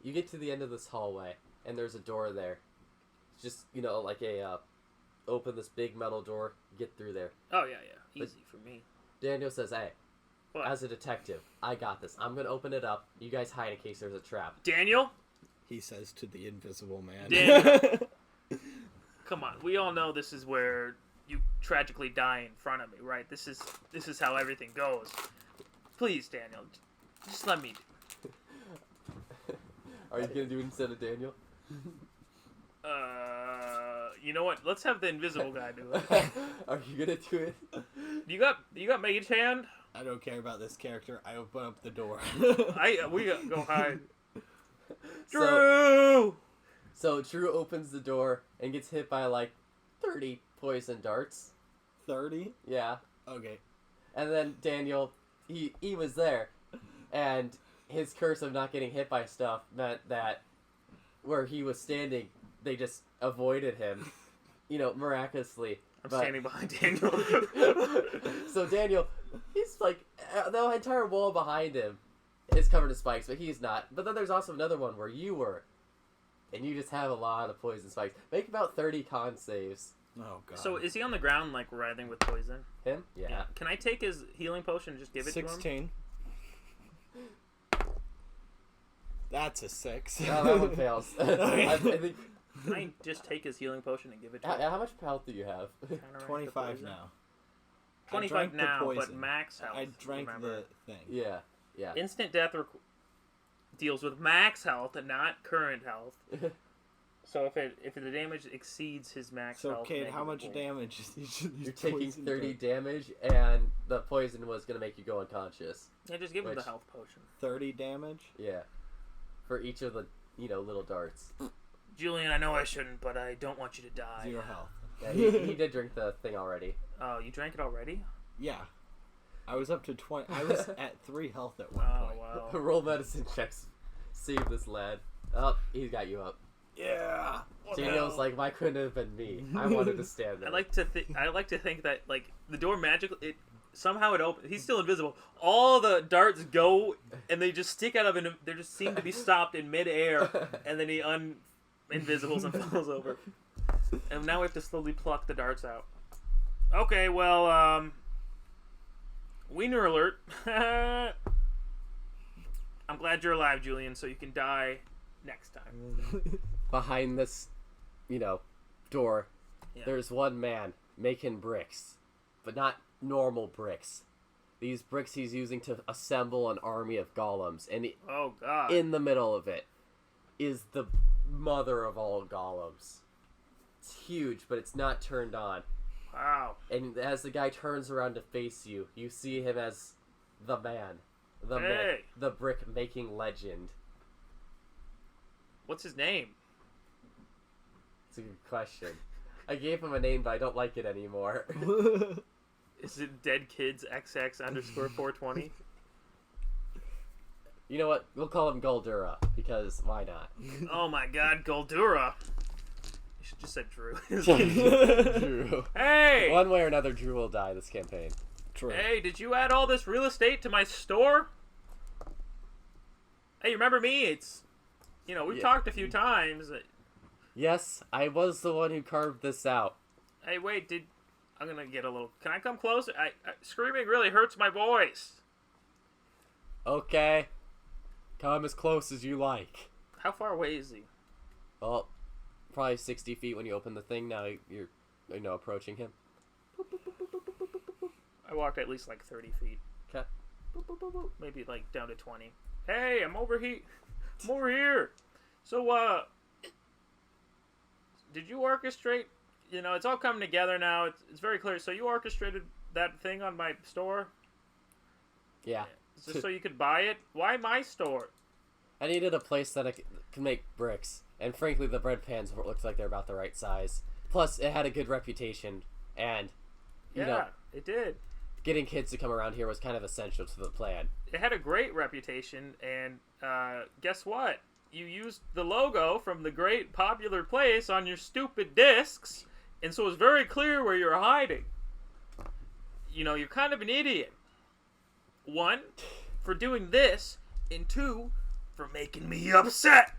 Speaker 3: You get to the end of this hallway, and there's a door there. It's just, like a, open this big metal door, get through there.
Speaker 1: Oh, yeah, yeah. Easy for me.
Speaker 3: Daniel says, hey,
Speaker 1: What?
Speaker 3: as a detective, I got this. I'm going to open it up. You guys hide in case there's a trap.
Speaker 1: Daniel?
Speaker 2: He says to the invisible man.
Speaker 1: Daniel. Come on. We all know this is where you tragically die in front of me, right? This is how everything goes. Please, Daniel. Just let me do it.
Speaker 3: Are you going to do it instead of Daniel?
Speaker 1: You know what? Let's have the invisible guy do it.
Speaker 3: Are you going to do it?
Speaker 1: You got mage hand?
Speaker 2: I don't care about this character. I open up the door.
Speaker 1: We go hide.
Speaker 3: So,
Speaker 1: Drew.
Speaker 3: so Drew opens the door and gets hit by like 30 poison darts.
Speaker 2: 30?
Speaker 3: Yeah.
Speaker 2: Okay.
Speaker 3: And then Daniel, he was there, and his curse of not getting hit by stuff meant that where he was standing, they just avoided him, miraculously.
Speaker 1: I'm standing behind Daniel.
Speaker 3: So Daniel, he's like, the entire wall behind him is covered in spikes, but he's not. But then there's also another one where you were, and you just have a lot of poison spikes. Make about 30 con saves.
Speaker 2: Oh, God.
Speaker 1: So is he on the ground, like, writhing with poison?
Speaker 3: Him? Yeah.
Speaker 1: Can I take his healing potion and just give it
Speaker 2: 16.
Speaker 1: to him?
Speaker 2: That's a 6.
Speaker 3: No, that one fails. I think.
Speaker 1: Can I just take his healing potion and give it to him?
Speaker 3: How much health do you have?
Speaker 1: Counteract the
Speaker 2: 25
Speaker 1: poison?
Speaker 2: now. I
Speaker 1: 25
Speaker 2: drank the
Speaker 1: now, but
Speaker 2: poison.
Speaker 1: max health.
Speaker 2: I drank
Speaker 1: remember.
Speaker 2: the thing.
Speaker 3: Yeah.
Speaker 1: Instant death deals with max health and not current health. So if the damage exceeds his max
Speaker 2: So,
Speaker 1: health,
Speaker 2: Cade, how
Speaker 1: negative
Speaker 2: much
Speaker 1: four.
Speaker 2: damage is each of these
Speaker 3: You're taking
Speaker 2: poison
Speaker 3: 30
Speaker 2: darts?
Speaker 3: damage, and the poison was going to make you go unconscious.
Speaker 1: Yeah, just give him the
Speaker 3: Which-
Speaker 1: health potion.
Speaker 2: 30 damage?
Speaker 3: Yeah. For each of the, little darts.
Speaker 1: Julian, I know I shouldn't, but I don't want you to die.
Speaker 2: 0 health.
Speaker 3: Yeah, he did drink the thing already.
Speaker 1: Oh, you drank it already?
Speaker 2: Yeah. I was up to 20. I was at 3 health at one
Speaker 1: Oh,
Speaker 2: point.
Speaker 1: wow.
Speaker 3: Roll medicine checks. Save this lad. Oh, he's got you up.
Speaker 2: Yeah.
Speaker 3: Daniel's like, why couldn't it have been me? I wanted to stand there.
Speaker 1: I like to think that like the door magically somehow it opens. He's still invisible. All the darts go and they just stick out of him. They just seem to be stopped in midair, and then he invisibles and falls over. And now we have to slowly pluck the darts out. Okay, well, wiener alert. I'm glad you're alive, Julian, so you can die next time.
Speaker 3: Behind this, door,
Speaker 1: Yeah.
Speaker 3: there's one man making bricks. But not normal bricks. These bricks he's using to assemble an army of golems. And
Speaker 1: Oh God.
Speaker 3: in the middle of it is the mother of all golems. It's huge, but it's not turned on.
Speaker 1: Wow.
Speaker 3: And as the guy turns around to face you, you see him as the man. The man.
Speaker 1: Hey.
Speaker 3: The brick-making legend.
Speaker 1: What's his name?
Speaker 3: It's a good question. I gave him a name, but I don't like it anymore.
Speaker 1: Is it Dead Kids XX underscore 420?
Speaker 3: You know what? We'll call him Goldura, because why not?
Speaker 1: Oh my God, Goldura. You should just said Drew.
Speaker 3: Drew.
Speaker 1: Hey!
Speaker 3: One way or another, Drew will die this campaign.
Speaker 2: True.
Speaker 1: Hey, did you add all this real estate to my store? Hey, you remember me? It's, we've
Speaker 3: Yeah.
Speaker 1: talked a few times.
Speaker 3: Yes, I was the one who carved this out.
Speaker 1: Hey, wait, I'm gonna get a little, can I come closer? Screaming really hurts my voice.
Speaker 3: Okay. Come as close as you like.
Speaker 1: How far away is he?
Speaker 3: Well, probably 60 feet when you open the thing. Now you're, approaching him.
Speaker 1: I walked at least like 30 feet.
Speaker 3: Okay.
Speaker 1: Maybe like down to 20. Hey, I'm over here. I'm over here. So, did you orchestrate? It's all coming together now. It's very clear. So you orchestrated that thing on my store?
Speaker 3: Yeah.
Speaker 1: Just so you could buy it? Why my store?
Speaker 3: I needed a place that I could make bricks. And frankly, the bread pans looked like they're about the right size. Plus, it had a good reputation. And,
Speaker 1: Yeah, it did.
Speaker 3: getting kids to come around here was kind of essential to the plan.
Speaker 1: It had a great reputation, and guess what? You used the logo from the great popular place on your stupid discs, and so it was very clear where you're hiding. You're kind of an idiot. 1, for doing this, and 2, for making me upset.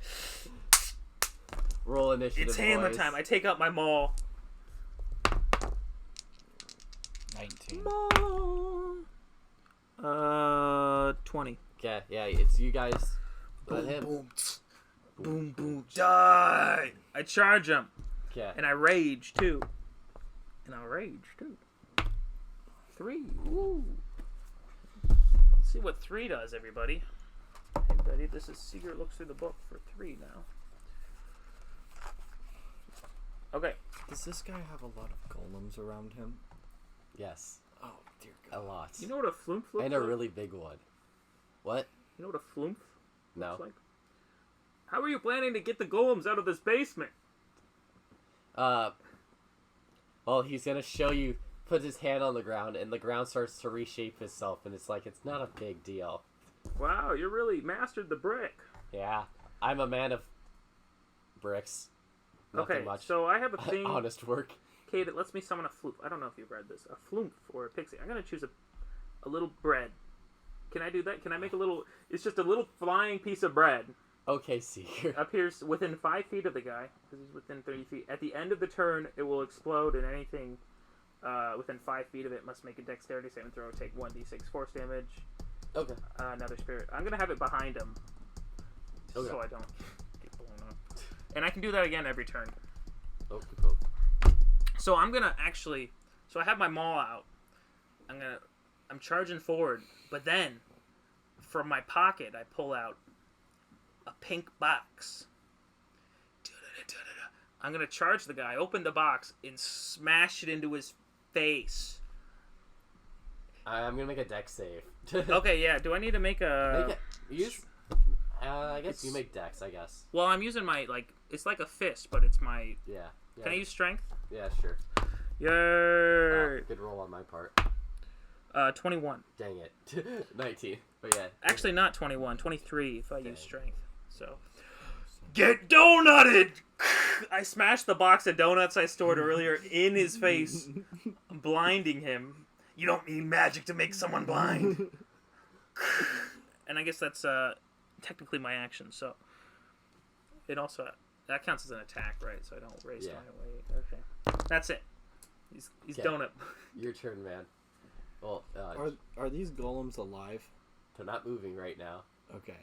Speaker 3: Roll initiative,
Speaker 1: It's hammer
Speaker 3: boys.
Speaker 1: time. I take out my maul.
Speaker 2: 19.
Speaker 1: 20.
Speaker 3: Okay, yeah, it's you guys. Let him.
Speaker 1: Boom, boom, boom, die! I charge him,
Speaker 3: Okay.
Speaker 1: and I rage too. 3. Woo! Let's see what 3 does, everybody. Everybody, this is Secret looks through the book for 3 now. Okay.
Speaker 2: Does this guy have a lot of golems around him?
Speaker 3: Yes.
Speaker 2: Oh, dear
Speaker 3: A
Speaker 2: God.
Speaker 3: lot.
Speaker 1: You know what a flumph looks
Speaker 3: And a
Speaker 1: like?
Speaker 3: really big one. What?
Speaker 1: You know what a flumph
Speaker 3: No.
Speaker 1: looks like? How are you planning to get the golems out of this basement?
Speaker 3: Well, he's gonna show you, put his hand on the ground, and the ground starts to reshape itself, and it's like, it's not a big deal.
Speaker 1: Wow, you really mastered the brick.
Speaker 3: Yeah, I'm a man of bricks. Nothing
Speaker 1: Okay,
Speaker 3: much.
Speaker 1: so I have a thing,
Speaker 3: Honest work.
Speaker 1: Kay, that lets me summon a floof. I don't know if you've read this. A flumph or a pixie. I'm going to choose a little bread. Can I do that? Can I make a little... It's just a little flying piece of bread.
Speaker 3: Okay, Seeker.
Speaker 1: Appears within 5 feet of the guy, because he's within 30 feet. At the end of the turn, it will explode, and anything within 5 feet of it must make a dexterity saving throw, take 1d6 force damage.
Speaker 3: Okay.
Speaker 1: Another spirit. I'm going to have it behind him,
Speaker 3: Okay.
Speaker 1: so I don't get blown up. And I can do that again every turn.
Speaker 3: Oh.
Speaker 1: So I'm going to actually... So I have my maul out. I'm charging forward, but then from my pocket, I pull out a pink box. I'm going to charge the guy, open the box, and smash it into his face.
Speaker 3: I'm gonna make a dex save.
Speaker 1: Okay, yeah. Do I need to make a...
Speaker 3: Make it, use... I guess you make dex, I guess.
Speaker 1: Well, I'm using my, like... It's like a fist, but it's my...
Speaker 3: Yeah.
Speaker 1: Can I use strength?
Speaker 3: Yeah, sure.
Speaker 1: Yay!
Speaker 3: Good roll on my part.
Speaker 1: 21.
Speaker 3: Dang it. 19. But yeah.
Speaker 1: Actually, not 21. 23 if I use
Speaker 3: Dang.
Speaker 1: strength. So... Get donutted! I smashed the box of donuts I stored earlier in his face, blinding him. You don't need magic to make someone blind. And I guess that's technically my action, so... It also... That counts as an attack, right? So I don't raise my weight. Okay. That's it. He's
Speaker 3: Okay.
Speaker 1: donut.
Speaker 3: Your turn, man. Well,
Speaker 2: Are these golems alive?
Speaker 3: they're not moving right now.
Speaker 2: Okay.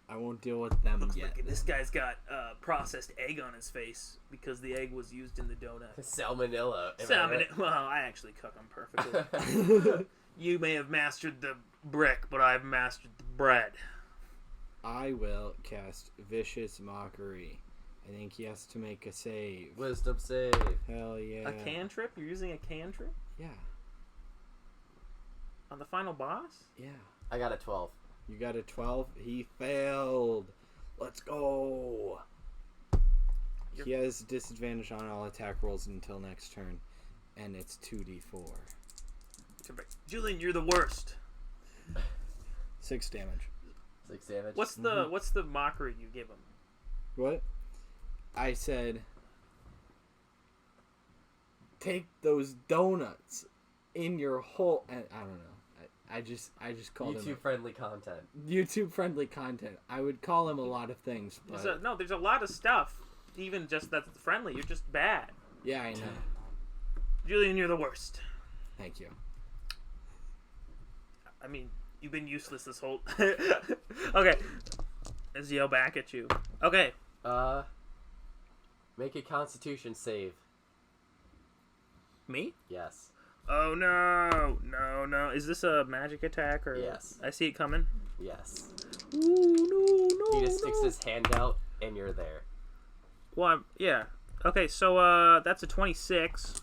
Speaker 2: I won't deal with them
Speaker 1: Looks
Speaker 2: yet.
Speaker 1: like this guy's got processed egg on his face because the egg was used in the donut.
Speaker 3: Salmonella.
Speaker 1: Well, I actually cook them perfectly. You may have mastered the brick, but I've mastered the bread.
Speaker 2: I will cast Vicious Mockery. I think he has to make a save.
Speaker 3: Wisdom save.
Speaker 2: Hell yeah.
Speaker 1: A cantrip? You're using a cantrip?
Speaker 2: Yeah.
Speaker 1: On the final boss?
Speaker 2: Yeah.
Speaker 3: I got a 12.
Speaker 2: You got a 12? He failed. Let's go. He has disadvantage on all attack rolls until next turn. And it's 2d4.
Speaker 1: Julian, you're the worst.
Speaker 2: 6 damage.
Speaker 3: 6 damage.
Speaker 1: What's the mockery you give him?
Speaker 2: What? I said, take those donuts in your hole. And I don't know. I just called him
Speaker 3: YouTube friendly content.
Speaker 2: YouTube friendly content. I would call him a lot of things, but
Speaker 1: There's a lot of stuff. Even just that's friendly. You're just bad.
Speaker 2: yeah, I know.
Speaker 1: Julian, you're the worst.
Speaker 2: Thank you.
Speaker 1: I mean, you've been useless this whole... Okay. Let's yell back at you. Okay.
Speaker 3: Make a Constitution save.
Speaker 1: Me?
Speaker 3: Yes.
Speaker 1: Oh, no. No. Is this a magic attack? Or
Speaker 3: Yes.
Speaker 1: I see it coming.
Speaker 3: Yes.
Speaker 1: Ooh, no.
Speaker 3: He just sticks his hand out, and you're there.
Speaker 1: Well, yeah. Okay, so that's a 26.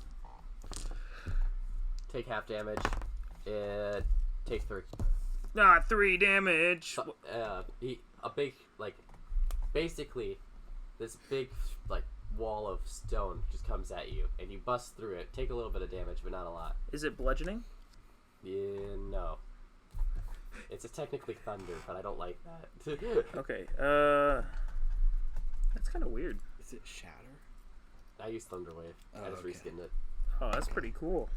Speaker 3: Take half damage. Take 3.
Speaker 1: Not 3 damage.
Speaker 3: Basically, this big, wall of stone just comes at you, and you bust through it. Take a little bit of damage, but not a lot.
Speaker 1: Is it bludgeoning?
Speaker 3: Yeah, no. It's technically thunder, but I don't like that.
Speaker 1: Okay, that's kind of weird.
Speaker 2: Is it shatter?
Speaker 3: I use Thunder Wave. I just
Speaker 2: okay.
Speaker 3: reskinned it.
Speaker 1: Oh, that's pretty cool.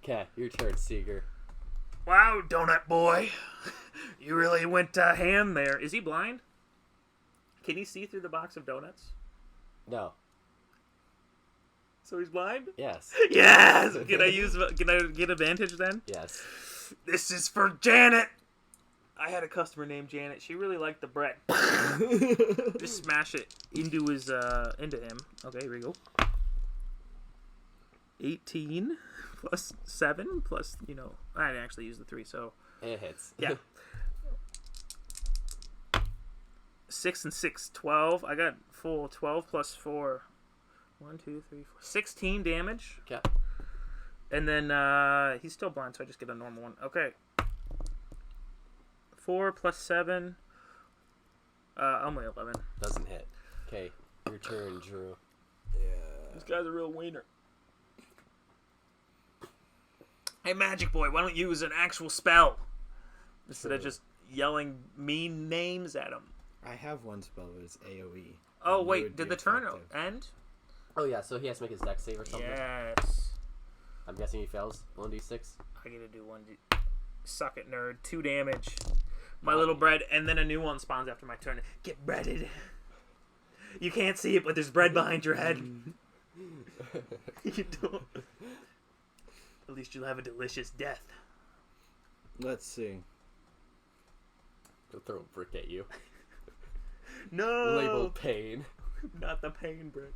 Speaker 3: Okay, your turn, Seeger.
Speaker 1: Wow, Donut Boy. You really went to ham there. Is he blind? Can he see through the box of donuts?
Speaker 3: No.
Speaker 1: So he's blind?
Speaker 3: Yes.
Speaker 1: Yes! Can I get advantage then?
Speaker 3: Yes.
Speaker 1: This is for Janet! I had a customer named Janet. She really liked the bread. Just smash it into him. Okay, here we go. 18 plus 7 plus, I didn't actually use the 3, so...
Speaker 3: It hits.
Speaker 1: Yeah. 6 and 6, 12. I got full 12 plus 4. 1, 2, 3, 4. 16 damage.
Speaker 3: Okay.
Speaker 1: And then he's still blind, so I just get a normal one. Okay. 4 plus 7. Only 11.
Speaker 3: Doesn't hit. Okay, your turn, Drew.
Speaker 1: This guy's a real wiener. Hey, Magic Boy, why don't you use an actual spell instead of just yelling mean names at him?
Speaker 2: I have one spell, but it's AoE.
Speaker 1: Oh,
Speaker 2: and it
Speaker 1: wait,
Speaker 2: would
Speaker 1: did
Speaker 2: be
Speaker 1: the turn
Speaker 2: effective.
Speaker 1: end?
Speaker 3: Oh yeah, so he has to make his dex save or something.
Speaker 1: Yes.
Speaker 3: I'm guessing he fails. 1d6.
Speaker 1: I get to do 1d. Suck it, nerd. 2 damage. My little bread, and then a new one spawns after my turn. Get breaded. You can't see it, but there's bread behind your head. You don't. At least you'll have a delicious death.
Speaker 2: Let's see.
Speaker 3: He'll throw a brick at you.
Speaker 1: No!
Speaker 3: Labeled pain.
Speaker 1: Not the pain brick.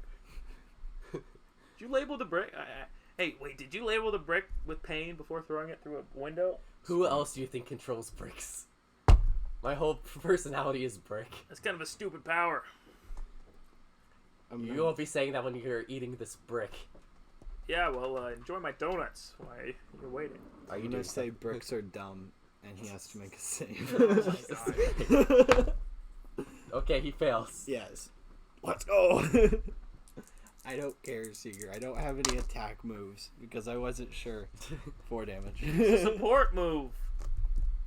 Speaker 1: Did you label the brick? Hey, wait, did you label the brick with pain before throwing it through a window?
Speaker 3: Who else do you think controls bricks? My whole personality is brick.
Speaker 1: That's kind of a stupid power.
Speaker 3: You won't be saying that when you're eating this brick.
Speaker 1: Yeah, well, enjoy my donuts while you're waiting.
Speaker 3: Are you
Speaker 2: I'm
Speaker 3: doing
Speaker 2: gonna say bricks are dumb, and he has to make a save.
Speaker 1: Oh my god.
Speaker 3: Okay, he fails.
Speaker 2: Yes. Let's go. I don't care, Seeger. I don't have any attack moves because I wasn't sure. 4 damage.
Speaker 1: Support move.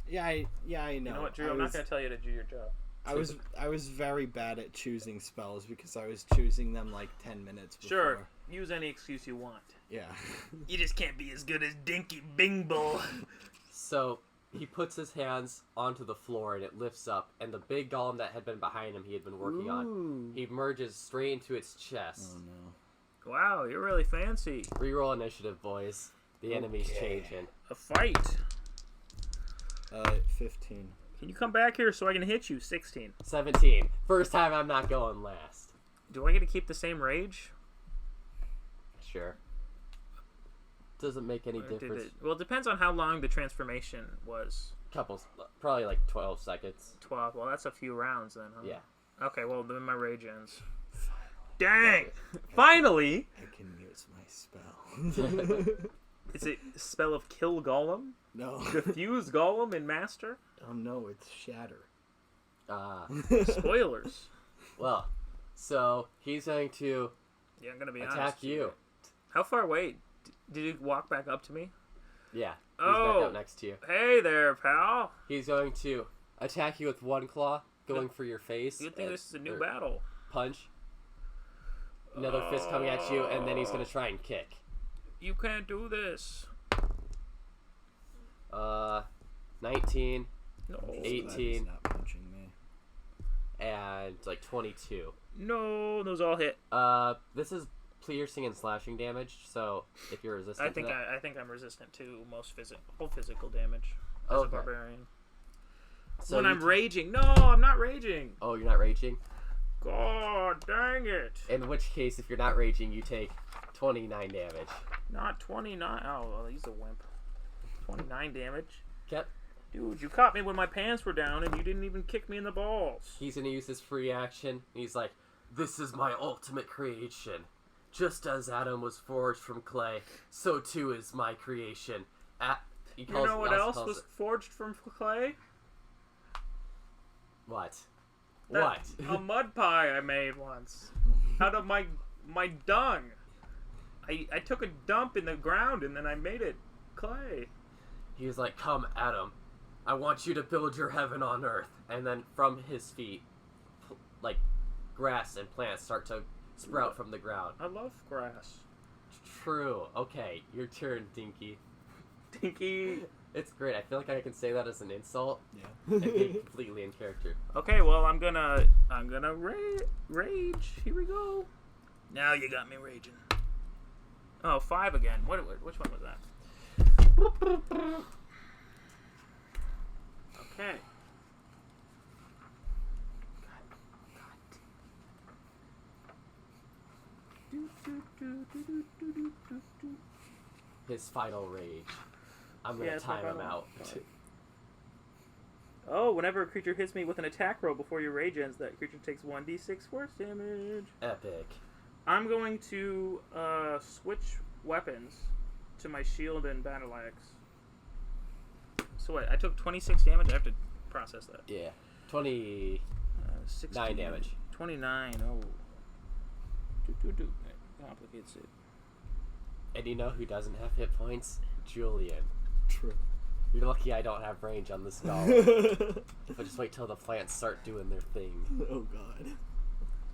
Speaker 2: Yeah, I know.
Speaker 1: You know what, Drew? I'm not going to tell you to do your job.
Speaker 2: I was very bad at choosing spells because I was choosing them like 10 minutes before.
Speaker 1: Sure. Use any excuse you want.
Speaker 2: Yeah.
Speaker 1: You just can't be as good as Dinky Bingle.
Speaker 3: So he puts his hands onto the floor and it lifts up, and the big golem that had been behind him, he had been working on, he merges straight into its chest.
Speaker 2: Oh no.
Speaker 1: Wow, you're really fancy.
Speaker 3: Reroll initiative, boys. The enemy's changing.
Speaker 1: A fight.
Speaker 2: 15.
Speaker 1: Can you come back here so I can hit you? 16.
Speaker 3: 17. First time I'm not going last.
Speaker 1: Do I get to keep the same rage?
Speaker 3: Sure. Doesn't make any
Speaker 1: Or did
Speaker 3: difference.
Speaker 1: Well, it depends on how long the transformation was.
Speaker 3: Probably like 12 seconds.
Speaker 1: 12. Well, that's a few rounds then, huh?
Speaker 3: Yeah.
Speaker 1: Okay, well, then my rage ends. Dang! Finally!
Speaker 2: I can use my spell.
Speaker 1: Is it spell of kill golem?
Speaker 2: No.
Speaker 1: Diffuse golem in master?
Speaker 2: Oh no, it's shatter.
Speaker 1: Spoilers.
Speaker 3: Well, so he's going to
Speaker 1: Yeah, I'm gonna be
Speaker 3: attack
Speaker 1: honest.
Speaker 3: you.
Speaker 1: How far away? Did you walk back up to me?
Speaker 3: Yeah. He's
Speaker 1: Oh.
Speaker 3: back out next to you.
Speaker 1: Hey there, pal.
Speaker 3: He's going to attack you with one claw, going for your face.
Speaker 1: Good thing this is a new
Speaker 3: or
Speaker 1: battle.
Speaker 3: Punch. Another fist coming at you, and then he's going to try and kick.
Speaker 1: You can't do this.
Speaker 3: 19,
Speaker 1: No.
Speaker 2: I'm just glad
Speaker 3: 18.
Speaker 2: he's not punching me.
Speaker 3: and like 22.
Speaker 1: No, those all hit.
Speaker 3: This is piercing and slashing damage, so if you're resistant
Speaker 1: I think
Speaker 3: to that...
Speaker 1: I think I'm resistant to most physical damage as a
Speaker 3: Okay.
Speaker 1: barbarian.
Speaker 3: So
Speaker 1: When
Speaker 3: you
Speaker 1: I'm raging. No, I'm not raging.
Speaker 3: Oh, you're not raging?
Speaker 1: God dang it.
Speaker 3: In which case, if you're not raging, you take 29 damage.
Speaker 1: Not 29. Oh, well, he's a wimp. 29 damage.
Speaker 3: Yep.
Speaker 1: Dude, you caught me when my pants were down and you didn't even kick me in the balls.
Speaker 3: He's gonna use his free action. He's like, "This is my ultimate creation. Just as Adam was forged from clay, so too is my creation."
Speaker 1: You know what else was forged from clay?
Speaker 3: What?
Speaker 1: That-
Speaker 3: What?
Speaker 1: A mud pie I made once. Out of my dung. I took a dump in the ground and then I made it clay.
Speaker 3: He was like, "Come, Adam. I want you to build your heaven on earth." And then from his feet, like, grass and plants start to sprout from the ground.
Speaker 1: I love grass.
Speaker 3: True. Okay, your turn, Dinky.
Speaker 1: Dinky.
Speaker 3: It's great. I feel like I can say that as an insult
Speaker 2: Yeah.
Speaker 3: and be completely in character.
Speaker 1: Okay, well I'm gonna rage. Here we go. Now you got me raging. Oh, 5 again. Which one was that? Okay.
Speaker 3: His final rage. I'm gonna
Speaker 1: Yeah, it's my
Speaker 3: time him
Speaker 1: final
Speaker 3: out.
Speaker 1: Oh, whenever a creature hits me with an attack roll before your rage ends, that creature takes 1d6 force damage.
Speaker 3: Epic.
Speaker 1: I'm going to switch weapons to my shield and battle axe. So wait, I took 26 damage. I have to process that.
Speaker 3: Yeah. 29
Speaker 1: 16,
Speaker 3: damage.
Speaker 1: 29. Oh. That complicates it.
Speaker 3: And you know who doesn't have hit points? Julian.
Speaker 2: True.
Speaker 3: You're lucky I don't have range on this golem. But just wait till the plants start doing their thing.
Speaker 2: Oh god.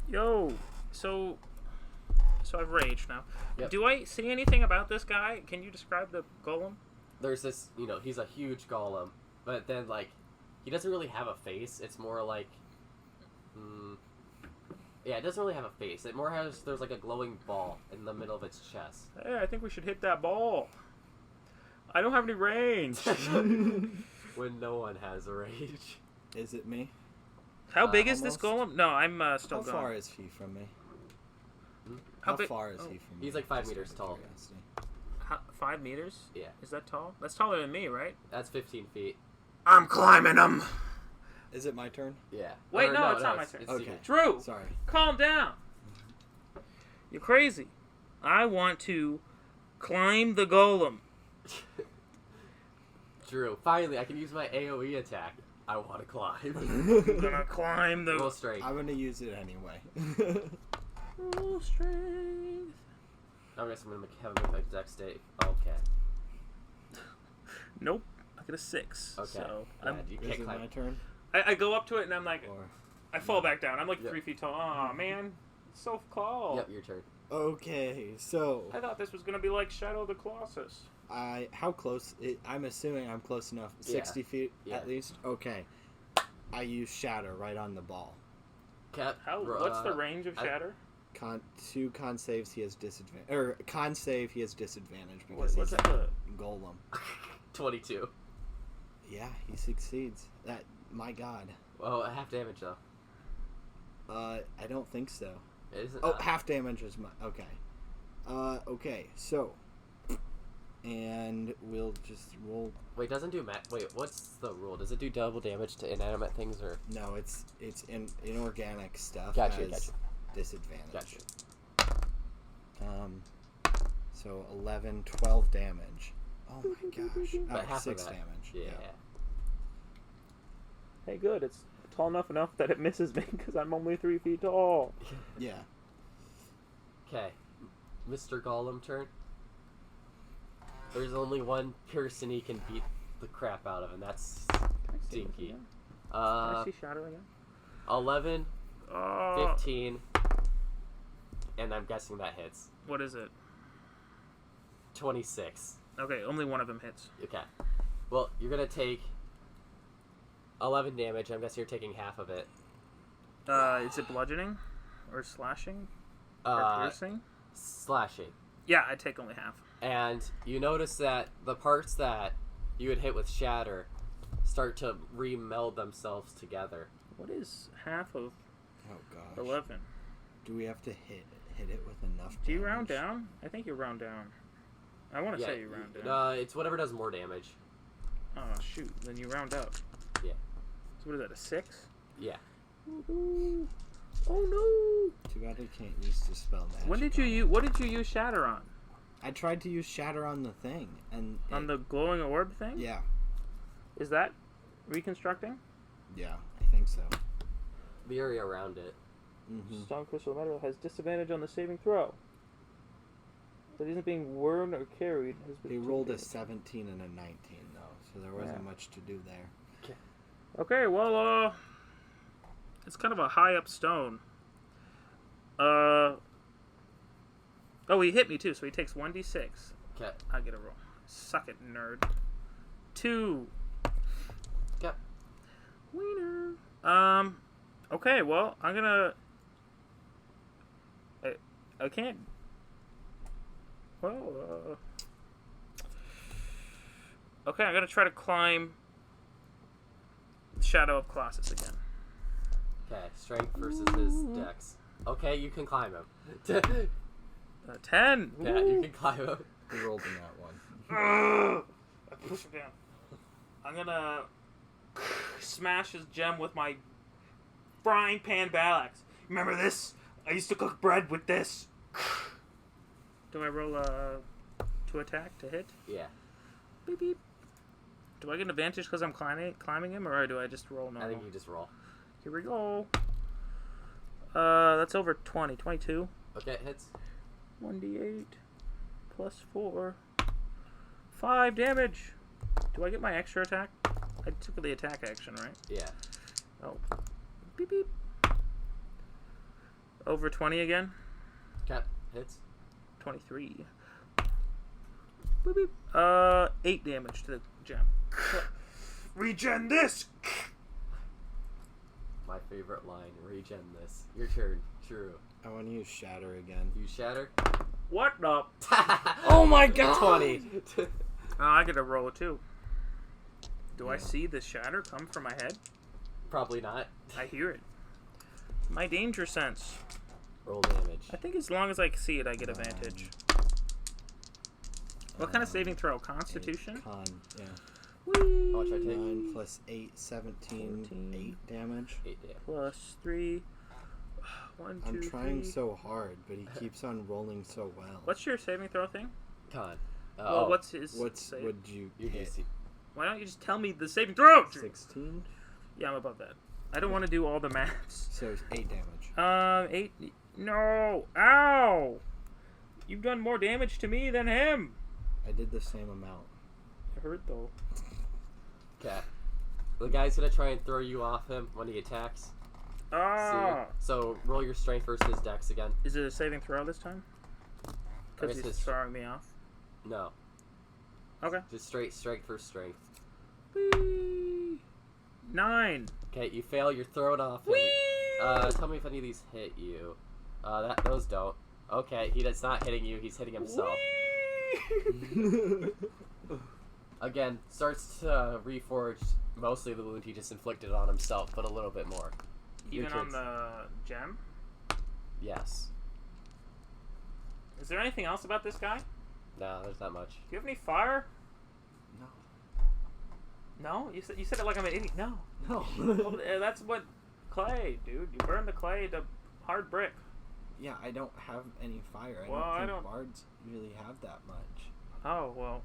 Speaker 1: Yo, so I've raged now.
Speaker 3: Yep.
Speaker 1: Do I see anything about this guy? Can you describe the golem?
Speaker 3: There's this, he's a huge golem, but then, like, he doesn't really have a face. It's more like, yeah, it doesn't really have a face. It more has, there's like a glowing ball in the middle of its chest.
Speaker 1: Hey, I think we should hit that ball. I don't have any range.
Speaker 3: When no one has a rage.
Speaker 2: Is it me?
Speaker 1: How big is this
Speaker 2: almost.
Speaker 1: golem? No, I'm still
Speaker 2: How
Speaker 1: going.
Speaker 2: far is he from me?
Speaker 1: How
Speaker 2: How
Speaker 1: big-
Speaker 2: far is he from me?
Speaker 3: He's like 5
Speaker 2: Just
Speaker 3: meters
Speaker 2: out of
Speaker 3: tall.
Speaker 2: curiosity.
Speaker 1: 5 meters?
Speaker 3: Yeah.
Speaker 1: Is that tall? That's taller than me, right?
Speaker 3: That's 15 feet.
Speaker 1: I'm climbing him.
Speaker 2: Is it my turn?
Speaker 3: Yeah.
Speaker 1: Wait,
Speaker 3: Or,
Speaker 1: no, it's not my turn.
Speaker 3: It's
Speaker 2: Okay.
Speaker 3: you.
Speaker 1: Drew,
Speaker 2: Sorry.
Speaker 1: calm down. You're crazy. I want to climb the golem.
Speaker 3: Drew, finally, I can use my AoE attack. I want to climb.
Speaker 1: I'm gonna climb the
Speaker 3: Roll straight.
Speaker 2: I'm gonna use it anyway.
Speaker 1: Full strength.
Speaker 3: I guess I'm going to have him make a dex save. Okay.
Speaker 1: Nope. I get a 6.
Speaker 3: Okay.
Speaker 1: So
Speaker 3: Yeah, you
Speaker 2: Is
Speaker 3: can't
Speaker 2: it my
Speaker 3: climb.
Speaker 2: turn?
Speaker 1: I go up to it and I'm like,
Speaker 2: Or
Speaker 1: I fall back down. I'm like
Speaker 3: Yep.
Speaker 1: 3 feet tall. Aw, man. It's so tall.
Speaker 3: Yep, your turn.
Speaker 2: okay, so
Speaker 1: I thought this was gonna be like Shadow of the Colossus.
Speaker 2: how close? I'm assuming I'm close enough.
Speaker 3: Yeah.
Speaker 2: 60 feet
Speaker 3: Yeah.
Speaker 2: at least. Okay. I use shatter right on the ball.
Speaker 3: Cap.
Speaker 1: What's the range of Shatter?
Speaker 2: Con saves he has disadvantage. Or con save he has disadvantage because
Speaker 1: What's
Speaker 2: he's
Speaker 1: that?
Speaker 2: a golem.
Speaker 3: 22.
Speaker 2: Yeah, he succeeds. That my god.
Speaker 3: Well, half damage though.
Speaker 2: I don't think so.
Speaker 3: Is it?
Speaker 2: Oh,
Speaker 3: not?
Speaker 2: half damage is my okay. Okay, so and we'll just roll.
Speaker 3: Wait, doesn't do wait, what's the rule? Does it do double damage to inanimate things or?
Speaker 2: No, it's inorganic stuff.
Speaker 3: Gotcha,
Speaker 2: has
Speaker 3: gotcha.
Speaker 2: Disadvantage.
Speaker 3: Gotcha.
Speaker 2: So 11, 12 damage. Oh my gosh.
Speaker 3: But half
Speaker 2: 6
Speaker 3: of that.
Speaker 2: damage.
Speaker 3: Yeah.
Speaker 1: Hey, good. It's tall enough that it misses me because I'm only 3 feet tall.
Speaker 2: Yeah.
Speaker 3: Okay. Mr. Golem turn. There's only one person he can beat the crap out of, and that's
Speaker 1: Can I see this
Speaker 3: Dinky.
Speaker 1: again? Can I see Shadow again?
Speaker 3: 11,
Speaker 1: Oh,
Speaker 3: 15, and I'm guessing that hits.
Speaker 1: what is it?
Speaker 3: 26.
Speaker 1: Okay, only one of them hits.
Speaker 3: Okay. Well, you're gonna take 11 damage. I'm guessing you're taking half of it.
Speaker 1: Is it bludgeoning? Or slashing? Or piercing?
Speaker 3: Slashing.
Speaker 1: Yeah, I take only half.
Speaker 3: And you notice that the parts that you would hit with Shatter start to remeld themselves together.
Speaker 1: What is half of
Speaker 2: Oh gosh.
Speaker 1: 11?
Speaker 2: Do we have to hit it with enough?
Speaker 1: Do you round
Speaker 2: damage?
Speaker 1: down? I think you round down. I want to say you round down.
Speaker 3: It's whatever does more damage.
Speaker 1: Oh, shoot. Then you round up.
Speaker 3: Yeah.
Speaker 1: So what is that, a 6?
Speaker 3: Yeah.
Speaker 1: Ooh. Oh, no!
Speaker 2: Too bad I can't use dispel magic.
Speaker 1: What did you use Shatter on?
Speaker 2: I tried to use shatter on the thing, and
Speaker 1: On the glowing orb thing?
Speaker 2: yeah,
Speaker 1: Is that reconstructing?
Speaker 2: yeah, I think so.
Speaker 3: The area around it.
Speaker 2: Mm-hmm.
Speaker 1: Stone crystal metal has disadvantage on the saving throw. That isn't being worn or carried. Has been
Speaker 2: He rolled a
Speaker 1: taken.
Speaker 2: 17 and a 19 though, so there wasn't
Speaker 1: Yeah.
Speaker 2: much to do there.
Speaker 1: Okay, well, it's kind of a high up stone. Oh, he hit me too, so he takes 1d6.
Speaker 3: Okay.
Speaker 1: I get a roll. Suck it, nerd. 2.
Speaker 3: Yep.
Speaker 1: Wiener. Okay, well, I'm gonna... I can't... Well, okay, I'm gonna try to climb Shadow of Colossus again.
Speaker 3: Okay. Strength versus his dex. Okay, you can climb him.
Speaker 1: 10.
Speaker 3: Yeah, you can climb him.
Speaker 2: He rolled in that one.
Speaker 1: Ugh. I push him down. I'm gonna smash his gem with my frying pan battle axe. Remember this? I used to cook bread with this. Do I roll a To attack, to hit.
Speaker 3: Yeah.
Speaker 1: Beep beep. Do I get an advantage because I'm climbing him, or do I just roll normal?
Speaker 3: I think you just roll.
Speaker 1: Here we go. That's over 20. 22.
Speaker 3: Okay, it hits.
Speaker 1: 1d8 plus 4. 5 damage. Do I get my extra attack? I took the attack action, right?
Speaker 3: Yeah.
Speaker 1: Oh. Beep beep. Over 20 again.
Speaker 3: Okay, hits.
Speaker 1: 23. Beep beep. 8 damage to the gem. Regen this!
Speaker 3: My favorite line. Regen this. Your turn. True.
Speaker 2: I want to use Shatter again.
Speaker 3: You shatter.
Speaker 1: What the?
Speaker 2: Oh my god!
Speaker 3: 20.
Speaker 1: I get a roll too. Do I see the shatter come from my head?
Speaker 3: Probably not.
Speaker 1: I hear it. My danger sense.
Speaker 3: Roll damage.
Speaker 1: I think as long as I see it, I get advantage. What kind of saving throw? Constitution?
Speaker 2: Con, yeah.
Speaker 1: Whee!
Speaker 3: I'll try to take
Speaker 2: 9 plus 8, 17,
Speaker 1: 14.
Speaker 2: 8 damage.
Speaker 3: 8 damage.
Speaker 1: Plus 3. 1, 2,
Speaker 2: I'm trying
Speaker 1: 3.
Speaker 2: so hard, but he keeps on rolling so well.
Speaker 1: What's your saving throw thing?
Speaker 3: Con.
Speaker 1: Well, what's his save?
Speaker 2: Would you
Speaker 3: Your
Speaker 2: hit?
Speaker 3: DC.
Speaker 1: Why don't you just tell me the saving throw?
Speaker 2: 16?
Speaker 1: Yeah, I'm above that. I don't want to do all the maths.
Speaker 2: So it's 8 damage.
Speaker 1: 8. No! Ow! You've done more damage to me than him.
Speaker 2: I did the same amount.
Speaker 1: It hurt though.
Speaker 3: Okay. The guy's gonna try and throw you off him when he attacks.
Speaker 1: Ah!
Speaker 3: See? So roll your strength versus his dex again.
Speaker 1: Is it a saving throw this time?
Speaker 3: I
Speaker 1: Because
Speaker 3: guess
Speaker 1: he's
Speaker 3: it's-
Speaker 1: throwing me off.
Speaker 3: No.
Speaker 1: Okay.
Speaker 3: Just straight strength versus strength.
Speaker 1: Whee! 9.
Speaker 3: Okay, you fail. You're thrown off him.
Speaker 1: Whee!
Speaker 3: Tell me if any of these hit you. Those don't. Okay, that's not hitting you. He's hitting himself.
Speaker 1: Whee!
Speaker 3: Again, starts to reforge mostly the wound he just inflicted on himself, but a little bit more. Your
Speaker 1: Even on
Speaker 3: turn.
Speaker 1: the gem?
Speaker 3: Yes.
Speaker 1: Is there anything else about this guy? Do
Speaker 3: No, there's not much.
Speaker 1: you have any fire?
Speaker 2: No.
Speaker 1: No? You said it like I'm an idiot. No.
Speaker 2: No.
Speaker 1: Well, that's what clay, dude. You burn the clay to hard brick.
Speaker 2: Yeah, I don't have any fire.
Speaker 1: Well,
Speaker 2: I
Speaker 1: I
Speaker 2: don't think
Speaker 1: don't-
Speaker 2: bards really have that much.
Speaker 1: Oh, well.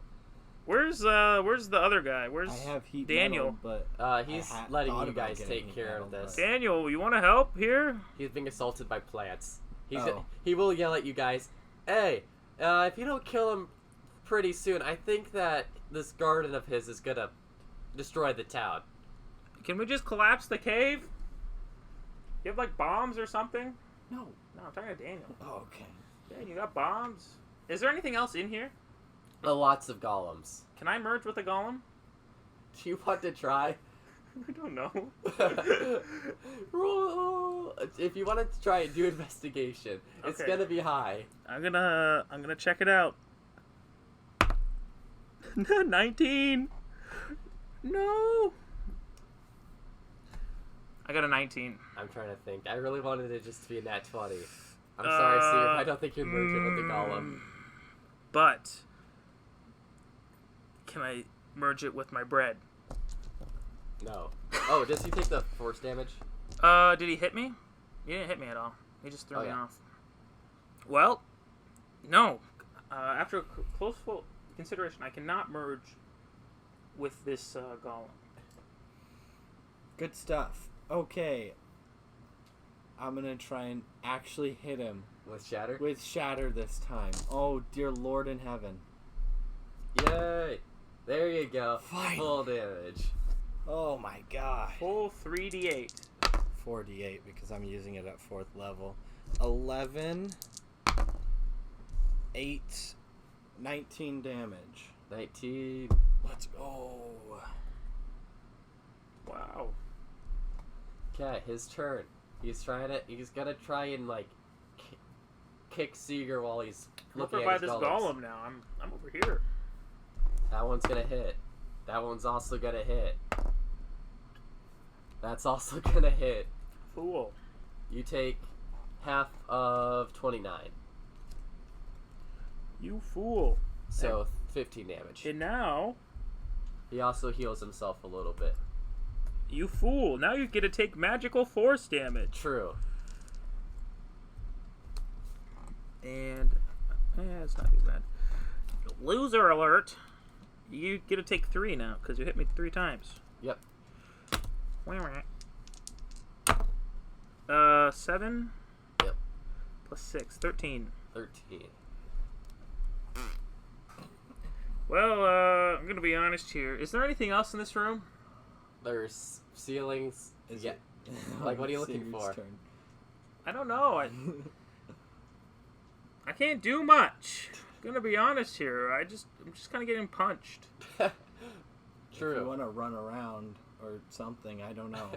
Speaker 1: Where's the other guy? Where's
Speaker 2: I have heat
Speaker 1: Daniel?
Speaker 2: metal, but
Speaker 3: He's
Speaker 2: I
Speaker 3: letting
Speaker 2: thought
Speaker 3: you
Speaker 2: about
Speaker 3: guys
Speaker 2: getting
Speaker 3: take
Speaker 2: heat
Speaker 3: care
Speaker 2: metal,
Speaker 3: of this.
Speaker 2: but-
Speaker 1: Daniel, you want to help here?
Speaker 3: He's being assaulted by plants.
Speaker 2: Oh.
Speaker 3: He will yell at you guys, "Hey, if you don't kill him pretty soon, I think that this garden of his is gonna destroy the town."
Speaker 1: Can we just collapse the cave? You have like bombs or something?
Speaker 2: No.
Speaker 1: No, I'm talking to Daniel.
Speaker 2: Oh, okay.
Speaker 1: Dan, you got bombs? Is there anything else in here?
Speaker 3: Lots of golems.
Speaker 1: Can I merge with a golem?
Speaker 3: Do you want to try?
Speaker 1: I don't know.
Speaker 3: Roll. If you wanted to try it, do investigation. It's
Speaker 1: Okay.
Speaker 3: gonna be high.
Speaker 1: I'm gonna check it out. 19. No. I got a 19.
Speaker 3: I'm trying to think. I really wanted it just to be a nat 20. I'm sorry, Steve. I don't think you're merging with the golem.
Speaker 1: But can I merge it with my bread?
Speaker 3: No. Oh, does he take the force damage?
Speaker 1: Did he hit me? He didn't hit me at all. He just threw
Speaker 3: Oh,
Speaker 1: me
Speaker 3: yeah.
Speaker 1: off. Well, no. After close full consideration, I cannot merge with this golem.
Speaker 2: Good stuff. Okay. I'm gonna try and actually hit him
Speaker 3: With shatter?
Speaker 2: with Shatter this time. Oh, dear Lord in heaven.
Speaker 3: Yay! There you go.
Speaker 2: Fine.
Speaker 3: Full damage.
Speaker 2: Oh my god.
Speaker 1: Full 3d8.
Speaker 2: 4d8 because I'm using it at 4th level. 11, 8, 19 damage.
Speaker 3: 19.
Speaker 2: Let's go.
Speaker 1: Wow.
Speaker 3: Okay, his turn. He's gonna try and like kick Seeger while he's
Speaker 1: I'm
Speaker 3: looking
Speaker 1: over
Speaker 3: at
Speaker 1: by
Speaker 3: his
Speaker 1: this
Speaker 3: golems.
Speaker 1: golem now. I'm over here.
Speaker 3: That one's gonna hit. That one's also gonna hit. That's also gonna hit.
Speaker 1: Fool.
Speaker 3: You take half of 29.
Speaker 1: You fool.
Speaker 3: So 15 damage.
Speaker 1: And now,
Speaker 3: He also heals himself a little bit.
Speaker 1: you fool. Now you get to take magical force damage.
Speaker 3: True.
Speaker 1: And it's not too bad. Loser alert. You get to take 3 now because you hit me 3 times.
Speaker 3: Yep.
Speaker 1: 7.
Speaker 3: Yep.
Speaker 1: Plus 6, 13.
Speaker 3: 13.
Speaker 1: Well, I'm gonna be honest here. Is there anything else in this room?
Speaker 3: There's ceilings.
Speaker 2: Is
Speaker 3: Yeah.
Speaker 2: it?
Speaker 3: Like, what are you looking
Speaker 2: Sigurd's
Speaker 3: for?
Speaker 2: turn.
Speaker 1: I don't know. I can't do much. I'm gonna be honest here. I'm just kind of getting punched.
Speaker 2: If you
Speaker 3: True.
Speaker 2: want to run around or something, I don't know.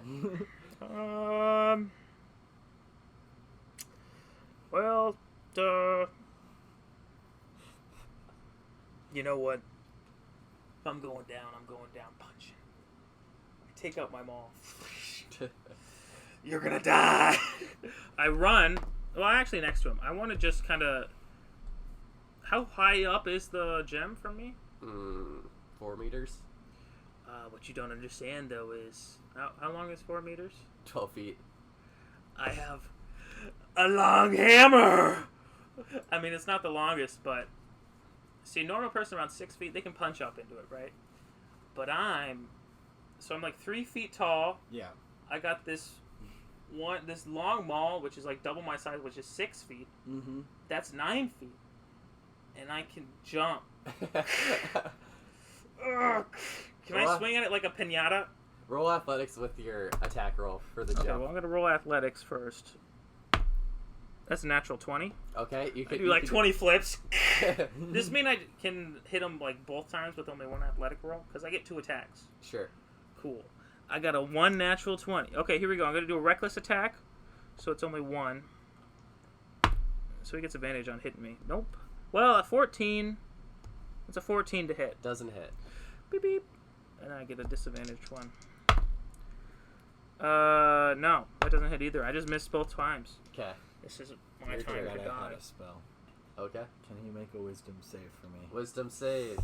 Speaker 1: Well, you know what? If I'm going down punching. I take out my maul. You're gonna die. I run. Well, actually, next to him. I want to just kind of. How high up is the gem from me?
Speaker 3: 4 meters.
Speaker 1: What you don't understand though is how long is 4 meters?
Speaker 3: 12 feet.
Speaker 1: I have a long hammer. I mean, it's not the longest, but see, a normal person around 6 feet, they can punch up into it, right? But I'm like 3 feet tall.
Speaker 2: Yeah.
Speaker 1: I got this long maul, which is like double my size, which is 6 feet.
Speaker 2: Mm-hmm.
Speaker 1: That's 9 feet, and I can jump. Ugh. Can I swing at it like a piñata?
Speaker 3: Roll athletics with your attack roll for the
Speaker 1: Okay,
Speaker 3: jump.
Speaker 1: well, I'm gonna roll athletics first. That's a natural 20.
Speaker 3: Okay, you
Speaker 1: I
Speaker 3: could
Speaker 1: do like 20 flips. Does this mean I can hit him like both times with only 1 athletic roll? Because I get 2 attacks.
Speaker 3: Sure.
Speaker 1: Cool. I got a 1 natural 20. Okay, here we go. I'm gonna do a reckless attack, so it's only 1. So he gets advantage on hitting me. Nope. Well, a 14. It's a 14 to hit.
Speaker 3: Doesn't hit.
Speaker 1: Beep beep. And I get a disadvantaged 1. No, that doesn't hit either. I just missed both times.
Speaker 3: Okay.
Speaker 1: This is my
Speaker 3: Your
Speaker 1: time
Speaker 3: turn.
Speaker 1: to
Speaker 2: I
Speaker 1: die.
Speaker 2: had a spell.
Speaker 3: Okay.
Speaker 2: Can he make a wisdom save for me?
Speaker 3: Wisdom save.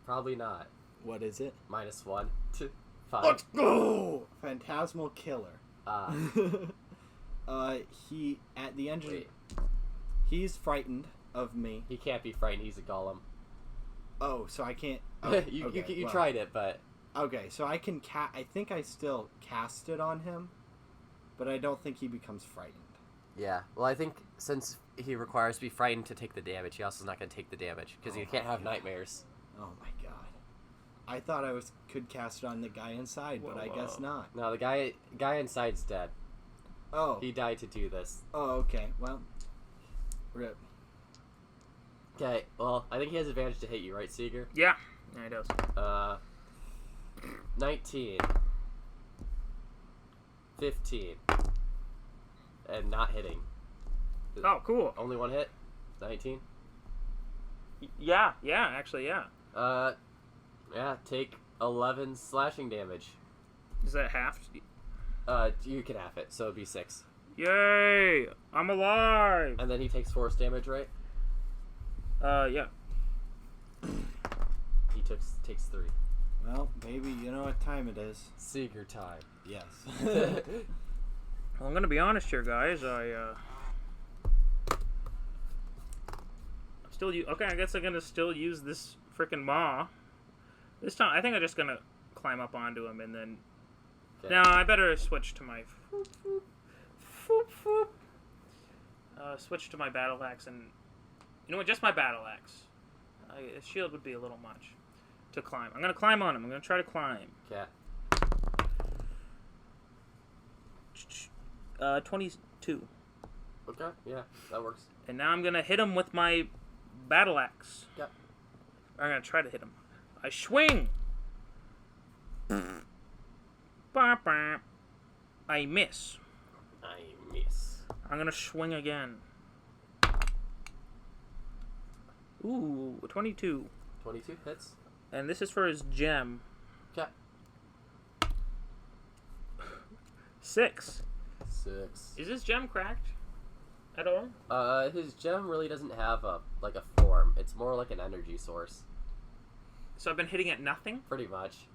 Speaker 3: Probably not.
Speaker 2: What is it?
Speaker 3: -1 to 5.
Speaker 2: Let's go! Phantasmal Killer.
Speaker 3: Ah.
Speaker 2: He, at the end of
Speaker 3: Wait.
Speaker 2: he's frightened of me.
Speaker 3: He can't be frightened. He's a golem.
Speaker 2: Oh, so I can't...
Speaker 3: you
Speaker 2: well,
Speaker 3: tried it, but
Speaker 2: Okay, so I can I think I still cast it on him, but I don't think he becomes frightened.
Speaker 3: yeah. Well, I think since he requires to be frightened to take the damage, he also is not going to take the damage because he can't have nightmares.
Speaker 2: Oh my god. I thought I could cast it on the guy inside, but I guess not.
Speaker 3: No, the guy inside's dead.
Speaker 2: Oh.
Speaker 3: He died to do this.
Speaker 2: Oh, okay. Well, rip.
Speaker 3: Okay. Well, I think he has advantage to hit you, right, Seeger?
Speaker 1: Yeah, he does.
Speaker 3: 19. 15. And not hitting.
Speaker 1: Oh, cool.
Speaker 3: Only 1 hit? 19?
Speaker 1: Yeah, actually, yeah.
Speaker 3: Yeah, take 11 slashing damage.
Speaker 1: Is that half?
Speaker 3: You can half it, so it'd be 6.
Speaker 1: Yay! I'm alive!
Speaker 3: And then he takes force damage, right?
Speaker 1: Yeah.
Speaker 3: He takes 3.
Speaker 2: Well, baby, you know what time it is.
Speaker 3: Seeger time.
Speaker 2: Yes.
Speaker 1: Well, I'm gonna be honest here, guys. I'm still okay. I guess I'm gonna still use this freaking maw. This time, I think I'm just gonna climb up onto him and then.
Speaker 3: Okay.
Speaker 1: No, I better switch to my. Switch to my battle axe and. You know what? Just my battle axe. A shield would be a little much to climb. I'm gonna climb on him. I'm gonna try to climb.
Speaker 3: Okay.
Speaker 1: 22.
Speaker 3: Okay, yeah, that works.
Speaker 1: And now I'm gonna hit him with my battle axe.
Speaker 3: Yep.
Speaker 1: I'm gonna try to hit him. I swing. Bah, bah. I miss.
Speaker 3: I miss.
Speaker 1: I'm gonna swing again. Ooh, 22.
Speaker 3: 22 hits.
Speaker 1: And this is for his gem.
Speaker 3: Okay.
Speaker 1: 6.
Speaker 3: 6.
Speaker 1: Is his gem cracked at all?
Speaker 3: His gem really doesn't have a form. It's more like an energy source.
Speaker 1: So I've been hitting at nothing?
Speaker 3: Pretty much.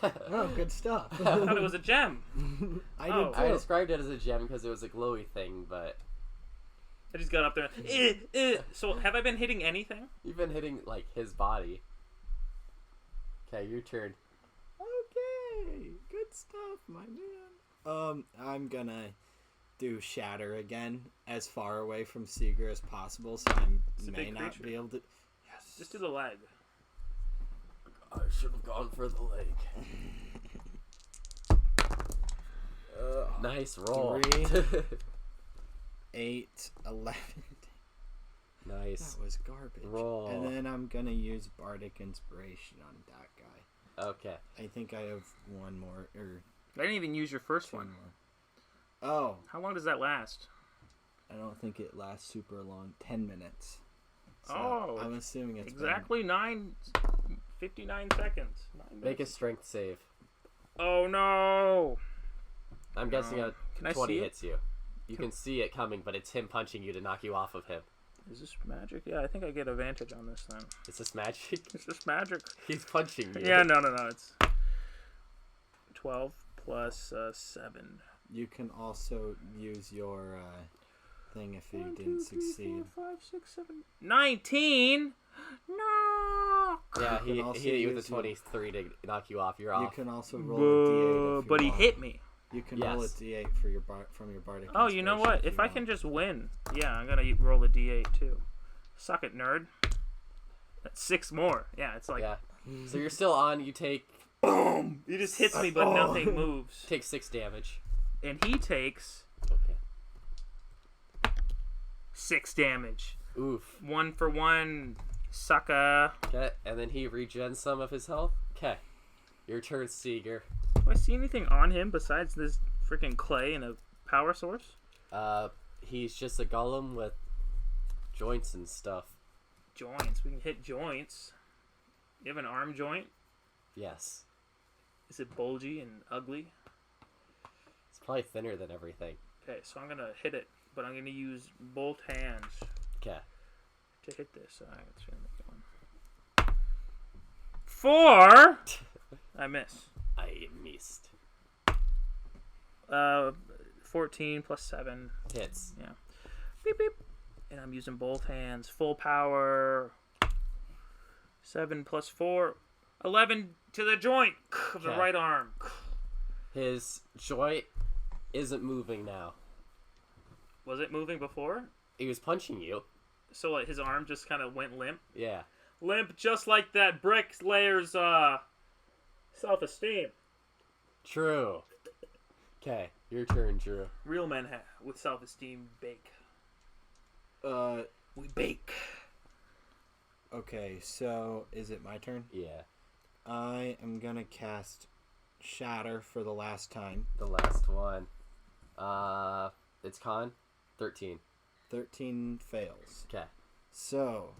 Speaker 2: Oh, good stuff.
Speaker 1: I thought it was a gem.
Speaker 2: I
Speaker 1: Oh.
Speaker 2: did
Speaker 3: I
Speaker 2: too.
Speaker 3: described it as a gem because it was a glowy thing, but
Speaker 1: I just got up there. So have I been hitting anything?
Speaker 3: You've been hitting like his body. Okay, your turn.
Speaker 2: Okay, good stuff, my man. I'm gonna do Shatter again, as far away from Seeger as possible, so I
Speaker 1: It's a
Speaker 2: may
Speaker 1: big
Speaker 2: not
Speaker 1: creature.
Speaker 2: be able to. Yes.
Speaker 1: Just do the leg.
Speaker 3: I should have gone for the leg. Nice roll.
Speaker 2: 3, 8, 11.
Speaker 3: Nice.
Speaker 2: That was garbage.
Speaker 3: Roll.
Speaker 2: And then I'm gonna use Bardic Inspiration on that guy.
Speaker 3: Okay.
Speaker 2: I think I have one more, or
Speaker 1: I didn't even use your first
Speaker 2: 2
Speaker 1: one.
Speaker 2: more. Oh,
Speaker 1: How long does that last?
Speaker 2: I don't think it lasts super long. 10 minutes. So
Speaker 1: Oh,
Speaker 2: I'm assuming it's
Speaker 1: exactly 59 seconds. 9 minutes.
Speaker 3: Make a strength save.
Speaker 1: Oh no!
Speaker 3: I'm guessing a
Speaker 1: Can I
Speaker 3: 20
Speaker 1: see it?
Speaker 3: hits you. You can see it coming, but it's him punching you to knock you off of him.
Speaker 1: Is this magic? Yeah, I think I get advantage on this then.
Speaker 3: Is this magic?
Speaker 1: Is this magic?
Speaker 3: He's punching you.
Speaker 1: Yeah, no. It's 12 plus 7.
Speaker 2: You can also use your thing if you
Speaker 1: 1,
Speaker 2: didn't
Speaker 1: 2, 3,
Speaker 2: succeed.
Speaker 1: 4, 5, 6, 7, 19. No.
Speaker 3: Yeah,
Speaker 2: You
Speaker 3: he
Speaker 2: can also
Speaker 3: hit you with
Speaker 2: use
Speaker 3: a 23 to knock you off. You're
Speaker 2: You
Speaker 3: off.
Speaker 2: can also roll a D8 if you
Speaker 1: But he
Speaker 2: want.
Speaker 1: hit me.
Speaker 2: You can roll a
Speaker 3: Yes.
Speaker 2: D8 for your from your Bardic.
Speaker 1: Oh, you know
Speaker 2: Inspiration
Speaker 1: what? If
Speaker 2: you
Speaker 1: I
Speaker 2: want.
Speaker 1: can just win, yeah, I'm gonna roll a D8 too. Suck it, nerd. That's 6 more. Yeah, it's like
Speaker 3: Yeah. So you're still on. You take
Speaker 1: boom. He just hits me, but nothing moves.
Speaker 3: 6 damage.
Speaker 1: And he takes
Speaker 3: Okay.
Speaker 1: 6 damage.
Speaker 3: Oof.
Speaker 1: 1 for 1, sucker.
Speaker 3: Okay, and then he regens some of his health. Okay. Your turn, Seeger.
Speaker 1: Do I see anything on him besides this freaking clay and a power source?
Speaker 3: He's just a golem with joints and stuff.
Speaker 1: Joints. We can hit joints. You have an arm joint?
Speaker 3: Yes.
Speaker 1: Is it bulgy and ugly?
Speaker 3: It's probably thinner than everything.
Speaker 1: Okay, so I'm gonna hit it, but I'm gonna use both hands
Speaker 3: Okay.
Speaker 1: to hit this. Alright, let's try to make it one. 4! I miss.
Speaker 3: I missed.
Speaker 1: 14 plus 7.
Speaker 3: Hits.
Speaker 1: Beep, beep. And I'm using both hands. Full power. 7 plus 4. 11 to the joint of the
Speaker 3: Okay.
Speaker 1: right arm.
Speaker 3: His joint isn't moving now.
Speaker 1: Was it moving before?
Speaker 3: He was punching you.
Speaker 1: So like his arm just kind of went limp?
Speaker 3: Yeah.
Speaker 1: Limp just like that bricklayer's self-esteem.
Speaker 3: True. Okay, your turn, Drew.
Speaker 1: Real men with self-esteem bake.
Speaker 2: Uh,
Speaker 1: We bake.
Speaker 2: okay, so is it my turn?
Speaker 3: Yeah,
Speaker 2: I am gonna cast Shatter for the last time.
Speaker 3: the last one. It's con 13.
Speaker 2: 13 fails.
Speaker 3: Okay.
Speaker 2: So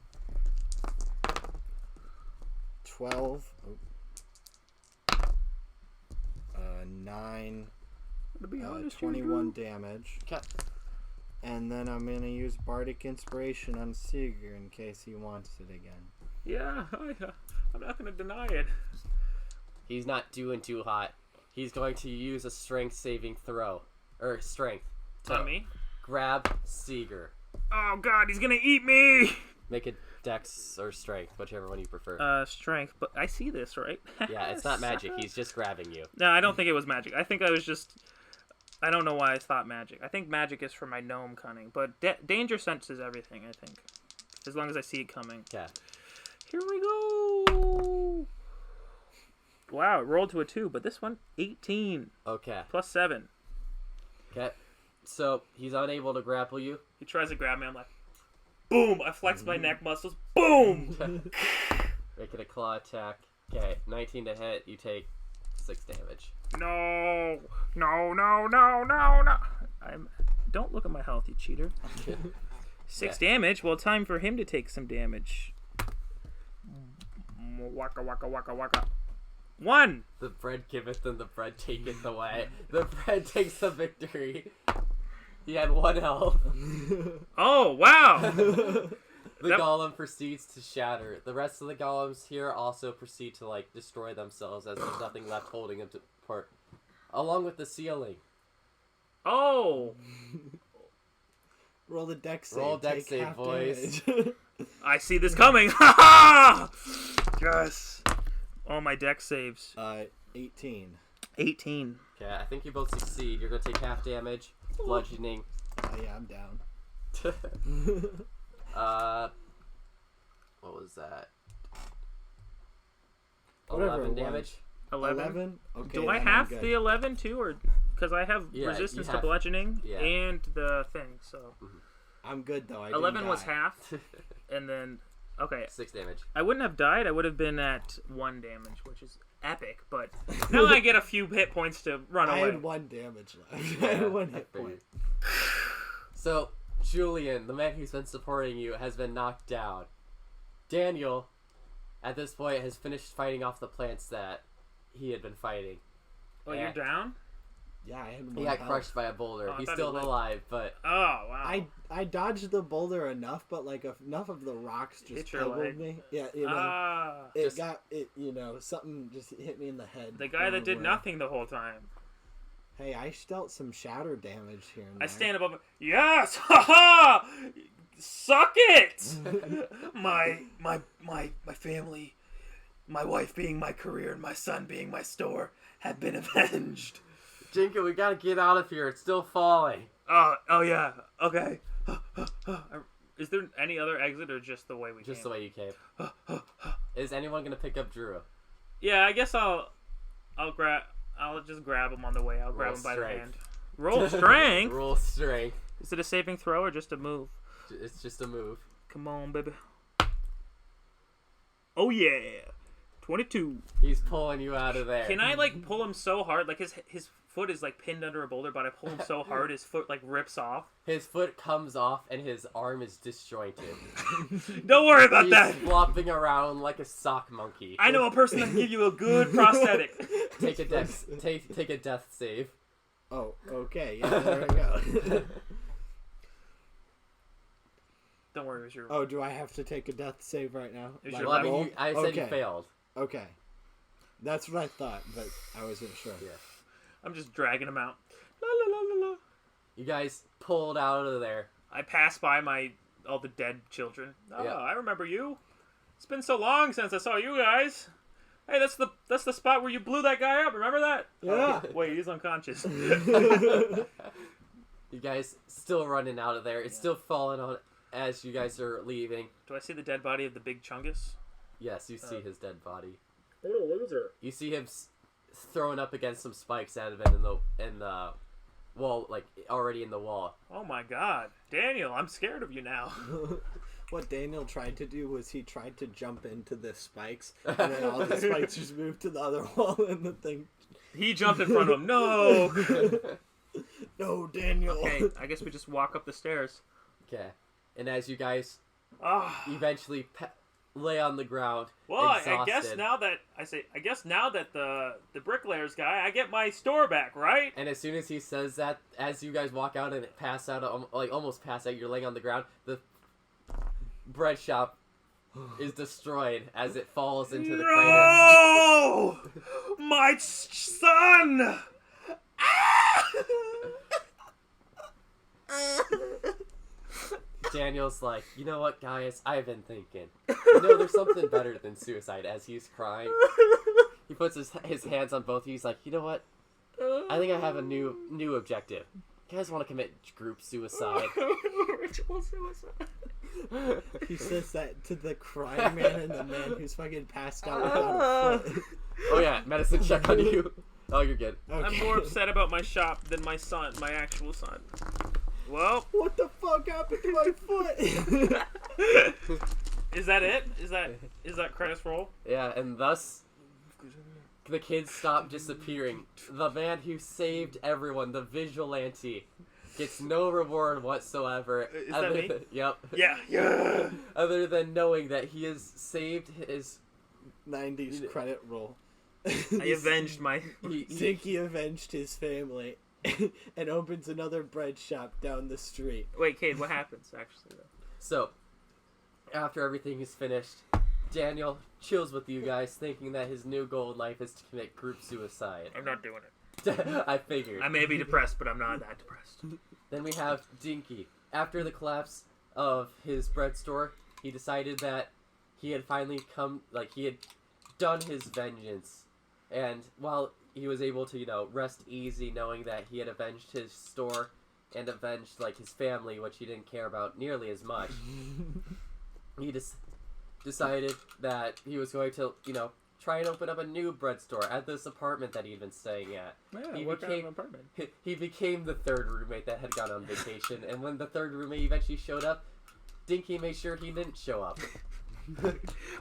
Speaker 2: 12. 9.
Speaker 1: To be honest,
Speaker 2: 21 damage.
Speaker 3: Okay.
Speaker 2: And then I'm gonna use Bardic Inspiration on Seeger in case he wants it again.
Speaker 1: Yeah, I'm not going to deny it.
Speaker 3: He's not doing too hot. He's going to use a strength saving throw. Or strength.
Speaker 1: On me?
Speaker 3: Grab Seeger.
Speaker 1: Oh god, he's going to eat me!
Speaker 3: Make it dex or strength, whichever one you prefer.
Speaker 1: Strength, but I see this, right?
Speaker 3: Yeah, it's not magic. He's just grabbing you.
Speaker 1: No, I don't think it was magic. I think I was just... I don't know why I thought magic. I think magic is for my gnome cunning, but danger senses everything, I think. As long as I see it coming.
Speaker 3: Okay.
Speaker 1: Here we go! Wow, it rolled to a 2, but this one, 18.
Speaker 3: Okay.
Speaker 1: Plus 7.
Speaker 3: Okay. So, he's unable to grapple you.
Speaker 1: He tries to grab me, I'm like... Boom! I flex my neck muscles. Boom!
Speaker 3: Make it a claw attack. Okay, 19 to hit. You take 6 damage.
Speaker 1: No! Don't look at my health, you cheater. 6 damage? Well, time for him to take some damage. Waka waka waka waka. 1!
Speaker 3: The bread giveth and the bread taketh away. The bread takes the victory. He had 1 health.
Speaker 1: Oh, wow!
Speaker 3: The golem proceeds to shatter. The rest of the golems here also proceed to, like, destroy themselves as there's nothing left holding them apart. Along with the ceiling.
Speaker 1: Oh!
Speaker 2: Roll the dex save.
Speaker 3: Roll dex
Speaker 2: take
Speaker 3: save,
Speaker 2: half
Speaker 3: boys.
Speaker 2: damage.
Speaker 1: I see this coming. Ha ha! Yes. All my deck saves.
Speaker 2: 18.
Speaker 1: 18.
Speaker 3: Okay, I think you both succeed. You're gonna take half damage, bludgeoning.
Speaker 2: Oh yeah, I'm down.
Speaker 3: What was that?
Speaker 2: Whatever
Speaker 3: 11
Speaker 2: it was.
Speaker 3: damage.
Speaker 1: 11.
Speaker 2: Okay.
Speaker 1: Do I
Speaker 2: then
Speaker 1: have
Speaker 2: I'm good.
Speaker 1: the 11 too, or because I have
Speaker 3: Yeah,
Speaker 1: resistance
Speaker 3: you
Speaker 1: to
Speaker 3: have-
Speaker 1: bludgeoning
Speaker 3: yeah.
Speaker 1: and the thing, so
Speaker 2: I'm good though. I
Speaker 1: 11
Speaker 2: didn't
Speaker 1: was
Speaker 2: die.
Speaker 1: half, and then okay,
Speaker 3: 6 damage.
Speaker 1: I wouldn't have died. I would have been at 1 damage, which is epic. But now I get a few hit points to run
Speaker 2: I
Speaker 1: away.
Speaker 2: had 1 damage left. I had 1 hit point.
Speaker 3: So, Julian, the man who's been supporting you, has been knocked down. Daniel, at this point, has finished fighting off the plants that he had been fighting.
Speaker 1: Oh, you're down?
Speaker 2: Yeah, I had 1
Speaker 3: He got
Speaker 2: health.
Speaker 3: crushed by a boulder.
Speaker 1: Oh, I
Speaker 3: He's
Speaker 1: thought
Speaker 3: still
Speaker 1: he lived.
Speaker 3: alive, but
Speaker 1: Oh wow.
Speaker 2: I dodged the boulder enough, but like enough of the rocks just
Speaker 1: Hit your
Speaker 2: pebbled
Speaker 1: leg.
Speaker 2: me. Yeah, you know.
Speaker 1: Ah,
Speaker 2: It got it, something just hit me in the head.
Speaker 1: the guy that did
Speaker 2: Unaware.
Speaker 1: nothing the whole time.
Speaker 2: Hey, I dealt some shatter damage here and
Speaker 1: I
Speaker 2: there.
Speaker 1: stand above. Yes, haha! Suck it! my family, my wife being my career, and my son being my store have been avenged.
Speaker 3: Jinka, we gotta get out of here. It's still falling.
Speaker 1: Oh yeah. Okay. Is there any other exit or just the way we
Speaker 3: Just
Speaker 1: came?
Speaker 3: the way you came. Is anyone gonna pick up Drew?
Speaker 1: Yeah, I guess I'll just grab him on the way. I'll grab
Speaker 3: Roll
Speaker 1: him by the
Speaker 3: strength.
Speaker 1: hand. Roll strength.
Speaker 3: Roll strength.
Speaker 1: Is it a saving throw or just a move?
Speaker 3: It's just a move.
Speaker 1: Come on, baby. Oh yeah. 22.
Speaker 3: He's pulling you out of there.
Speaker 1: Can I like pull him so hard? Like his foot is like pinned under a boulder, but I pull him so hard his foot like rips off.
Speaker 3: His foot comes off and his arm is disjointed.
Speaker 1: Don't worry about
Speaker 3: He's
Speaker 1: that.
Speaker 3: flopping around like a sock monkey.
Speaker 1: I know a person that can give you a good prosthetic.
Speaker 3: Take a death save.
Speaker 2: Oh, okay. Yeah, there we go.
Speaker 1: Don't worry, it was your.
Speaker 2: Oh, do I have to take a death save right now?
Speaker 1: Is
Speaker 2: Like
Speaker 1: your
Speaker 3: Well, I
Speaker 1: level?
Speaker 3: mean, I said you
Speaker 2: Okay.
Speaker 3: failed.
Speaker 2: Okay. That's what I thought, but I wasn't sure.
Speaker 3: Yeah.
Speaker 1: I'm just dragging him out. La la la la la.
Speaker 3: You guys pulled out of there.
Speaker 1: I pass by all the dead children. Oh,
Speaker 3: Yeah.
Speaker 1: I remember you. It's been so long since I saw you guys. Hey, that's the spot where you blew that guy up. Remember that?
Speaker 2: Yeah.
Speaker 1: Wait, he's unconscious.
Speaker 3: You guys still running out of there. It's still falling on as you guys are leaving.
Speaker 1: Do I see the dead body of the big chungus?
Speaker 3: Yes, you see his dead body.
Speaker 1: What a loser.
Speaker 3: You see him thrown up against some spikes that have been in the wall, like already in the wall.
Speaker 1: Oh my God, Daniel, I'm scared of you now.
Speaker 2: What Daniel tried to do was he tried to jump into the spikes, and then all the spikes just moved to the other wall, and the thing.
Speaker 1: He jumped in front of him. No.
Speaker 2: No, Daniel.
Speaker 1: Okay, I guess we just walk up the stairs.
Speaker 3: Okay, and as you guys
Speaker 1: Ah.
Speaker 3: eventually lay on the ground,
Speaker 1: Well, I
Speaker 3: exhausted,
Speaker 1: guess now that the bricklayer's guy, I get my store back, right?
Speaker 3: And as soon as he says that, as you guys walk out and pass out, like almost pass out, you're laying on the ground. The bread shop is destroyed as it falls into the crater.
Speaker 1: No, my son.
Speaker 3: Daniel's like, you know what, guys? I've been thinking. You know, there's something better than suicide. As he's crying, he puts his hands on both. He's like, you know what? I think I have a new objective. You guys want to commit group suicide?
Speaker 1: Ritual suicide.
Speaker 2: He says that to the crying man and the man who's fucking passed out without a foot.
Speaker 3: Oh yeah, medicine check on you. Oh, you're good.
Speaker 2: Okay.
Speaker 1: I'm more upset about my shop than my son, my actual son. Well,
Speaker 2: What the fuck happened to my foot?
Speaker 1: is that it? Is that credits roll?
Speaker 3: Yeah, and thus the kids stop disappearing. The man who saved everyone, the vigilante, gets no reward whatsoever.
Speaker 1: Is that me?
Speaker 3: Yep.
Speaker 1: Yeah.
Speaker 3: Other than knowing that he has saved his.
Speaker 2: 90s credit roll.
Speaker 1: I avenged my.
Speaker 2: Dinky avenged his family and opens another bread shop down the street.
Speaker 1: Wait, Cade, what happens actually? Though?
Speaker 3: So, after everything is finished, Daniel chills with you guys, thinking that his new goal in life is to commit group suicide.
Speaker 1: I'm not doing it.
Speaker 3: I figured.
Speaker 1: I may be depressed, but I'm not that depressed.
Speaker 3: Then we have Dinky. after the collapse of his bread store, he decided that he had finally he had done his vengeance. And while he was able to, rest easy knowing that he had avenged his store and avenged, his family, which he didn't care about nearly as much, he decided that he was going to, try and open up a new bread store at this apartment that he'd been staying at.
Speaker 1: Yeah, what kind of apartment?
Speaker 3: He became the third roommate that had gone on vacation, and when the third roommate eventually showed up, Dinky made sure he didn't show up.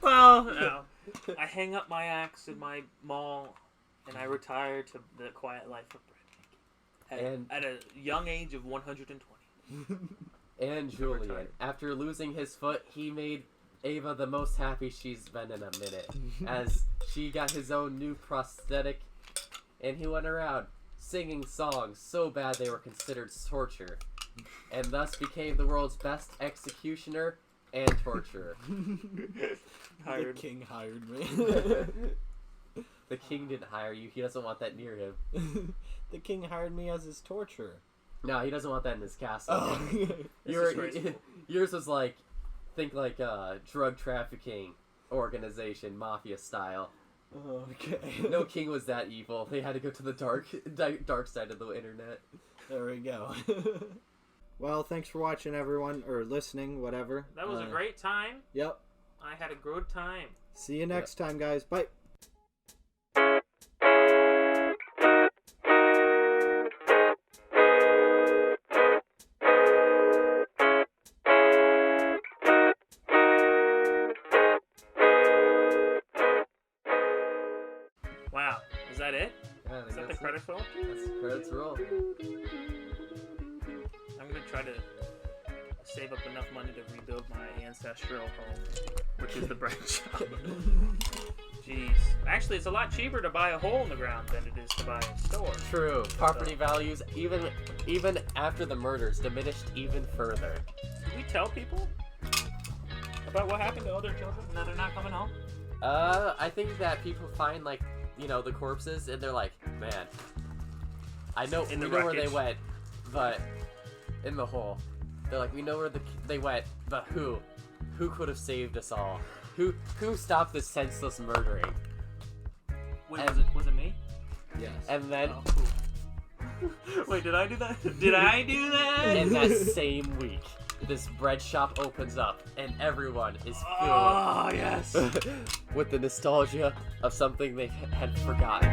Speaker 1: Well, no. I hang up my axe in my mall, and I retire to the quiet life of bread. At a young age of 120.
Speaker 3: And Julian, after losing his foot, he made Ava the most happy she's been in a minute, as she got his own new prosthetic, and he went around singing songs so bad they were considered torture, and thus became the world's best executioner and torturer.
Speaker 2: The king hired me.
Speaker 3: The king didn't hire you. He doesn't want that near him.
Speaker 2: The king hired me as his torturer.
Speaker 3: No, he doesn't want that in his castle.
Speaker 2: Oh.
Speaker 3: Yours was think drug trafficking organization, mafia style.
Speaker 2: Okay.
Speaker 3: No king was that evil. They had to go to the dark side of the internet.
Speaker 2: There we go. Well, thanks for watching, everyone, or listening, whatever.
Speaker 1: That was a great time.
Speaker 2: Yep.
Speaker 1: I had a good time.
Speaker 2: See you next time, guys. Bye.
Speaker 1: Wow. Is that it?
Speaker 3: Yeah,
Speaker 1: Is that the credits roll?
Speaker 3: That's the credits roll.
Speaker 1: I'm going to try to save up enough money to rebuild my ancestral home, which is the bread shop. Jeez. Actually, it's a lot cheaper to buy a hole in the ground than it is to buy a store.
Speaker 3: True. Property values, even after the murders, diminished even further.
Speaker 1: Did we tell people about what happened to other children and that they're not coming home?
Speaker 3: I think that people find the corpses and they're like, man, we know where they went, but in the hole. They're like, we know where they went, but who could have saved us all? Who stopped this senseless murdering?
Speaker 1: Wait, was it me?
Speaker 2: Yes.
Speaker 3: And then
Speaker 1: Oh, cool. Wait, did I do that? Did I do that?
Speaker 3: in that same week, this bread shop opens up and everyone is filled
Speaker 1: Oh, yes.
Speaker 3: with the nostalgia of something they had forgotten.